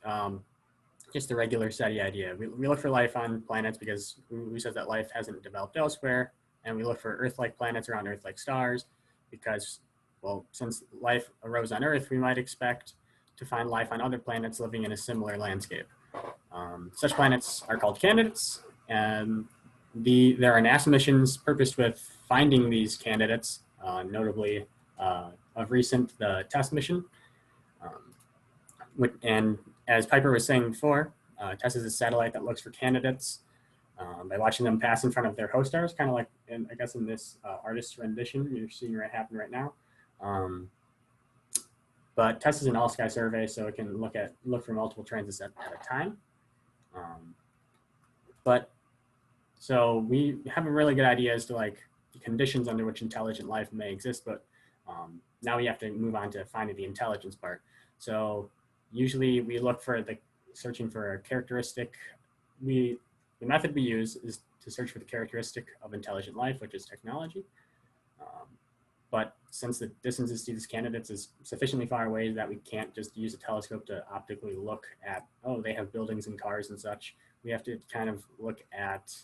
just the regular SETI idea. We look for life on planets because we said that life hasn't developed elsewhere, and we look for Earth-like planets around Earth-like stars because, well, since life arose on Earth, we might expect to find life on other planets living in a similar landscape. Such planets are called candidates, and there are NASA missions purposed with finding these candidates, notably of recent the TESS mission. And as Piper was saying before, TESS is a satellite that looks for candidates by watching them pass in front of their host stars, kind of like, I guess, in this artist's rendition you're seeing happen right now. But TESS is an all-sky survey, so it can look for multiple transits at a time. So we have a really good idea as to like the conditions under which intelligent life may exist, but now we have to move on to finding the intelligence part. So usually we look for searching for a characteristic. The method we use is to search for the characteristic of intelligent life, which is technology. But since the distances to these candidates is sufficiently far away that we can't just use a telescope to optically look at, oh, they have buildings and cars and such, we have to kind of look at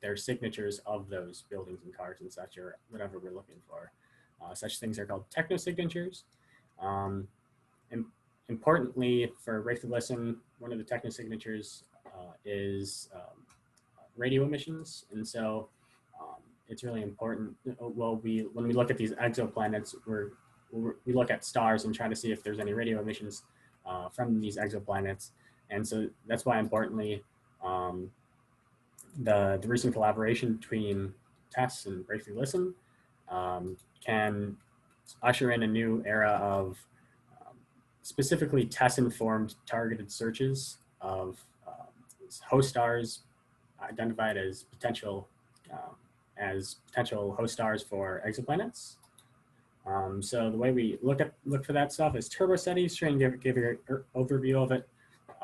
their signatures of those buildings and cars and such, or whatever we're looking for. Such things are called technosignatures. Importantly, for breakthrough listen, one of the technosignatures is radio emissions, and so it's really important. Well, when we look at these exoplanets, we look at stars and try to see if there's any radio emissions from these exoplanets, and so that's why, importantly, the recent collaboration between TESS and Breakthrough Listen can usher in a new era of specifically TESS-informed targeted searches of host stars identified as potential host stars for exoplanets. So the way we look for that stuff is Turbo SETI, trying to give you an overview of it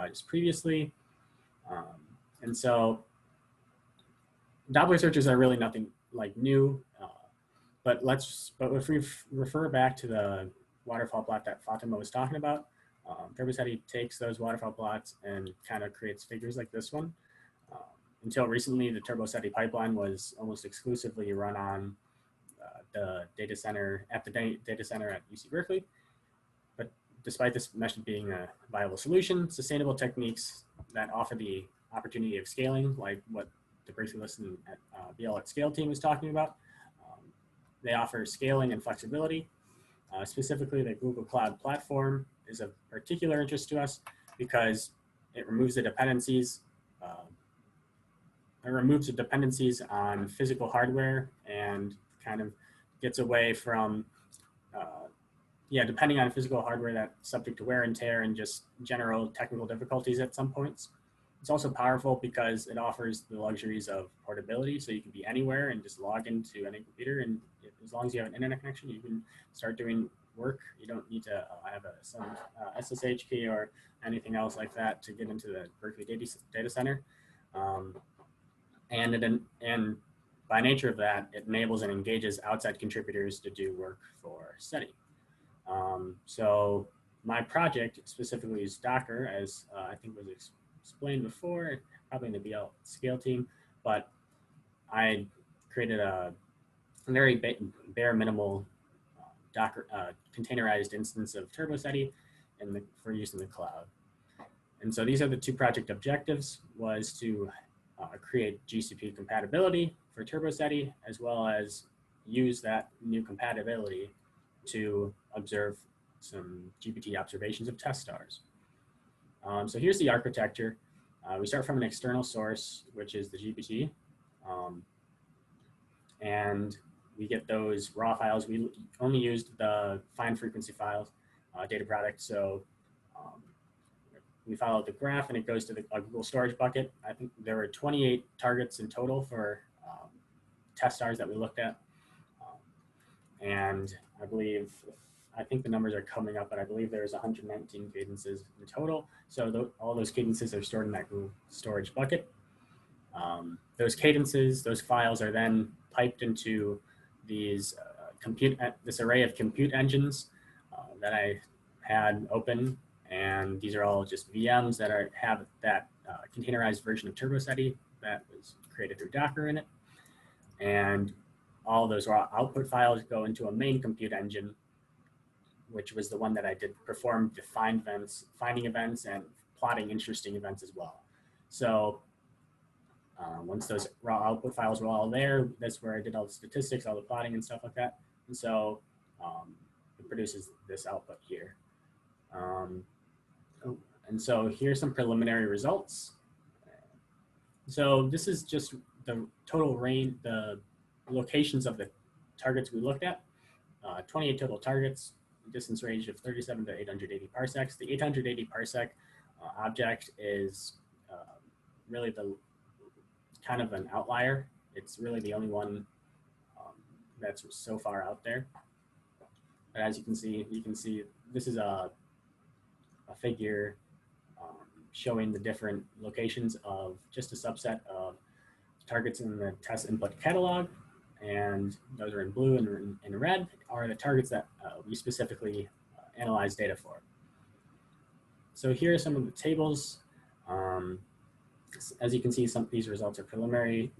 just previously. And so Doppler searches are really nothing like new, but if we refer back to the waterfall plot that Fatima was talking about, Turbo SETI takes those waterfall plots and kind of creates figures like this one. Until recently, the Turbo SETI pipeline was almost exclusively run on the data center at UC Berkeley. But despite this method being a viable solution, sustainable techniques that offer the opportunity of scaling, like what the Breakthrough Listen at BL at Scale team is talking about, they offer scaling and flexibility. Specifically, the Google Cloud platform is of particular interest to us because it removes the dependencies. It removes the dependencies on physical hardware and kind of gets away from, depending on physical hardware that's subject to wear and tear and just general technical difficulties at some points. It's also powerful because it offers the luxuries of portability, so you can be anywhere and just log into any computer, and as long as you have an internet connection, you can start doing work. You don't need to have some SSH key or anything else like that to get into the Berkeley data center. And by nature of that, it enables and engages outside contributors to do work for SETI. So my project specifically is Docker, as I think was explained before, probably in the BL Scale team, but I created a very bare minimal Docker containerized instance of Turbo SETI for use in the cloud. And so these are the two project objectives: was to create GCP compatibility for Turbo SETI, as well as use that new compatibility to observe some GPT observations of test stars. So here's the architecture. We start from an external source, which is the GPT, and we get those raw files. We only used the fine frequency files, data product. So we follow the graph and it goes to the Google storage bucket. I think there were 28 targets in total for test stars that we looked at. And I think the numbers are coming up, but I believe there's 119 cadences in total. So all those cadences are stored in that Google storage bucket. Those cadences, those files are then piped into these this array of compute engines that I had open, and these are all just VMs that have that containerized version of Turbo SETI that was created through Docker in it. And all those raw output files go into a main compute engine, which was the one that I did perform defined events, finding events, and plotting interesting events as well. So once those raw output files were all there, that's where I did all the statistics, all the plotting and stuff like that. And so it produces this output here. And so here's some preliminary results. So this is just the total range, the locations of the targets we looked at, 28 total targets. distance range of 37 to 880 parsecs. The 880 parsec object is really the kind of an outlier. It's really the only one that's so far out there. But as you can see this is a figure showing the different locations of just a subset of targets in the TESS input catalog, and those are in blue and in red are the targets that we specifically analyze data for. So here are some of the tables. As you can see, some of these results are preliminary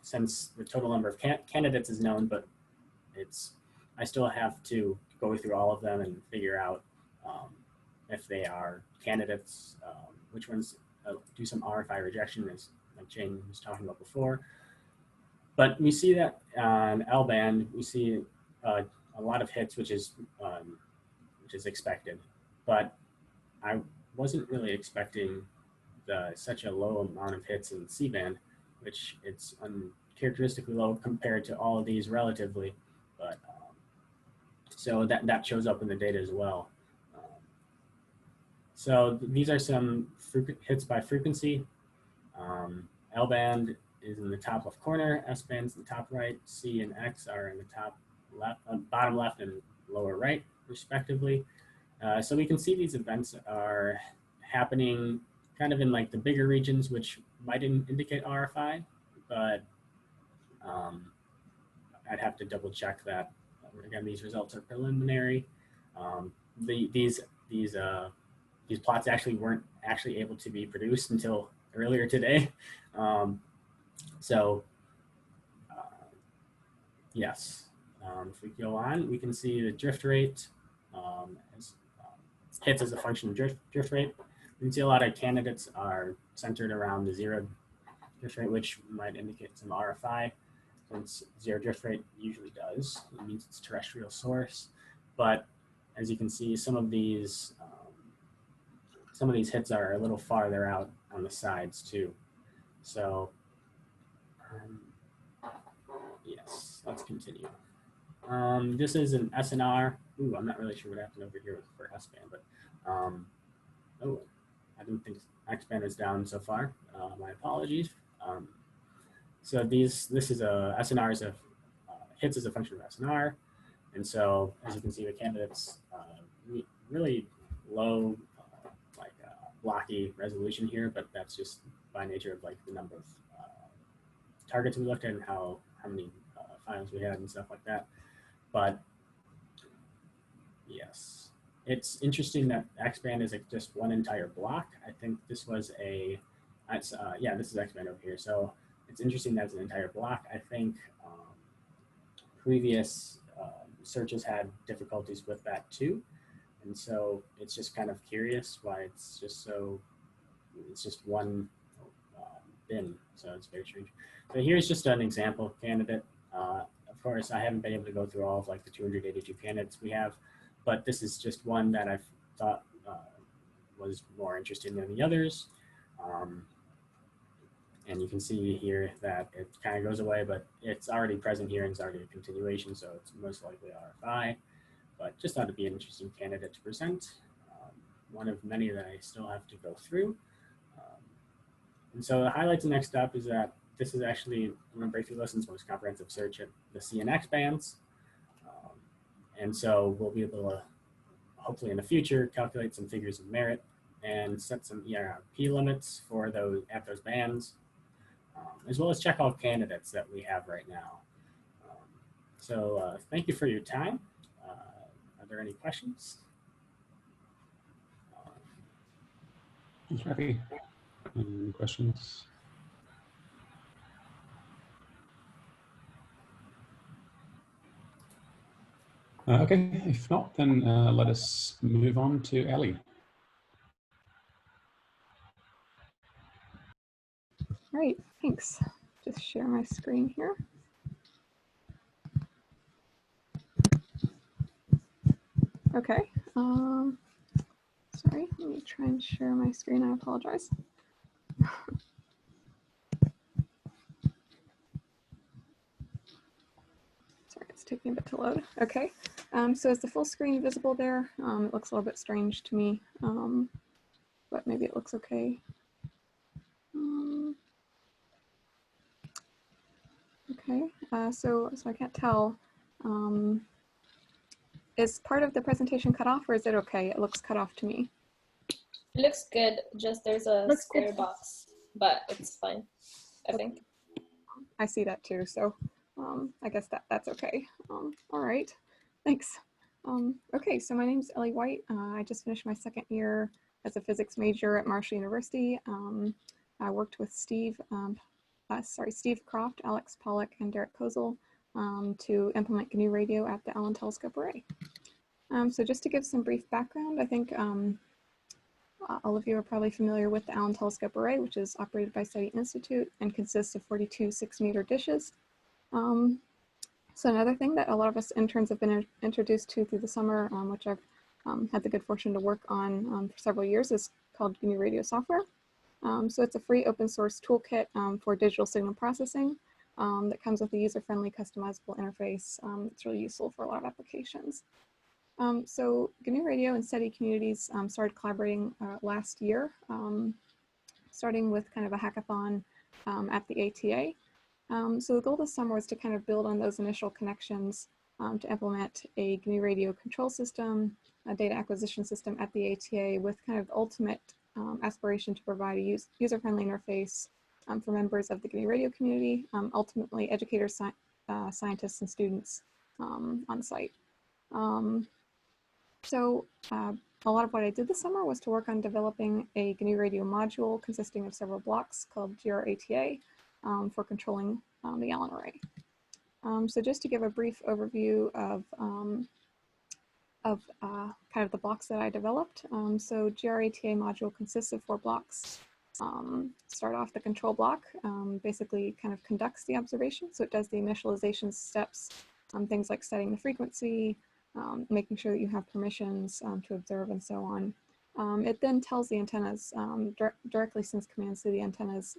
since the total number of candidates is known, but I still have to go through all of them and figure out if they are candidates, which ones do some RFI rejection, as like Chen was talking about before. But we see that on L band, we see a lot of hits, which is expected. But I wasn't really expecting such a low amount of hits in C band, which it's uncharacteristically low compared to all of these relatively. But so that shows up in the data as well. So these are some hits by frequency. L band is in the top left corner, S band is in the top right, C and X are in the top left, bottom left and lower right, respectively. So we can see these events are happening kind of in like the bigger regions, which might indicate RFI, but I'd have to double check that. Again, these results are preliminary. These plots actually weren't able to be produced until earlier today. Yes, if we go on, we can see the drift rate hits as a function of drift rate. We can see a lot of candidates are centered around the 0 drift rate, which might indicate some RFI, since 0 drift rate usually does. It means it's terrestrial source. But as you can see, some of these hits are a little farther out on the sides too. So yes, let's continue. This is an SNR. Ooh, I'm not really sure what happened over here for S band, but oh, I didn't think X band is down so far. My apologies. So this is a SNR is a hits as a function of SNR, and so as you can see, the candidates really low, blocky resolution here, but that's just by nature of like the number of targets we looked at and how many files we had and stuff like that. But yes, it's interesting that X band is like just one entire block. I think this was yeah, this is X band over here. So it's interesting that it's an entire block. I think previous searches had difficulties with that too. And so it's just kind of curious why it's just one bin. So it's very strange. So here's just an example candidate. Of course, I haven't been able to go through all of like the 282 candidates we have, but this is just one that I've thought was more interesting than the others. And you can see here that it kind of goes away, but it's already present here and it's already a continuation, so it's most likely RFI. But just thought it'd be an interesting candidate to present. One of many that I still have to go through. And so the highlights next up is that this is actually one of Breakthrough Listen's most comprehensive search at the C and X bands. And so we'll be able to, hopefully in the future, calculate some figures of merit and set some ERP limits for those at those bands, as well as check all candidates that we have right now. So thank you for your time. Are there any questions?
Thanks, Raffy. Any questions? Okay, if not, then let us move on to Ellie.
Great, thanks. Just share my screen here. Okay, sorry, let me try and share my screen. I apologize. Sorry, it's taking a bit to load. Okay, So is the full screen visible there? It looks a little bit strange to me, but maybe it looks okay. Okay, so I can't tell. Is part of the presentation cut off, or is it okay? It looks cut off to me.
It looks good, just there's a square box, but it's fine, I think.
I see that too, so I guess that's okay. All right, thanks. Okay, so my name is Ellie White. I just finished my second year as a physics major at Marshall University. I worked with Steve Croft, Alex Pollock, and Derek Kozel to implement GNU Radio at the Allen Telescope Array. So just to give some brief background, I think all of you are probably familiar with the Allen Telescope Array, which is operated by SETI Institute and consists of 42 6-meter dishes. So another thing that a lot of us interns have been introduced to through the summer, which I've had the good fortune to work on for several years, is called GNU Radio software. So it's a free open source toolkit for digital signal processing that comes with a user-friendly customizable interface. It's really useful for a lot of applications. So GNU Radio and SETI communities started collaborating last year, starting with kind of a hackathon at the ATA. So the goal this summer was to kind of build on those initial connections to implement a GNU Radio control system, a data acquisition system at the ATA with kind of ultimate aspiration to provide a user-friendly interface for members of the GNU Radio community, ultimately educators, scientists, and students on site. So a lot of what I did this summer was to work on developing a GNU Radio module consisting of several blocks called GRATA for controlling the Allen array. So just to give a brief overview of kind of the blocks that I developed. So GRATA module consists of 4 blocks. Start off the control block, basically kind of conducts the observation. So it does the initialization steps, things like setting the frequency, making sure that you have permissions to observe and so on. It then tells the antennas, directly sends commands to the antennas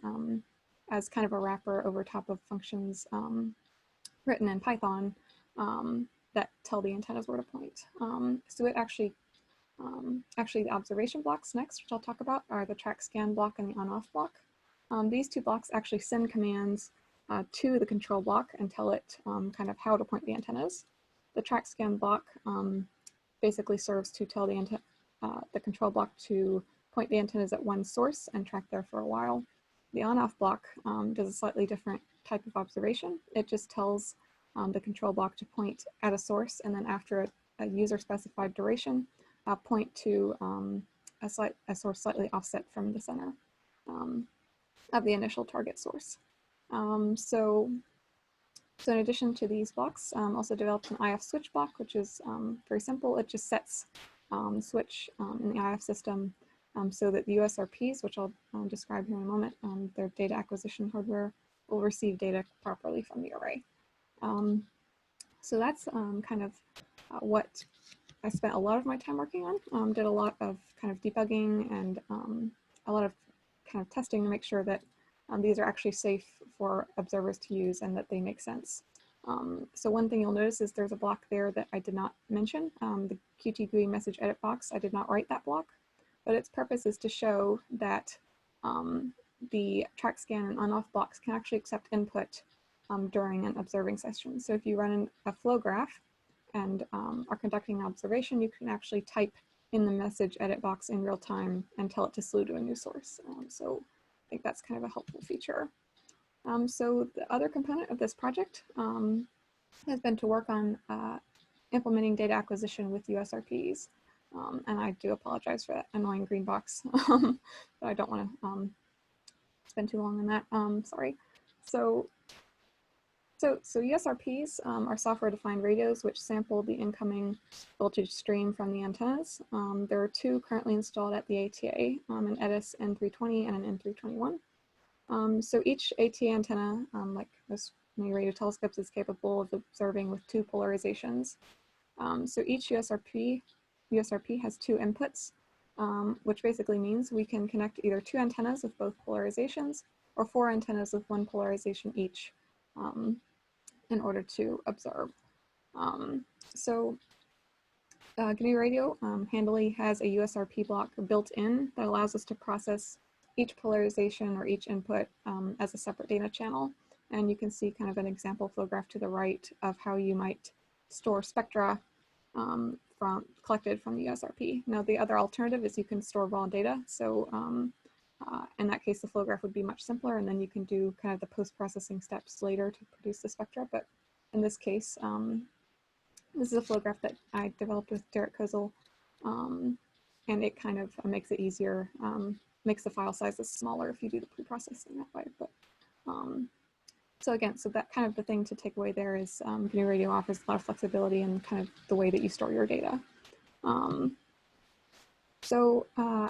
as kind of a wrapper over top of functions written in Python that tell the antennas where to point. So it actually the observation blocks next, which I'll talk about, are the track scan block and the on-off block. These 2 blocks actually send commands to the control block and tell it kind of how to point the antennas. The track scan block basically serves to tell the control block to point the antennas at one source and track there for a while. The on-off block does a slightly different type of observation. It just tells the control block to point at a source, and then after a user-specified duration, point to a source slightly offset from the center of the initial target source. So in addition to these blocks, also developed an IF switch block, which is very simple. It just sets switch in the IF system so that the USRPs, which I'll describe here in a moment, their data acquisition hardware, will receive data properly from the array. So that's kind of what I spent a lot of my time working on. Did a lot of kind of debugging and a lot of kind of testing to make sure that these are actually safe for observers to use and that they make sense. So one thing you'll notice is there's a block there that I did not mention, the Qt GUI message edit box. I did not write that block, but its purpose is to show that the track scan and on-off blocks can actually accept input during an observing session. So if you run a flow graph and are conducting an observation, you can actually type in the message edit box in real time and tell it to slew to a new source. So I think that's kind of a helpful feature. So the other component of this project has been to work on implementing data acquisition with USRPs. And I do apologize for that annoying green box, but I don't want to spend too long on that. Sorry. So USRPs are software-defined radios which sample the incoming voltage stream from the antennas. There are 2 currently installed at the ATA, an EDIS N320 and an N321. So each ATA antenna, like most many radio telescopes, is capable of observing with 2 polarizations. So each USRP has 2 inputs, which basically means we can connect either 2 antennas with both polarizations or 4 antennas with 1 polarization each in order to observe. So GNU Radio handily has a USRP block built in that allows us to process each polarization or each input as a separate data channel. And you can see kind of an example flow graph to the right of how you might store spectra collected from the USRP. Now, the other alternative is you can store raw data. So in that case, the flow graph would be much simpler, and then you can do kind of the post-processing steps later to produce the spectra. But in this case, this is a flow graph that I developed with Derek Kozel, and it kind of makes it easier, makes the file sizes smaller if you do the pre-processing that way. But so again, so that kind of the thing to take away there is GNU Radio offers a lot of flexibility in kind of the way that you store your data.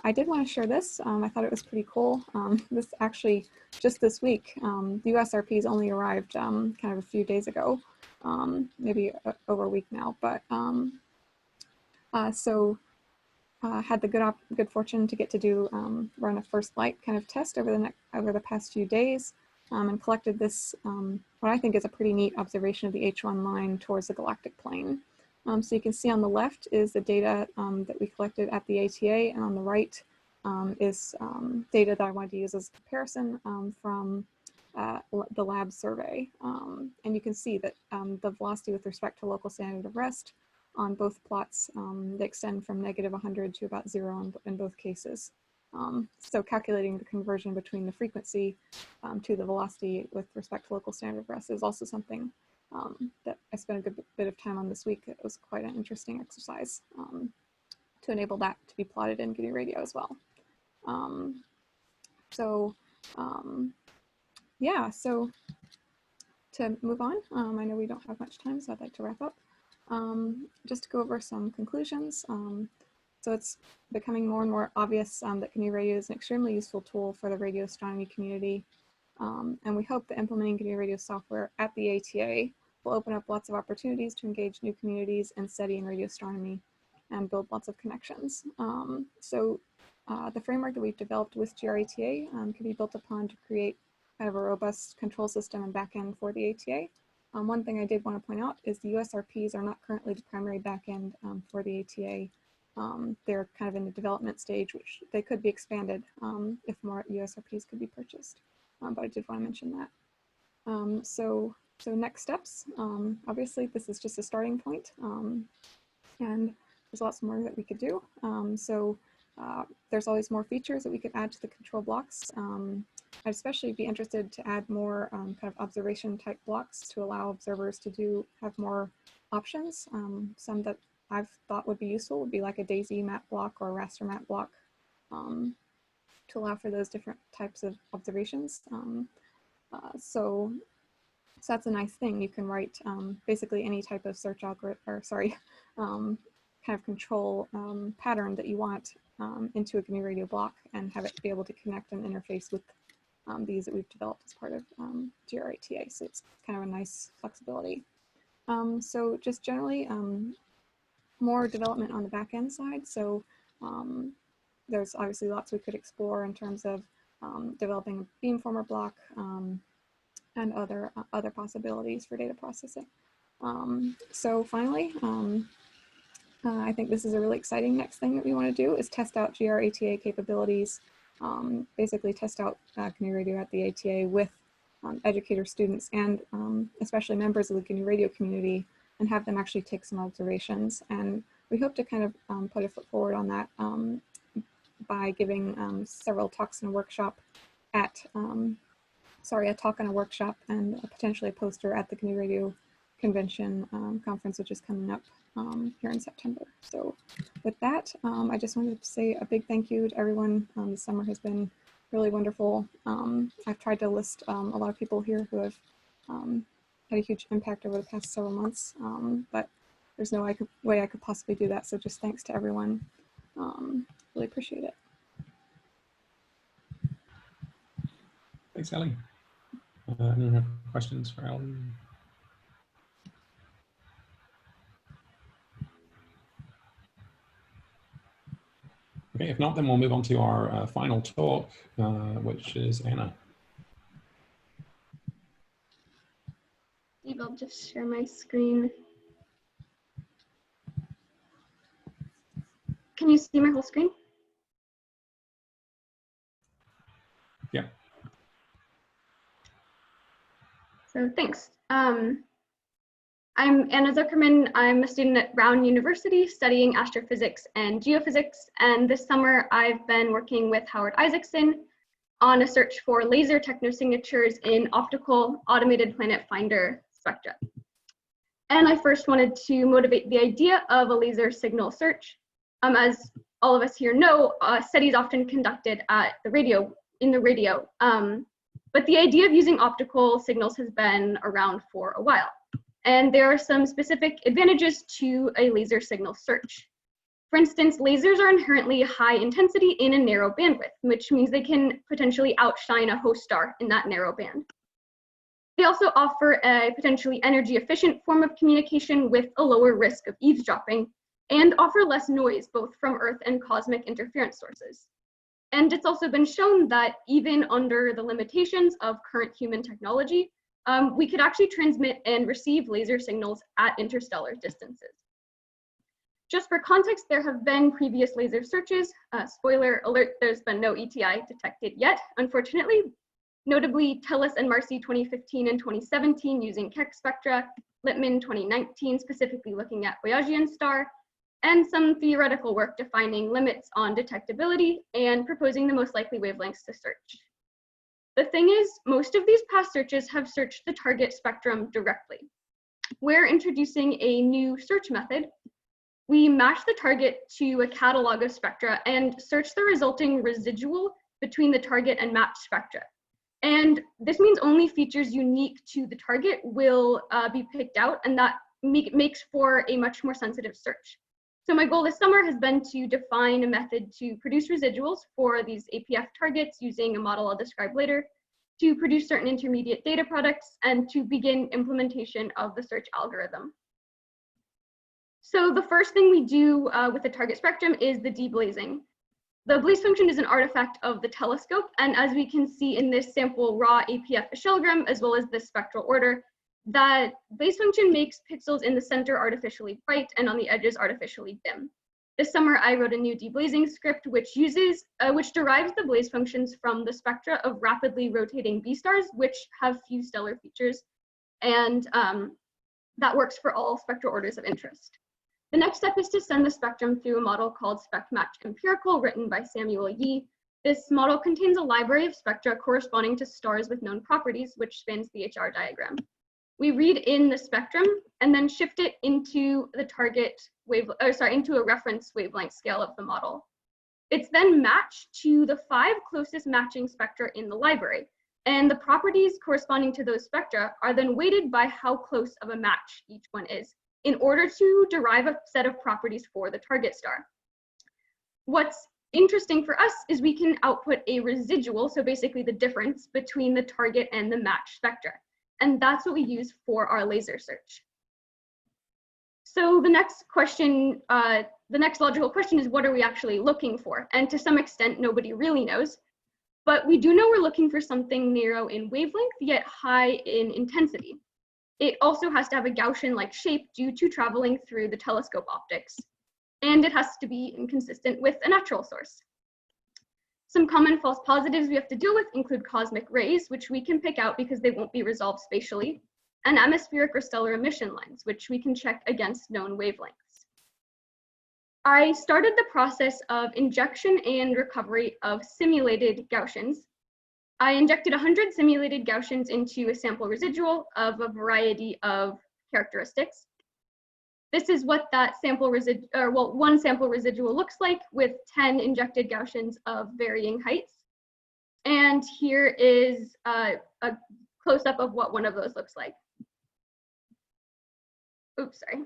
I did want to share this. I thought it was pretty cool. This actually, just this week, the USRPs only arrived kind of a few days ago, maybe over a week now. But had the good fortune to get to do run a first light kind of test over the past few days, and collected this what I think is a pretty neat observation of the H1 line towards the galactic plane. So you can see on the left is the data that we collected at the ATA, and on the right is data that I wanted to use as a comparison from the lab survey. And you can see that the velocity with respect to local standard of rest on both plots, they extend from -100 to about 0 in both cases. So calculating the conversion between the frequency to the velocity with respect to local standard of rest is also something that I spent a good bit of time on this week. It was quite an interesting exercise to enable that to be plotted in GNU Radio as well. Yeah, so to move on, I know we don't have much time, so I'd like to wrap up. Just to go over some conclusions. So it's becoming more and more obvious that GNU Radio is an extremely useful tool for the radio astronomy community. And we hope that implementing GNU Radio software at the ATA will open up lots of opportunities to engage new communities in SETI and radio astronomy and build lots of connections. The framework that we've developed with GRATA can be built upon to create kind of a robust control system and backend for the ATA. One thing I did want to point out is the USRPs are not currently the primary backend for the ATA. They're kind of in the development stage, which they could be expanded if more USRPs could be purchased. But I did want to mention that. So next steps, obviously this is just a starting point, and there's lots more that we could do. There's always more features that we could add to the control blocks. I'd especially be interested to add more kind of observation type blocks to allow observers to have more options. Some that I've thought would be useful would be like a DAISY map block or a raster map block to allow for those different types of observations. So that's a nice thing. You can write basically any type of search algorithm, or sorry, kind of control pattern that you want into a GNU Radio block and have it be able to connect and interface with these that we've developed as part of GRATA. So it's kind of a nice flexibility. So just generally, more development on the back end side. So there's obviously lots we could explore in terms of developing a beamformer block and other possibilities for data processing. So finally, I think this is a really exciting next thing that we want to do is test out GRATA capabilities, basically test out GNU Radio at the ATA with educators, students, and especially members of the GNU Radio community, and have them actually take some observations. And we hope to kind of put a foot forward on that by giving several talks and a workshop at, a talk and a workshop and potentially a poster at the GNU Radio Convention conference, which is coming up here in September. So with that, I just wanted to say a big thank you to everyone. The summer has been really wonderful. I've tried to list a lot of people here who have had a huge impact over the past several months, but there's no way I could possibly do that. So just thanks to everyone. Really appreciate it.
Thanks, Ellie. Anyone have questions for Ellie? Okay, if not, then we'll move on to our final talk, which is Anna.
Maybe I'll just share my screen. can you see my whole screen?
Yeah.
So thanks. I'm Anna Zuckerman. I'm a student at Brown University studying astrophysics and geophysics. And this summer I've been working with Howard Isaacson on a search for laser technosignatures in optical automated planet finder spectra. And I first wanted to motivate the idea of a laser signal search. As all of us here know, SETI is often conducted at the radio, but the idea of using optical signals has been around for a while. And there are some specific advantages to a laser signal search. For instance, lasers are inherently high intensity in a narrow bandwidth, which means they can potentially outshine a host star in that narrow band. They also offer a potentially energy efficient form of communication with a lower risk of eavesdropping, and offer less noise both from Earth and cosmic interference sources. And it's also been shown that even under the limitations of current human technology, we could actually transmit and receive laser signals at interstellar distances. Just for context, there have been previous laser searches. Spoiler alert, there's been no ETI detected yet, unfortunately. Notably, TELES and Marcy 2015 and 2017 using Keck spectra, Lippmann 2019 specifically looking at Voyagian star, and some theoretical work defining limits on detectability and proposing the most likely wavelengths to search. The thing is, most of these past searches have searched the target spectrum directly. We're introducing a new search method. We match the target to a catalog of spectra and search the resulting residual between the target and matched spectra. And this means only features unique to the target will be picked out, and that makes for a much more sensitive search. So my goal this summer has been to define a method to produce residuals for these APF targets using a model I'll describe later, to produce certain intermediate data products, and to begin implementation of the search algorithm. So the first thing we do with the target spectrum is the deblazing. The blaze function is an artifact of the telescope, and as we can see in this sample raw APF echellogram, as well as this spectral order, that blaze function makes pixels in the center artificially bright and on the edges artificially dim. This summer, I wrote a new deblazing script which derives the blaze functions from the spectra of rapidly rotating B stars, which have few stellar features, and that works for all spectral orders of interest. The next step is to send the spectrum through a model called SpecMatch Empirical, written by Samuel Yee. This model contains a library of spectra corresponding to stars with known properties, which spans the HR diagram. We read in the spectrum and then shift it into the target into a reference wavelength scale of the model. It's then matched to the 5 closest matching spectra in the library, and the properties corresponding to those spectra are then weighted by how close of a match each one is, in order to derive a set of properties for the target star. What's interesting for us is we can output a residual, so basically the difference between the target and the matched spectra. And that's what we use for our laser search. So the next question, the next logical question is, what are we actually looking for? And to some extent, nobody really knows. But we do know we're looking for something narrow in wavelength, yet high in intensity. It also has to have a Gaussian-like shape due to traveling through the telescope optics. And it has to be inconsistent with a natural source. Some common false positives we have to deal with include cosmic rays, which we can pick out because they won't be resolved spatially, and atmospheric or stellar emission lines, which we can check against known wavelengths. I started the process of injection and recovery of simulated Gaussians. I injected 100 simulated Gaussians into a sample residual of a variety of characteristics. This is what that one sample residual looks like, with 10 injected Gaussians of varying heights. And here is a close-up of what one of those looks like. Oops, sorry.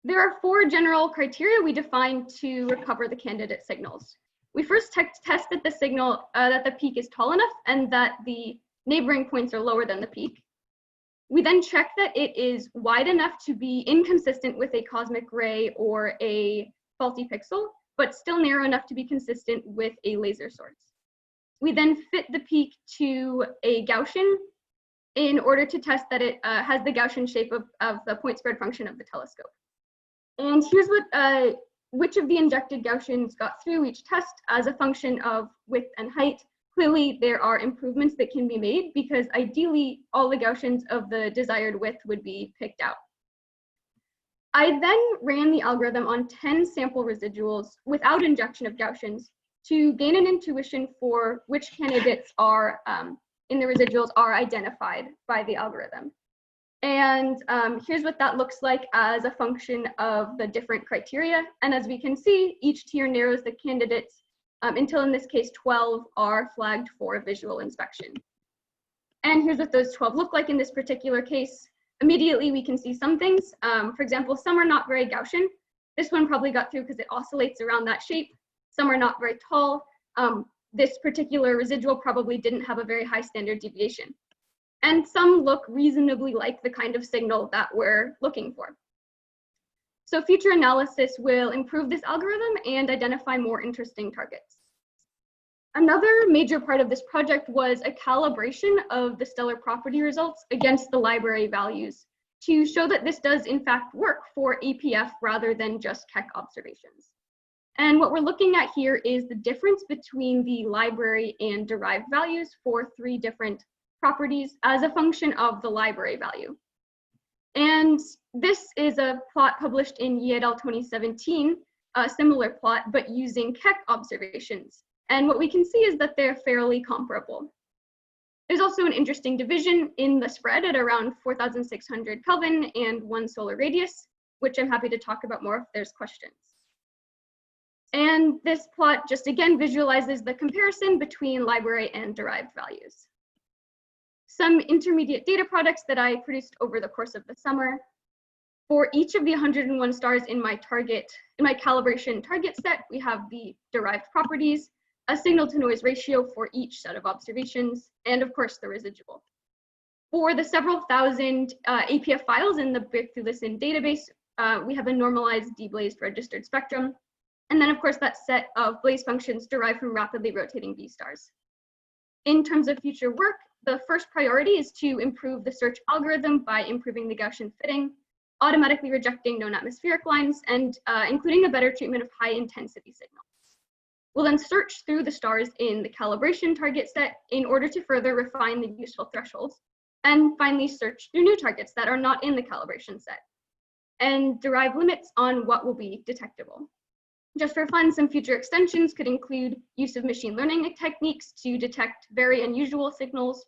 There are 4 general criteria we define to recover the candidate signals. We first test that the signal, that the peak is tall enough and that the neighboring points are lower than the peak. We then check that it is wide enough to be inconsistent with a cosmic ray or a faulty pixel, but still narrow enough to be consistent with a laser source. We then fit the peak to a Gaussian in order to test that it has the Gaussian shape of the point spread function of the telescope. And here's what which of the injected Gaussians got through each test as a function of width and height. Clearly, there are improvements that can be made because ideally all the Gaussians of the desired width would be picked out. I then ran the algorithm on 10 sample residuals without injection of Gaussians to gain an intuition for which candidates are in the residuals are identified by the algorithm. And here's what that looks like as a function of the different criteria. And as we can see, each tier narrows the candidates until in this case 12 are flagged for visual inspection. And here's what those 12 look like in this particular case. Immediately we can see some things. For example, some are not very Gaussian. This one probably got through because it oscillates around that shape. Some are not very tall. This particular residual probably didn't have a very high standard deviation. And some look reasonably like the kind of signal that we're looking for. So future analysis will improve this algorithm and identify more interesting targets. Another major part of this project was a calibration of the stellar property results against the library values to show that this does in fact work for APF rather than just Keck observations. And what we're looking at here is the difference between the library and derived values for 3 different properties as a function of the library value. And this is a plot published in Ye et al. 2017, a similar plot, but using Keck observations. And what we can see is that they're fairly comparable. There's also an interesting division in the spread at around 4,600 Kelvin and 1 solar radius, which I'm happy to talk about more if there's questions. And this plot just again visualizes the comparison between library and derived values. Some intermediate data products that I produced over the course of the summer. For each of the 101 stars in my calibration target set, we have the derived properties, a signal to noise ratio for each set of observations, and of course the residual. For the several thousand APF files in the Berkeley Listen database, we have a normalized deblazed registered spectrum. And then of course that set of blaze functions derived from rapidly rotating B stars. In terms of future work, the first priority is to improve the search algorithm by improving the Gaussian fitting, automatically rejecting known atmospheric lines, and including a better treatment of high intensity signals. We'll then search through the stars in the calibration target set in order to further refine the useful thresholds, and finally search through new targets that are not in the calibration set, and derive limits on what will be detectable. Just for fun, some future extensions could include use of machine learning techniques to detect very unusual signals,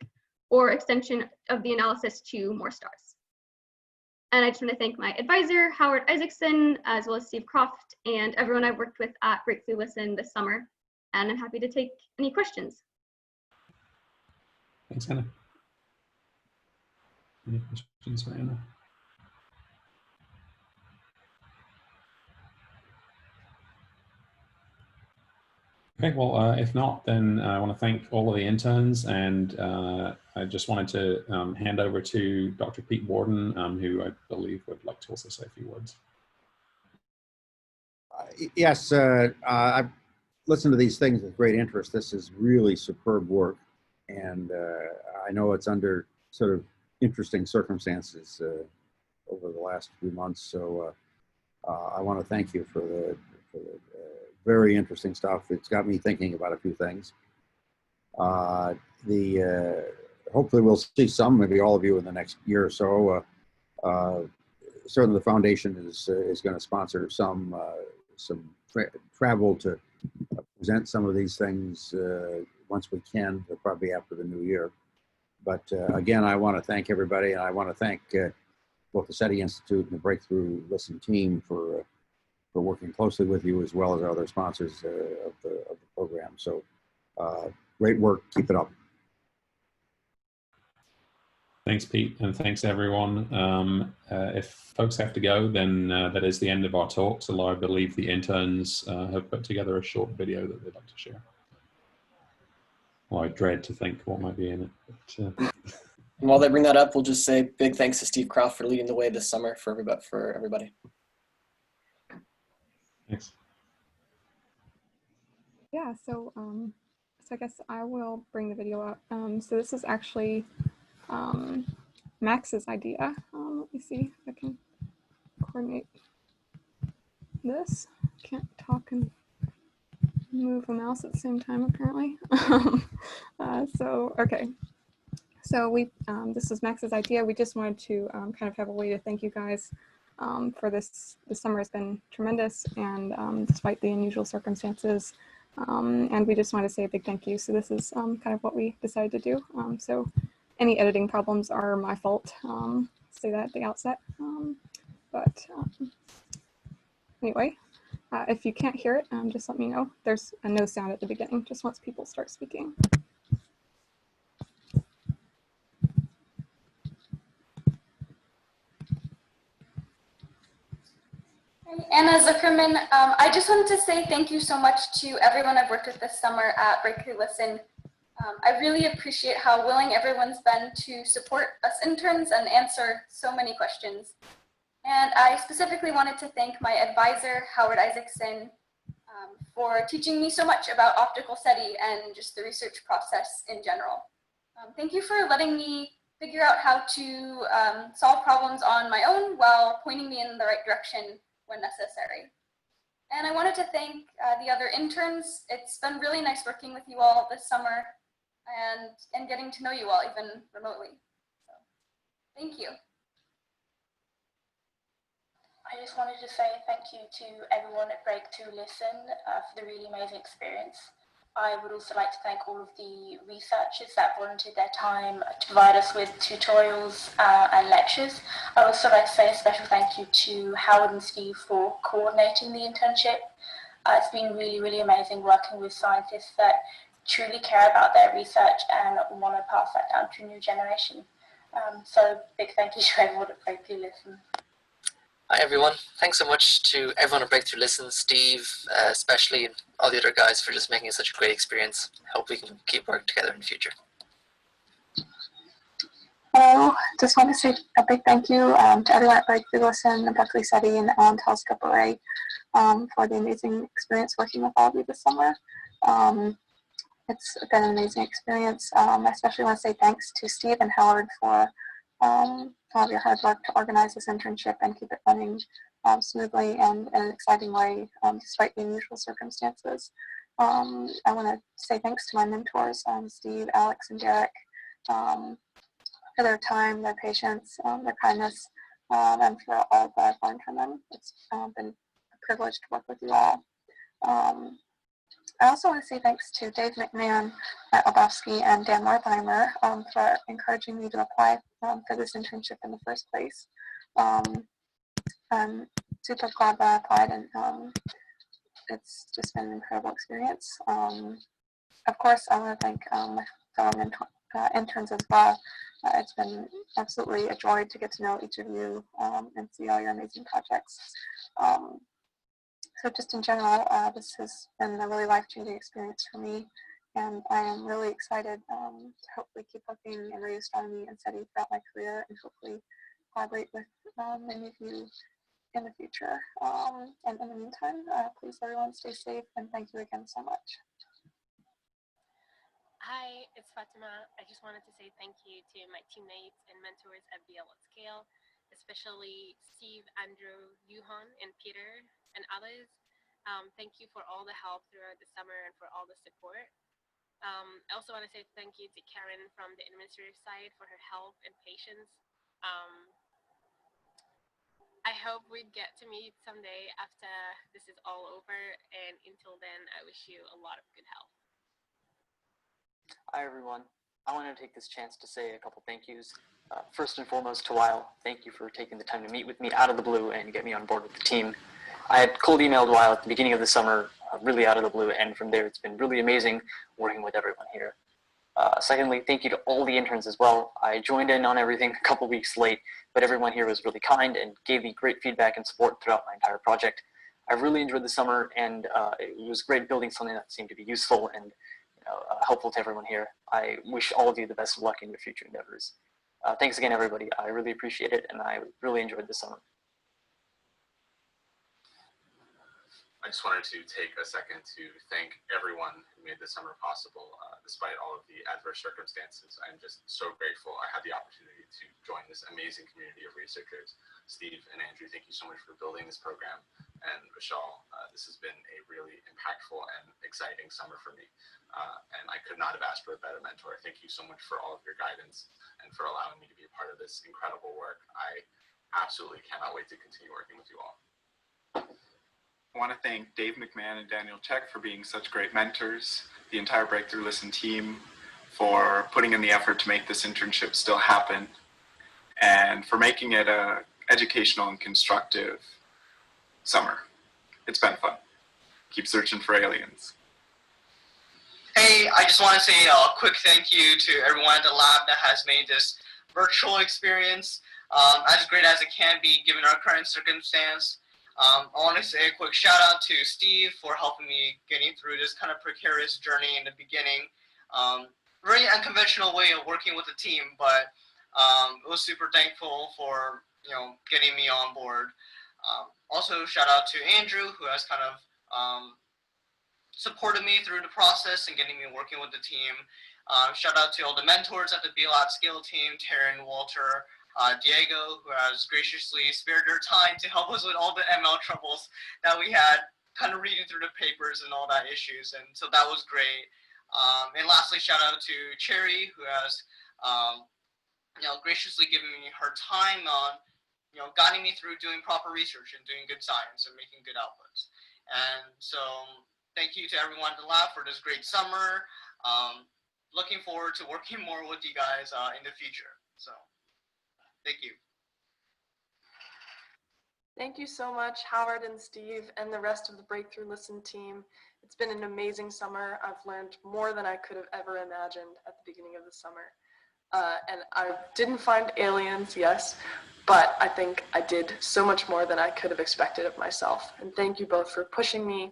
or extension of the analysis to more stars. And I just want to thank my advisor, Howard Isaacson, as well as Steve Croft, and everyone I've worked with at Berkeley Listen this summer. And I'm happy to take any questions.
Thanks, Anna. Any questions for Anna? Okay, well, if not, then I want to thank all of the interns, and I just wanted to hand over to Dr. Pete Borden, who I believe would like to also say a few words.
Yes, I've listened to these things with great interest. This is really superb work, and I know it's under sort of interesting circumstances over the last few months, so I want to thank you for the very interesting stuff. It's got me thinking about a few things. Hopefully we'll see some, maybe all of you in the next year or so. Certainly the foundation is going to sponsor some travel to present some of these things once we can, probably after the new year. But again, I want to thank everybody, and I want to thank both the SETI Institute and the Breakthrough Listen team for working closely with you, as well as our other sponsors of the program. So great work, keep it up.
Thanks, Pete, and thanks everyone. If folks have to go, then that is the end of our talk. So I believe the interns have put together a short video that they'd like to share. Well, I dread to think what might be in it. But,
and while they bring that up, we'll just say big thanks to Steve Croft for leading the way this summer for everybody.
Thanks.
Yeah, so I guess I will bring the video up. So this is actually Max's idea. Let me see if I can coordinate this. can't talk and move a mouse at the same time, apparently. Okay. So this was Max's idea. We just wanted to kind of have a way to thank you guys for this. This summer has been tremendous, and despite the unusual circumstances, and we just want to say a big thank you. So this is kind of what we decided to do. So any editing problems are my fault. Say that at the outset. Anyway, if you can't hear it, just let me know. There's a no sound at the beginning, just once people start speaking.
Anna Zuckerman, I just wanted to say thank you so much to everyone I've worked with this summer at Berkeley Listen. I really appreciate how willing everyone's been to support us interns and answer so many questions. And I specifically wanted to thank my advisor, Howard Isaacson, for teaching me so much about optical SETI and just the research process in general. Thank you for letting me figure out how to solve problems on my own while pointing me in the right direction when necessary. And I wanted to thank the other interns. It's been really nice working with you all this summer and getting to know you all even remotely. So, thank you.
I just wanted to say thank you to everyone at Breakthrough Listen for the really amazing experience. I would also like to thank all of the researchers that volunteered their time to provide us with tutorials and lectures. I'd also like to say a special thank you to Howard and Steve for coordinating the internship. It's been really, really amazing working with scientists that truly care about their research and want to pass that down to a new generation. So big thank you to everyone at Breakthrough Listen.
Hi everyone, thanks so much to everyone at Breakthrough Listen, Steve especially, and all the other guys for just making it such a great experience. Hope we can keep working together in the future.
Hello, just want to say a big thank you to everyone at Breakthrough Listen, the Berkeley SETI, and the Telescope Array for the amazing experience working with all of you this summer. It's been an amazing experience. I especially want to say thanks to Steve and Howard for all of your hard work to organize this internship and keep it running smoothly and in an exciting way, despite the unusual circumstances. I want to say thanks to my mentors, Steve, Alex, and Derek, for their time, their patience, their kindness, and for all that I've learned from them. It's been a privilege to work with you all. I also want to say thanks to Dave McMahon at Obofsky and Dan Wertheimer for encouraging me to apply for this internship in the first place. I'm super glad that I applied, and it's just been an incredible experience. Of course, I want to thank my fellow interns as well. It's been absolutely a joy to get to know each of you and see all your amazing projects. So just in general, this has been a really life-changing experience for me, and I am really excited to hopefully keep working in REU astronomy and SETI throughout my career, and hopefully collaborate with many of you in the future. And in the meantime, please everyone stay safe, and thank you again so much.
Hi, it's Fatima. I just wanted to say thank you to my teammates and mentors at BL at Scale, especially Steve, Andrew, Yuhong, and Peter, and others. Thank you for all the help throughout the summer and for all the support. I also want to say thank you to Karen from the administrative side for her help and patience. I hope we get to meet someday after this is all over, and until then, I wish you a lot of good health.
Hi everyone. I want to take this chance to say a couple thank yous. First and foremost to Weil, thank you for taking the time to meet with me out of the blue and get me on board with the team. I had cold emailed Weil at the beginning of the summer, really out of the blue, and from there it's been really amazing working with everyone here. Secondly, thank you to all the interns as well. I joined in on everything a couple weeks late, but everyone here was really kind and gave me great feedback and support throughout my entire project. I really enjoyed the summer, and it was great building something that seemed to be useful and helpful to everyone here. I wish all of you the best of luck in your future endeavors. Thanks again, everybody. I really appreciate it, and I really enjoyed the summer.
I just wanted to take a second to thank everyone who made this summer possible, despite all of the adverse circumstances. I'm just so grateful I had the opportunity to join this amazing community of researchers. Steve and Andrew, thank you so much for building this program. And Vishal,
this has been a really impactful and exciting summer for me. And I could not have asked for a better mentor. Thank you so much for all of your guidance and for allowing me to be a part of this incredible work. I absolutely cannot wait to continue working with you all.
I want to thank Dave McMahon and Daniel Check for being such great mentors, the entire Breakthrough Listen team for putting in the effort to make this internship still happen, and for making it a educational and constructive summer. It's been fun. Keep searching for aliens.
Hey, I just want to say a quick thank you to everyone at the lab that has made this virtual experience as great as it can be given our current circumstance. I want to say a quick shout out to Steve for helping me getting through this kind of precarious journey in the beginning. Very unconventional way of working with the team, but I was super thankful for getting me on board. Also shout out to Andrew, who has kind of supported me through the process and getting me working with the team. Shout out to all the mentors at the BLAT Scale team, Taryn, Walter, Diego, who has graciously spared their time to help us with all the ML troubles that we had, kind of reading through the papers and all that issues, and so that was great. And lastly, shout out to Cherry, who has graciously given me her time on guiding me through doing proper research and doing good science and making good outputs. And so thank you to everyone at the lab for this great summer. Looking forward to working more with you guys in the future. So thank you.
Thank you so much, Howard and Steve and the rest of the Breakthrough Listen team. It's been an amazing summer. I've learned more than I could have ever imagined at the beginning of the summer. And I didn't find aliens, yes, but I think I did so much more than I could have expected of myself. And thank you both for pushing me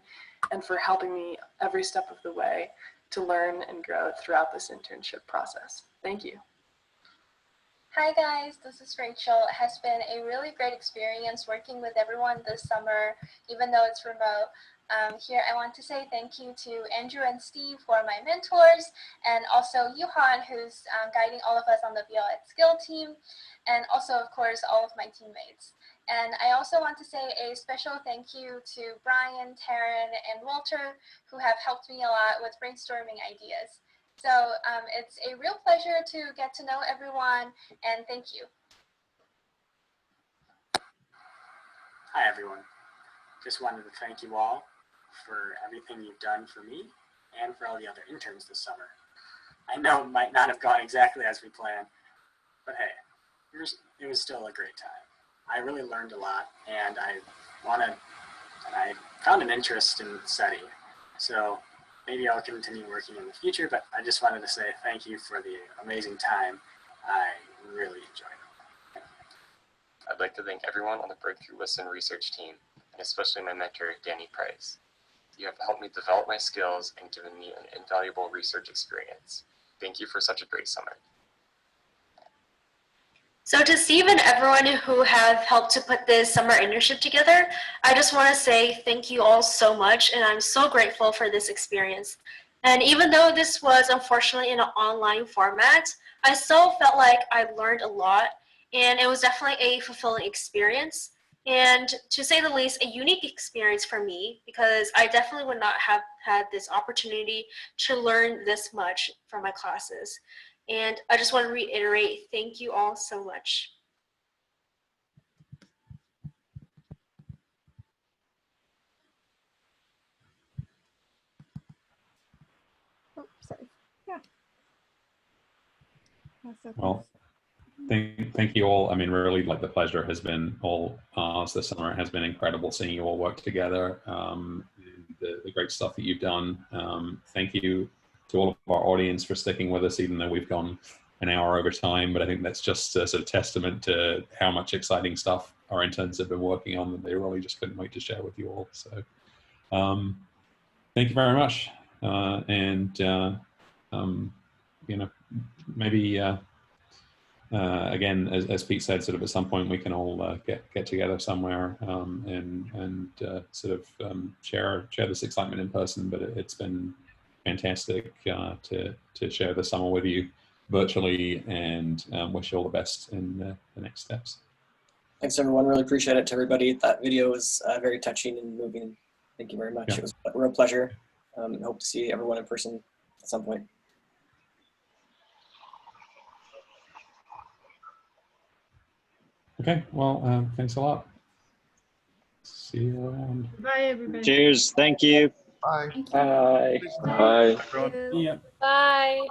and for helping me every step of the way to learn and grow throughout this internship process. Thank you.
Hi guys, this is Rachel. It has been a really great experience working with everyone this summer, even though it's remote. Here I want to say thank you to Andrew and Steve, who are my mentors, and also Yuhong, who's guiding all of us on the BLAT Skill team, and also, of course, all of my teammates. And I also want to say a special thank you to Brian, Taryn, and Walter, who have helped me a lot with brainstorming ideas. So it's a real pleasure to get to know everyone, and thank you.
Hi, everyone. Just wanted to thank you all for everything you've done for me and for all the other interns this summer. I know it might not have gone exactly as we planned, but hey, it was still a great time. I really learned a lot, and I found an interest in SETI. So maybe I'll continue working in the future, but I just wanted to say thank you for the amazing time. I really enjoyed it.
I'd like to thank everyone on the Breakthrough Listen research team, and especially my mentor, Danny Price. You have helped me develop my skills and given me an invaluable research experience. Thank you for such a great summer.
So to Steve and everyone who have helped to put this summer internship together, I just want to say thank you all so much, and I'm so grateful for this experience. And even though this was unfortunately in an online format, I still felt like I learned a lot, and it was definitely a fulfilling experience. And to say the least, a unique experience for me, because I definitely would not have had this opportunity to learn this much from my classes. And I just want to reiterate, thank you all so much.
Oh, sorry. Yeah. That's okay.
Well, thank you all. I mean, really, like, the pleasure has been all ours this summer. It has been incredible seeing you all work together. The great stuff that you've done. Thank you to all of our audience for sticking with us, even though we've gone an hour over time. But I think that's just a sort of testament to how much exciting stuff our interns have been working on that they really just couldn't wait to share with you all. So thank you very much. You know, maybe again, as Pete said, sort of at some point we can all get together somewhere and sort of share this excitement in person. But it's been fantastic to share the summer with you virtually, and wish you all the best in the next steps.
Thanks everyone, really appreciate it to everybody. That video was very touching and moving. Thank you very much.
Yeah.
It was a real pleasure. And hope to see everyone in person at some point.
Okay, well, thanks a lot. See you around.
Bye, everybody.
Cheers. Thank you.
Bye.
Bye.
Bye.
Yeah.
Bye.